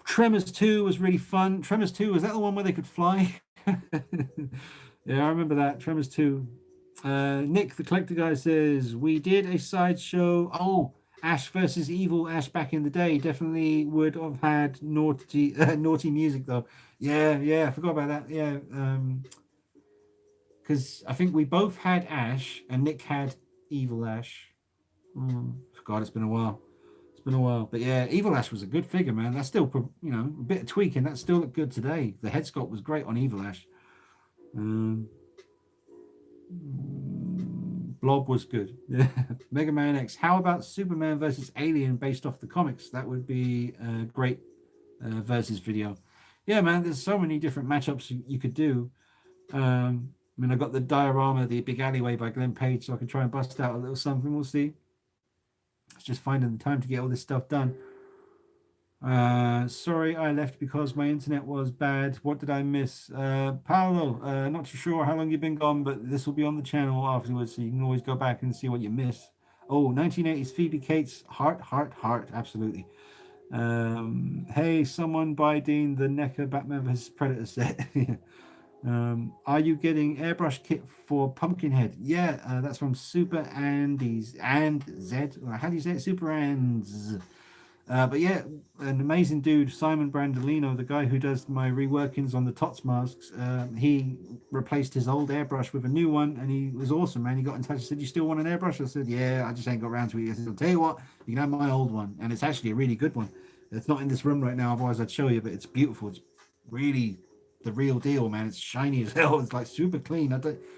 Tremors 2 was really fun. Tremors 2, was that the one where they could fly? Yeah, I remember that. Tremors 2. Nick, the collector guy, says we did a Sideshow. Oh, Ash versus Evil Ash back in the day. Definitely would have had naughty music though. Yeah, I forgot about that. Yeah, because I think we both had Ash and Nick had Evil Ash. God, it's been a while. But yeah, Evil Ash was a good figure, man. That's still, you know, a bit of tweaking. That still looked good today. The head sculpt was great on Evil Ash. Blob was good. Yeah. Mega Man X. How about Superman versus Alien based off the comics? That would be a great versus video. Yeah, man. There's so many different matchups you could do. I mean, I got the diorama, the Big Alleyway by Glenn Page, so I can try and bust out a little something. We'll see. It's just finding the time to get all this stuff done. Sorry, I left because my internet was bad. What did I miss? Paolo, not too sure how long you've been gone, but this will be on the channel afterwards, so you can always go back and see what you missed. Oh, 1980s Phoebe Cates, heart, absolutely. Hey, someone buy Dean the NECA Batman vs Predator set. Are you getting airbrush kit for Pumpkinhead? Yeah, that's from Super Andy's and Z. How do you say it? Super Ands. But yeah, an amazing dude, Simon Brandolino, the guy who does my reworkings on the TOTS masks. He replaced his old airbrush with a new one, and he was awesome, man. He got in touch and said, "You still want an airbrush?" I said, "Yeah, I just ain't got around to it." I said, "I'll tell you what, you can have my old one," and it's actually a really good one. It's not in this room right now, otherwise I'd show you, but it's beautiful. It's really the real deal, man. It's shiny as hell. It's like super clean.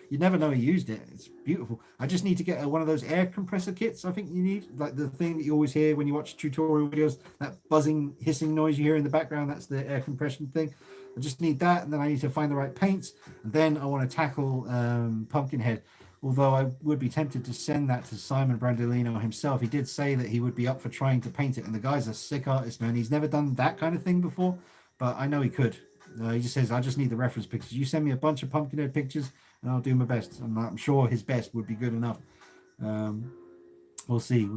You never know he used it. It's beautiful. I just need to get one of those air compressor kits. I think you need, like the thing that you always hear when you watch tutorial videos, that buzzing, hissing noise you hear in the background. That's the air compression thing. I just need that, and then I need to find the right paints. And then I want to tackle Pumpkinhead. Although I would be tempted to send that to Simon Brandolino himself. He did say that he would be up for trying to paint it, and the guy's a sick artist, man. He's never done that kind of thing before, but I know he could. He just says, I just need the reference pictures. You send me a bunch of Pumpkinhead pictures, and I'll do my best. I'm sure his best would be good enough. We'll see.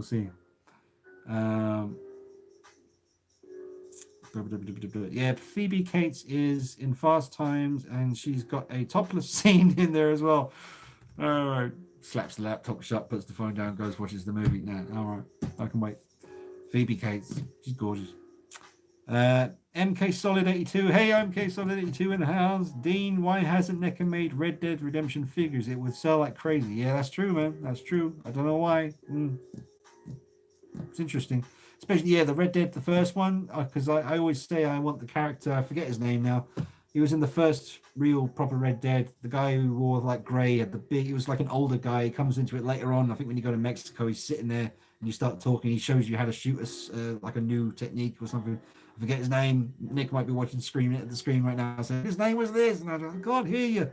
Yeah, Phoebe Cates is in Fast Times, and she's got a topless scene in there as well. All right, slaps the laptop shut, puts the phone down, goes watches the movie. Now, all right, I can wait. Phoebe Cates, she's gorgeous. MK Solid 82. Hey, MK Solid 82 in the house. Dean, why hasn't NECA made Red Dead Redemption figures? It would sell like crazy. Yeah, that's true, man. That's true. I don't know why. It's interesting. Especially, yeah, the Red Dead, the first one, because I always say I want the character. I forget his name now. He was in the first real proper Red Dead. The guy who wore like grey, had the big. He was like an older guy. He comes into it later on. I think when you go to Mexico, he's sitting there and you start talking. He shows you how to shoot like a new technique or something. I forget his name. Nick might be watching, screaming at the screen right now, saying his name was this, and I can't hear you.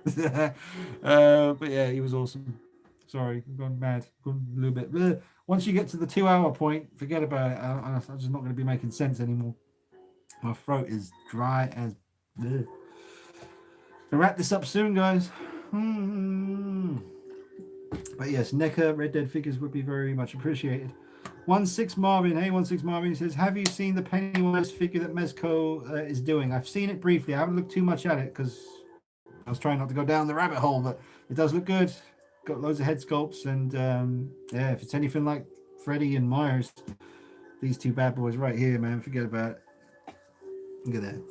But yeah, he was awesome. Sorry, I'm going mad. Gone a little bit. Once you get to the 2-hour point, forget about it. I'm just not going to be making sense anymore. My throat is dry as. Bleh. I'll wrap this up soon, guys. But yes, NECA Red Dead figures would be very much appreciated. 16 Marvin, hey 16 Marvin says, have you seen the Pennywise figure that Mezco is doing? I've seen it briefly. I haven't looked too much at it because I was trying not to go down the rabbit hole, but it does look good. Got loads of head sculpts, and yeah, if it's anything like Freddy and Myers, these two bad boys right here, man, forget about it. Look at that.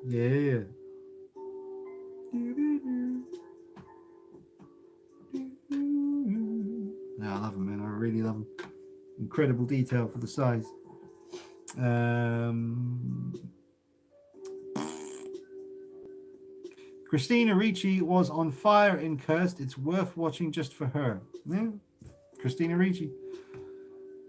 Yeah. Yeah, I love them, man. I really love them. Incredible detail for the size. Christina Ricci was on fire in Cursed. It's worth watching just for her. Yeah, Christina Ricci.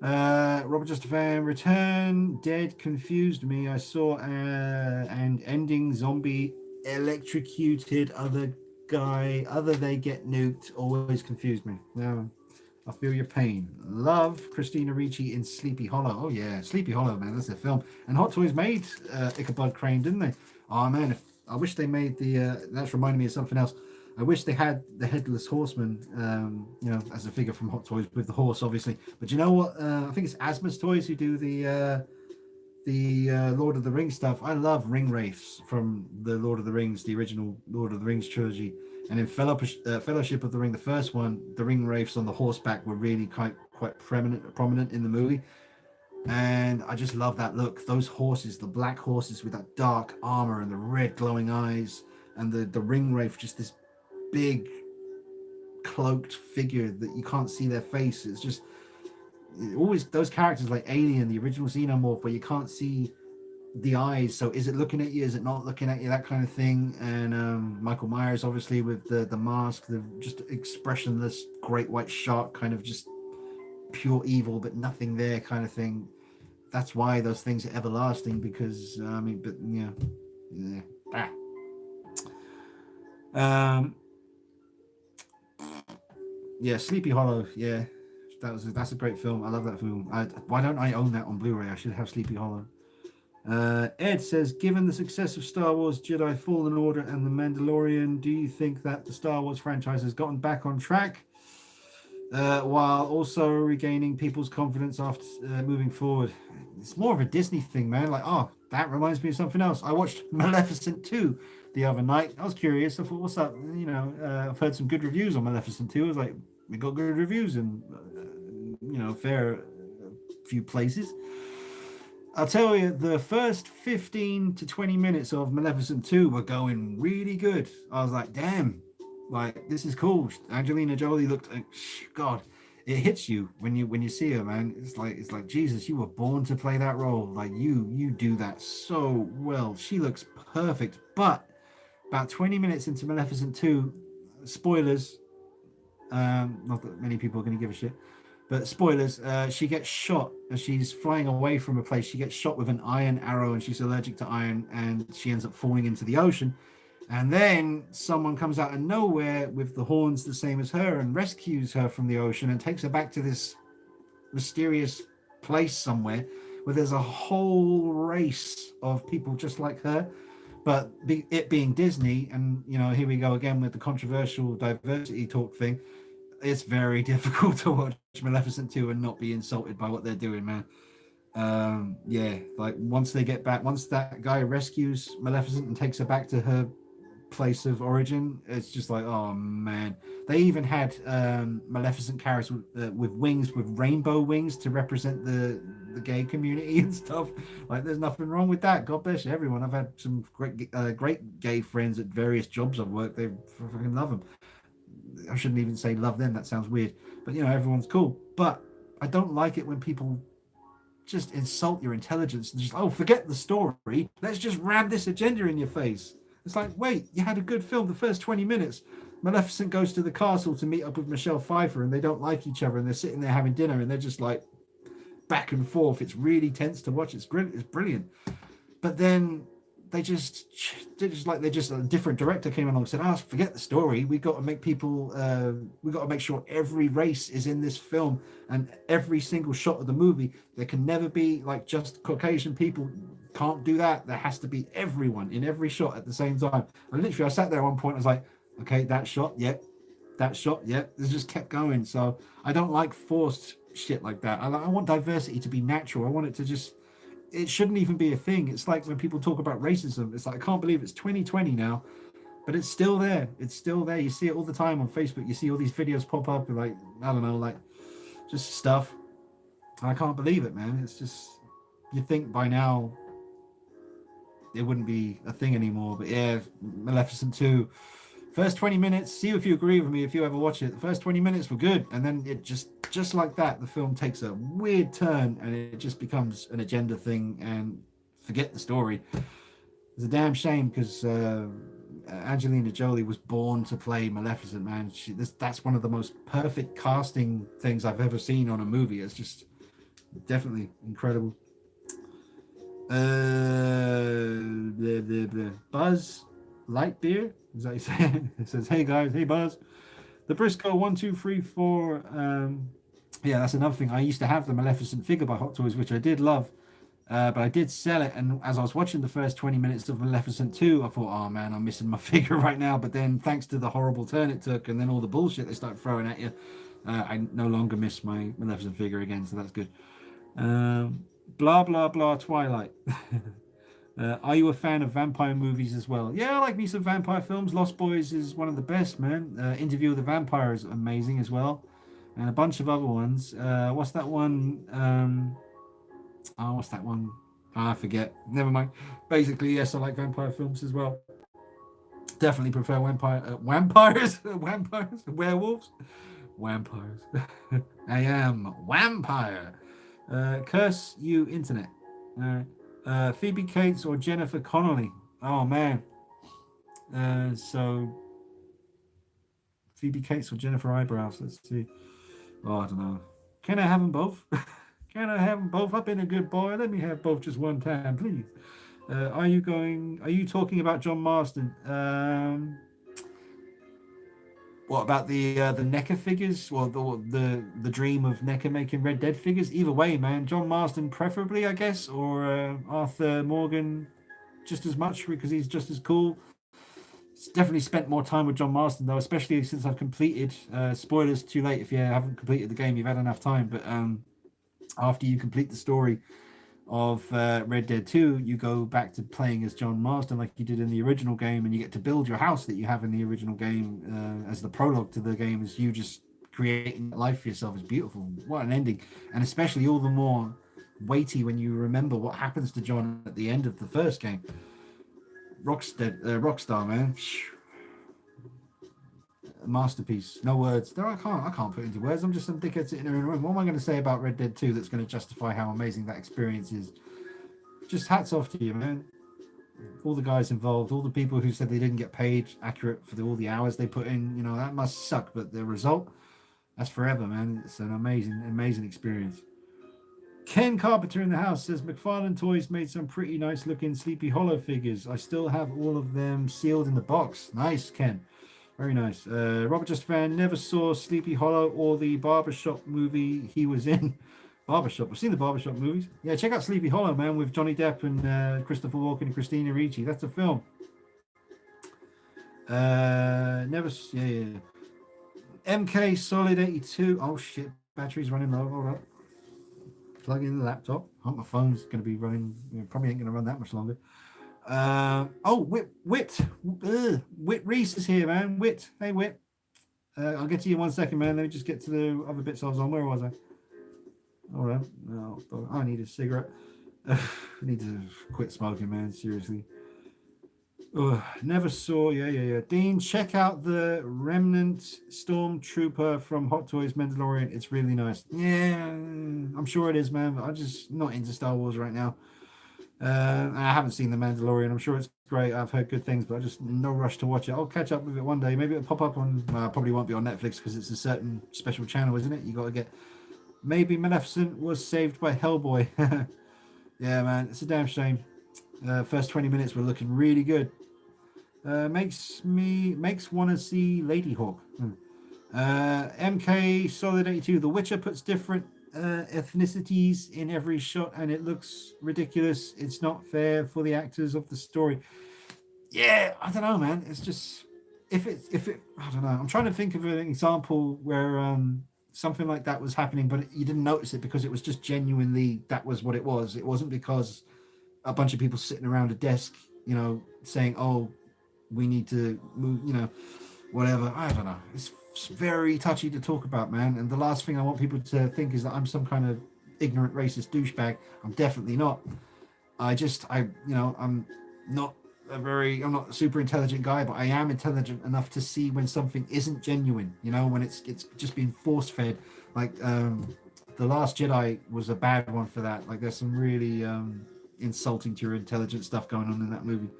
Robert Justafan, Return Dead confused me. I saw and ending zombie electrocuted other guy, other they get nuked, always confused me. Yeah, I feel your pain. Love Christina Ricci in Sleepy Hollow. Oh yeah, Sleepy Hollow, man, that's a film. And Hot Toys made Ichabod Crane, didn't they? Oh man, I wish they made the. That's reminding me of something else. I wish they had the Headless Horseman, you know, as a figure from Hot Toys with the horse, obviously. But you know what? I think it's Asmus Toys who do the Lord of the Rings stuff. I love ring wraiths from the Lord of the Rings, the original Lord of the Rings trilogy. And in Fellowship of the Ring, the first one, the ring wraiths on the horseback were really quite prominent in the movie. And I just love that look. Those horses, the black horses with that dark armor and the red glowing eyes, and the ring wraith, just this big cloaked figure that you can't see their face. It's just always those characters like Alien, the original Xenomorph, where you can't see the eyes. So is it looking at you? Is it not looking at you? That kind of thing. And Michael Myers, obviously, with the mask, the just expressionless great white shark, kind of just pure evil, but nothing there kind of thing. That's why those things are everlasting, because I mean, but yeah. Yeah, Sleepy Hollow. Yeah, that's a great film. I love that film. Why don't I own that on Blu-ray? I should have Sleepy Hollow. Ed says, given the success of Star Wars Jedi Fallen Order and The Mandalorian, do you think that the Star Wars franchise has gotten back on track, while also regaining people's confidence after moving forward? It's more of a Disney thing, man. Like, oh, that reminds me of something else. I watched Maleficent 2 the other night. I was curious. I thought, what's up? You know, I've heard some good reviews on Maleficent 2. I was like, we got good reviews in, you know, fair few places. I'll tell you, the first 15 to 20 minutes of Maleficent 2 were going really good. I was like, damn, like, this is cool. Angelina Jolie looked, God, it hits you when you see her, man. It's like Jesus, you were born to play that role. Like, you do that so well. She looks perfect. But about 20 minutes into Maleficent 2, spoilers, not that many people are going to give a shit, but spoilers, she gets shot as she's flying away from a place. She gets shot with an iron arrow, and she's allergic to iron, and she ends up falling into the ocean. And then someone comes out of nowhere with the horns the same as her and rescues her from the ocean and takes her back to this mysterious place somewhere where there's a whole race of people just like her. But it being Disney, and here we go again with the controversial diversity talk thing, it's very difficult to watch Maleficent 2 and not be insulted by what they're doing, man. Yeah, like once that guy rescues Maleficent and takes her back to her place of origin, it's just like, oh man. They even had Maleficent characters with wings, with rainbow wings, to represent the gay community and stuff. Like, there's nothing wrong with that. God bless everyone. I've had some great gay friends at various jobs I've worked. They fucking love them. I shouldn't even say love them, that sounds weird, but everyone's cool. But I don't like it when people just insult your intelligence and just, oh, forget the story, let's just ram this agenda in your face. It's like, wait, you had a good film. The first 20 minutes, Maleficent goes to the castle to meet up with Michelle Pfeiffer, and they don't like each other, and they're sitting there having dinner, and they're just like back and forth. It's really tense to watch. It's brilliant. But then they just a different director came along and said, oh, forget the story. We got to make people, we got to make sure every race is in this film, and every single shot of the movie, there can never be like just Caucasian people. Can't do that. There has to be everyone in every shot at the same time. And literally, I sat there at one point, I was like, okay, that shot, yep. That shot, yep. It just kept going. So I don't like forced shit like that. I want diversity to be natural. I want it to just, it shouldn't even be a thing. It's like when people talk about racism, it's like, I can't believe it's 2020 now, but it's still there. It's still there. You see it all the time on Facebook. You see all these videos pop up, like, I don't know, like just stuff. I can't believe it, man. It's just, you think by now it wouldn't be a thing anymore. But yeah, Maleficent 2, first 20 minutes, see if you agree with me if you ever watch it. The first 20 minutes were good, and then it just like that, the film takes a weird turn and it just becomes an agenda thing, and forget the story. It's a damn shame, because Angelina Jolie was born to play Maleficent, man. That's one of the most perfect casting things I've ever seen on a movie. It's just definitely incredible. Blah, blah, blah. Buzz Lightyear, is that what you say? It says, hey guys, hey Buzz. The Briscoe 1, 2, 3, 4. Yeah, that's another thing. I used to have the Maleficent figure by Hot Toys, which I did love, but I did sell it. And as I was watching the first 20 minutes of Maleficent 2, I thought, oh man, I'm missing my figure right now. But then, thanks to the horrible turn it took, and then all the bullshit they started throwing at you, I no longer miss my Maleficent figure again, so that's good. Blah blah blah Twilight. Are you a fan of vampire movies as well? Yeah, I like me some vampire films. Lost Boys is one of the best, man. Interview with the Vampire is amazing as well, and a bunch of other ones. What's that one? What's that one? I forget. Never mind. Basically, yes, I like vampire films as well. Definitely prefer vampires, vampires, werewolves, vampires. I am vampire. Curse you, internet. Phoebe Cates or Jennifer Connelly? Oh man. So Phoebe Cates or Jennifer Eyebrows? Let's see. Oh, I don't know. Can I have them both? Can I have them both? I've been a good boy. Let me have both just one time, please. Are you talking about John Marston? What about the NECA figures? Well, the dream of NECA making Red Dead figures? Either way, man. John Marston preferably, I guess, or Arthur Morgan just as much, because he's just as cool. It's definitely spent more time with John Marston, though, especially since I've completed. Spoilers too late if you haven't completed the game. You've had enough time, but after you complete the story of Red Dead 2, you go back to playing as John Marston like you did in the original game, and you get to build your house that you have in the original game as the prologue to the game, as you just creating life for yourself. Is beautiful. What an ending, and especially all the more weighty when you remember what happens to John at the end of the first game. Rockstar, man. Masterpiece. No words. I can't put it into words. I'm just some dickhead sitting in a room. What am I going to say about Red Dead 2 that's going to justify how amazing that experience is? Just hats off to you, man. All the guys involved, all the people who said they didn't get paid accurate for all the hours they put in, that must suck, but the result, that's forever, man. It's an amazing experience. Ken Carpenter in the house says McFarlane Toys made some pretty nice looking Sleepy Hollow figures. I still have all of them sealed in the box. Nice, Ken. Very nice. Robert Just Fan never saw Sleepy Hollow or the Barbershop movie he was in. Barbershop. I've seen the Barbershop movies. Yeah, check out Sleepy Hollow, man, with Johnny Depp and Christopher Walken and Christina Ricci. That's a film. Never. Yeah. MK Solid 82. Oh shit, battery's running low. Hold up. Plug in the laptop. I hope my phone's going to be running. Probably ain't going to run that much longer. Whit Reese is here, man. Whit, hey Whit. I'll get to you in 1 second, man. Let me just get to the other bits I was on. Where was I? All right. No, I need a cigarette. I need to quit smoking, man. Seriously. Never saw. Yeah. Dean, check out the Remnant Stormtrooper from Hot Toys Mandalorian. It's really nice. Yeah, I'm sure it is, man. But I'm just not into Star Wars right now. I haven't seen the Mandalorian. I'm sure it's great. I've heard good things, but I'm just in no rush to watch it. I'll catch up with it one day. Maybe it'll pop up on. Probably won't be on Netflix because it's a certain special channel, isn't it? You got to get. Maybe Maleficent was saved by Hellboy. Yeah, man, it's a damn shame. First 20 minutes were looking really good. Makes want to see Lady Hawk. MK Solid 82. The Witcher puts different ethnicities in every shot, and it looks ridiculous. It's not fair for the actors of the story. Yeah, I don't know, man. It's just if it I don't know. I'm trying to think of an example where something like that was happening, but you didn't notice it because it was just genuinely that was what it was. It wasn't because a bunch of people sitting around a desk, saying, "Oh, we need to move," whatever. I don't know. It's very touchy to talk about, man. And the last thing I want people to think is that I'm some kind of ignorant racist douchebag. I'm definitely not. I'm not I'm not a super intelligent guy, but I am intelligent enough to see when something isn't genuine, when it's just being force fed. Like The Last Jedi was a bad one for that. Like there's some really insulting to your intelligence stuff going on in that movie.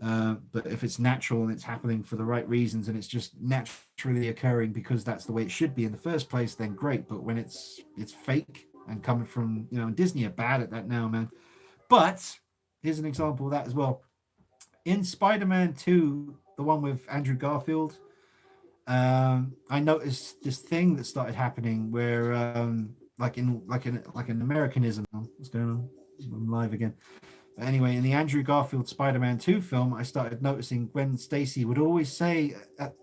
But if it's natural and it's happening for the right reasons and it's just naturally occurring because that's the way it should be in the first place, then great. But when it's fake and coming from, Disney are bad at that now, man. But here's an example of that as well. In Spider-Man 2, the one with Andrew Garfield, I noticed this thing that started happening where like an Americanism. What's going on? I'm live again. But anyway, in the Andrew Garfield Spider-Man 2 film, I started noticing Gwen Stacy would always say,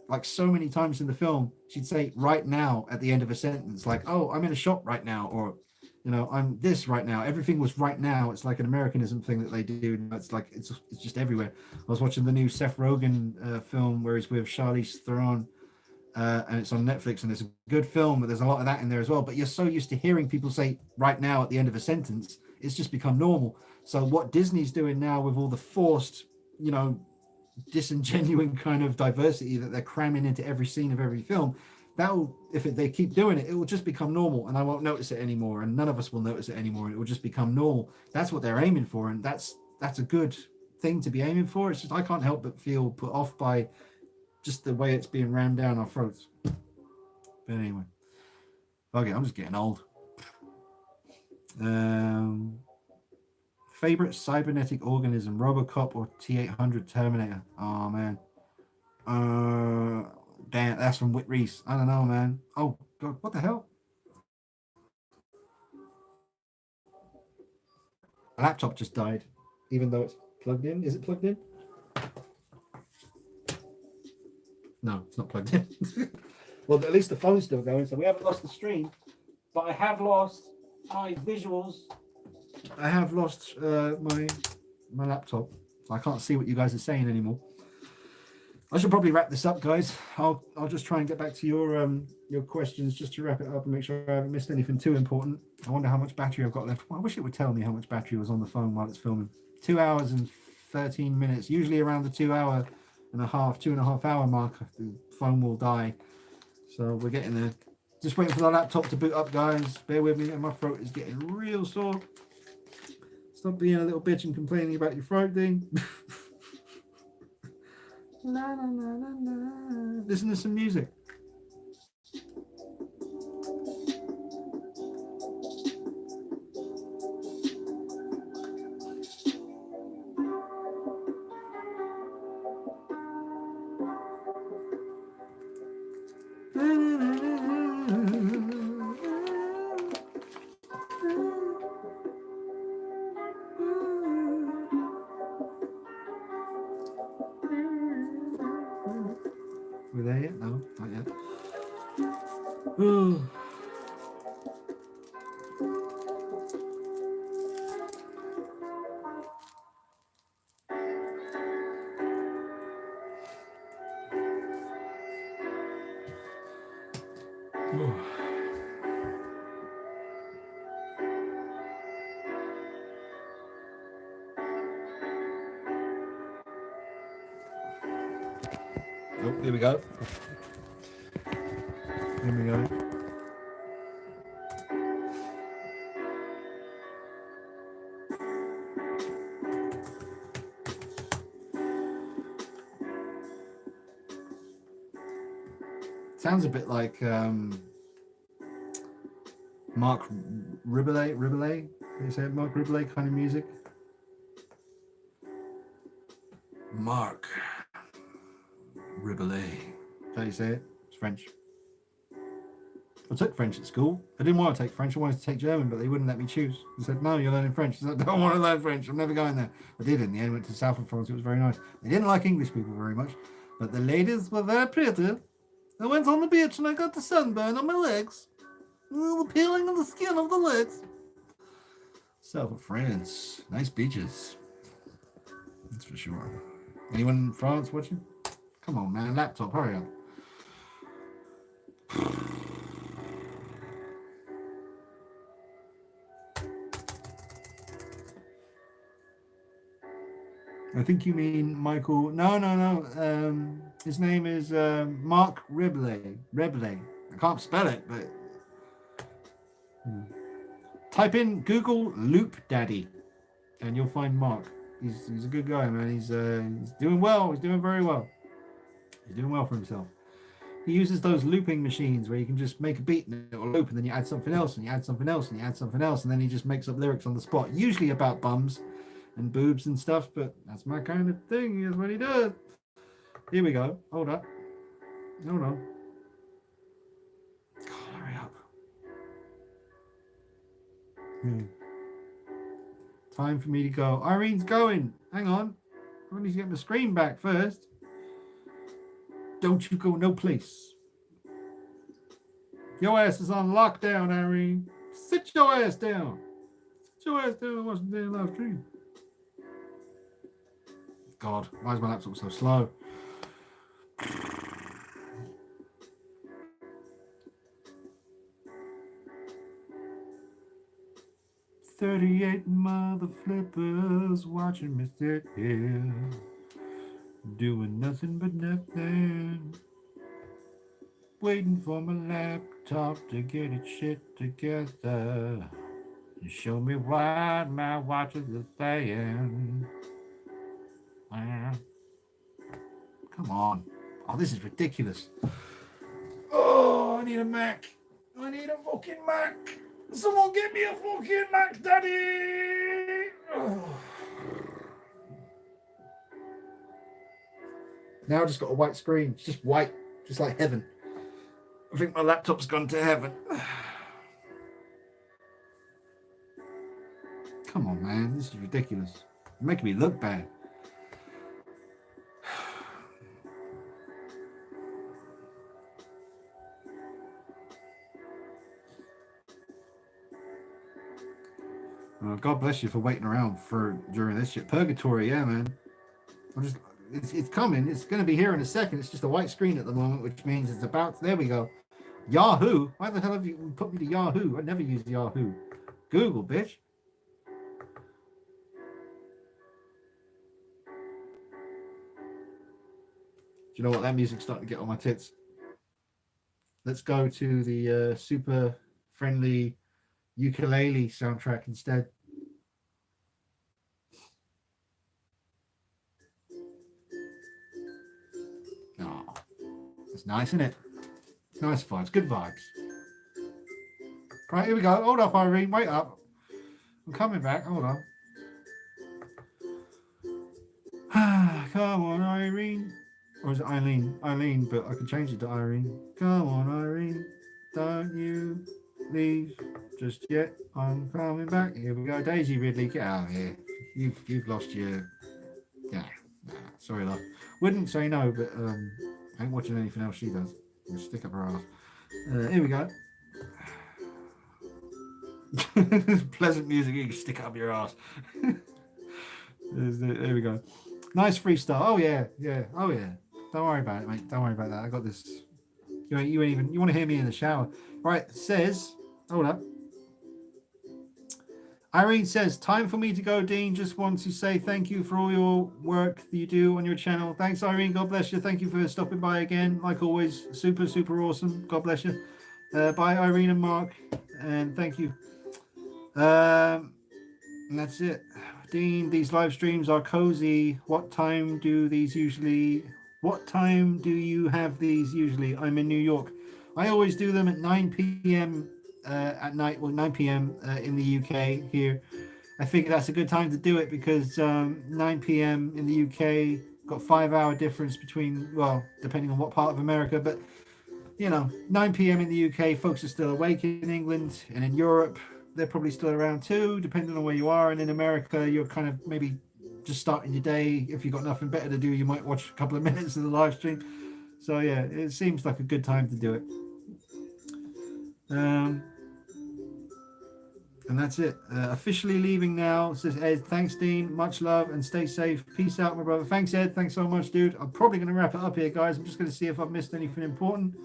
like so many times in the film, she'd say "right now" at the end of a sentence, like, "Oh, I'm in a shop right now," or "I'm this right now." Everything was right now. It's like an Americanism thing that they do. It's like it's just everywhere. I was watching the new Seth Rogen film where he's with Charlize Theron, and it's on Netflix, and it's a good film, but there's a lot of that in there as well. But you're so used to hearing people say "right now" at the end of a sentence, it's just become normal. So what Disney's doing now with all the forced, disingenuine kind of diversity that they're cramming into every scene of every film, they keep doing it, it will just become normal, and I won't notice it anymore, and none of us will notice it anymore. It will just become normal. That's what they're aiming for, and that's a good thing to be aiming for. It's just I can't help but feel put off by just the way it's being rammed down our throats. But anyway, okay, I'm just getting old. Favorite cybernetic organism: Robocop or T-800 Terminator? Oh man, damn, that's from Whit Reese. I don't know, man. Oh god, what the hell? My laptop just died, even though it's plugged in. Is it plugged in? No, it's not plugged in. Well, at least the phone's still going, so we haven't lost the stream, but I have lost my visuals. I have lost my laptop. I can't see what you guys are saying anymore. I should probably wrap this up, guys. I'll just try and get back to your questions just to wrap it up and make sure I haven't missed anything too important. I wonder how much battery I've got left. Well, I wish it would tell me how much battery was on the phone while it's filming. 2 hours and 13 minutes. Usually around the 2.5 hour mark, the phone will die. So we're getting there. Just waiting for the laptop to boot up, guys. Bear with me, and my throat is getting real sore. Stop being a little bitch and complaining about your throat thing. La, la, la, la, la. Listen to some music. Not yet. Ooh. Oh, here we go. Here we go. Sounds a bit like Mark Riboulet. You say it? Mark Riboulet kind of music. Mark Riboulet. Is that how you say it? It's French. I took French at school. I didn't want to take French. I wanted to take German, but they wouldn't let me choose. They said, no, you're learning French. I said, I don't want to learn French. I'm never going there. I did in the end. Went to the south of France. It was very nice. They didn't like English people very much, but the ladies were very pretty. I went on the beach and I got the sunburn on my legs. The peeling of the skin of the legs. South of France. Nice beaches. That's for sure. Anyone in France watching? Come on, man. Laptop, hurry up. I think you mean Michael. No. His name is Mark Riboulet. I can't spell it, but type in Google Loop Daddy, and you'll find Mark. He's a good guy, man. He's doing well. He's doing very well. He's doing well for himself. He uses those looping machines where you can just make a beat and it'll loop, and then you add something else, and you add something else, and you add something else, and then he just makes up lyrics on the spot, usually about bums and boobs and stuff, but that's my kind of thing. Is what he does. Here we go. Hold up. Hold on. God, hurry up. Time for me to go. Irene's going. Hang on. I need to get my screen back first. Don't you go no place. Your ass is on lockdown, Irene. Sit your ass down. Sit your ass down and watch the damn live stream. God, why is my laptop so slow? "38 mother flippers watching me sit here, doing nothing but nothing, waiting for my laptop to get its shit together and show me what my watches are saying." Come on. Oh, this is ridiculous. Oh, I need a Mac. I need a fucking Mac. Someone get me a fucking Mac, Daddy. Oh. Now I've just got a white screen. It's just white, just like heaven. I think my laptop's gone to heaven. Come on, man. This is ridiculous. You're making me look bad. Oh, God bless you for waiting around during this shit. Purgatory, yeah, man. It's coming. It's going to be here in a second. It's just a white screen at the moment, which means it's about. There we go. Yahoo. Why the hell have you put me to Yahoo? I never used Yahoo. Google, bitch. Do you know what? That music's starting to get on my tits. Let's go to the super friendly ukulele soundtrack instead. Oh, it's nice, isn't it? Nice vibes, good vibes. Right, here we go. Hold up, Irene. Wait up. I'm coming back. Hold on. Come on, Irene. Or is it Eileen? Eileen, but I can change it to Irene. Come on, Irene. Don't you leave just yet. I'm coming back. Here we go. Daisy Ridley, get out of here. You've lost your. Yeah. Nah, sorry, love. Wouldn't say no, but I ain't watching anything else she does. Stick up her ass. Here we go. Pleasant music. You can stick up your ass. There we go. Nice freestyle. Oh yeah. Oh yeah. Don't worry about it, mate. Don't worry about that. I got this. You ain't even. You want to hear me in the shower? Right. It says. Hold up. Irene says, time for me to go, Dean. Just want to say thank you for all your work that you do on your channel. Thanks, Irene. God bless you. Thank you for stopping by again. Like always, super, super awesome. God bless you. Bye, Irene and Mark. And thank you. And that's it. Dean, these live streams are cozy. What time do you have these usually? I'm in New York. I always do them at 9 p.m. At night, well, 9 p.m. In the UK here. I think that's a good time to do it because 9 p.m. in the UK, got 5-hour difference between, well, depending on what part of America, but 9 p.m. in the UK, folks are still awake in England, and in Europe, they're probably still around too, depending on where you are. And in America, you're kind of maybe just starting your day. If you've got nothing better to do, you might watch a couple of minutes of the live stream. So yeah, it seems like a good time to do it. And that's it. Officially leaving now, says Ed. Thanks, Dean. Much love and stay safe. Peace out, my brother. Thanks, Ed. Thanks so much, dude. I'm probably going to wrap it up here, guys. I'm just going to see if I've missed anything important.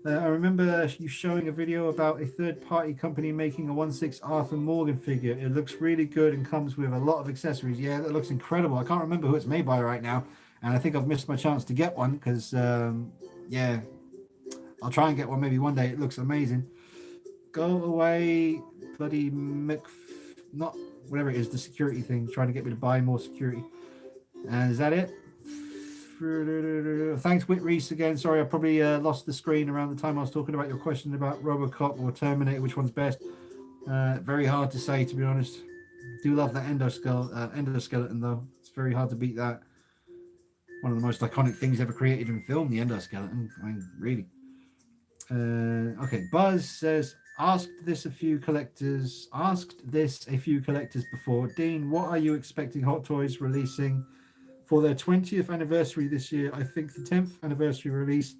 I remember you showing a video about a third-party company making a 1/6 Arthur Morgan figure. It looks really good and comes with a lot of accessories. Yeah, that looks incredible. I can't remember who it's made by right now, and I think I've missed my chance to get one because, yeah, I'll try and get one maybe one day. It looks amazing. Go away, bloody not whatever it is, the security thing, trying to get me to buy more security. And is that it? Thanks, Whit Reese again. Sorry, I probably lost the screen around the time I was talking about your question about Robocop or Terminator, which one's best. Very hard to say, to be honest. Do love that endoskeleton though. It's very hard to beat that. One of the most iconic things ever created in film, the endoskeleton. I mean, really. Okay, Buzz says, asked this a few collectors before. Dean, what are you expecting Hot Toys releasing for their 20th anniversary this year? I think the 10th anniversary release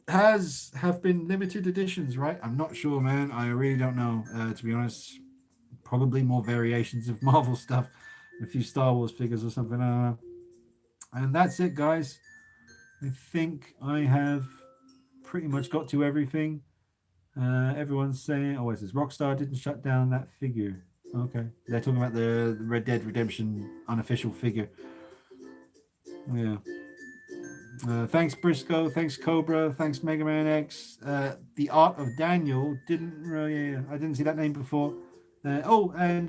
have been limited editions, right? I'm not sure, man. I really don't know, to be honest. Probably more variations of Marvel stuff, a few Star Wars figures or something. I don't know. And that's it, guys. I think I have pretty much got to everything. Everyone's saying, oh, it says Rockstar didn't shut down that figure. Okay, they're talking about the Red Dead Redemption unofficial figure. Yeah. Thanks, Briscoe. Thanks, Cobra. Thanks, Mega Man X. The Art of Daniel didn't. I didn't see that name before. And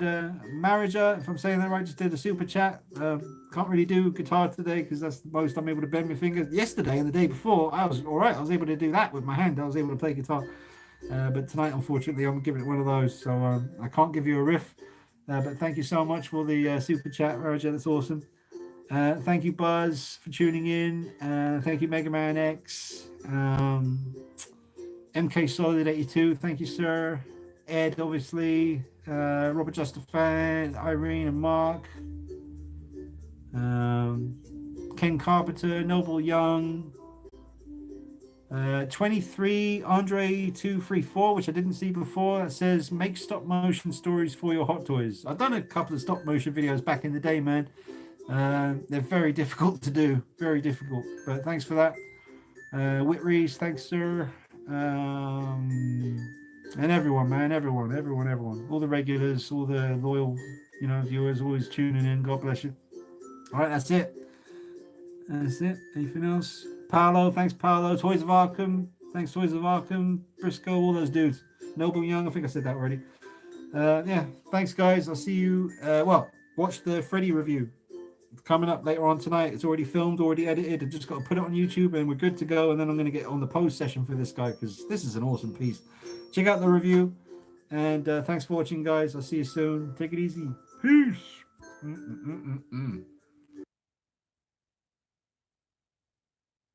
Marija, if I'm saying that right, just did a super chat. Can't really do guitar today because that's the most I'm able to bend my fingers. Yesterday and the day before, I was all right. I was able to do that with my hand. I was able to play guitar. But tonight, unfortunately, I'm giving it one of those. So I can't give you a riff. But thank you so much for the super chat, Marija. That's awesome. Thank you, Buzz, for tuning in. Thank you, Mega Man X. MK Solid 82. Thank you, sir. Ed, obviously. Robert Just a Fan, Irene and Mark. Ken Carpenter, Noble Young. 23 Andre 234, which I didn't see before. That says make stop motion stories for your Hot Toys. I've done a couple of stop motion videos back in the day, man. They're very difficult to do, very difficult, but thanks for that. Whit Reese, thanks, sir. And everyone, man, everyone, all the regulars, all the loyal, viewers, always tuning in. God bless you. All right, that's it. Anything else? Paolo, thanks, Paolo. Toys of Arkham, thanks, Toys of Arkham. Briscoe, all those dudes. Noble Young, I think I said that already. Yeah, thanks, guys. I'll see you. Watch the Freddy review coming up later on tonight. It's already filmed, already edited. I've just got to put it on YouTube and we're good to go. And then I'm going to get on the post session for this guy because this is an awesome piece. Check out the review. And thanks for watching, guys. I'll see you soon. Take it easy. Peace.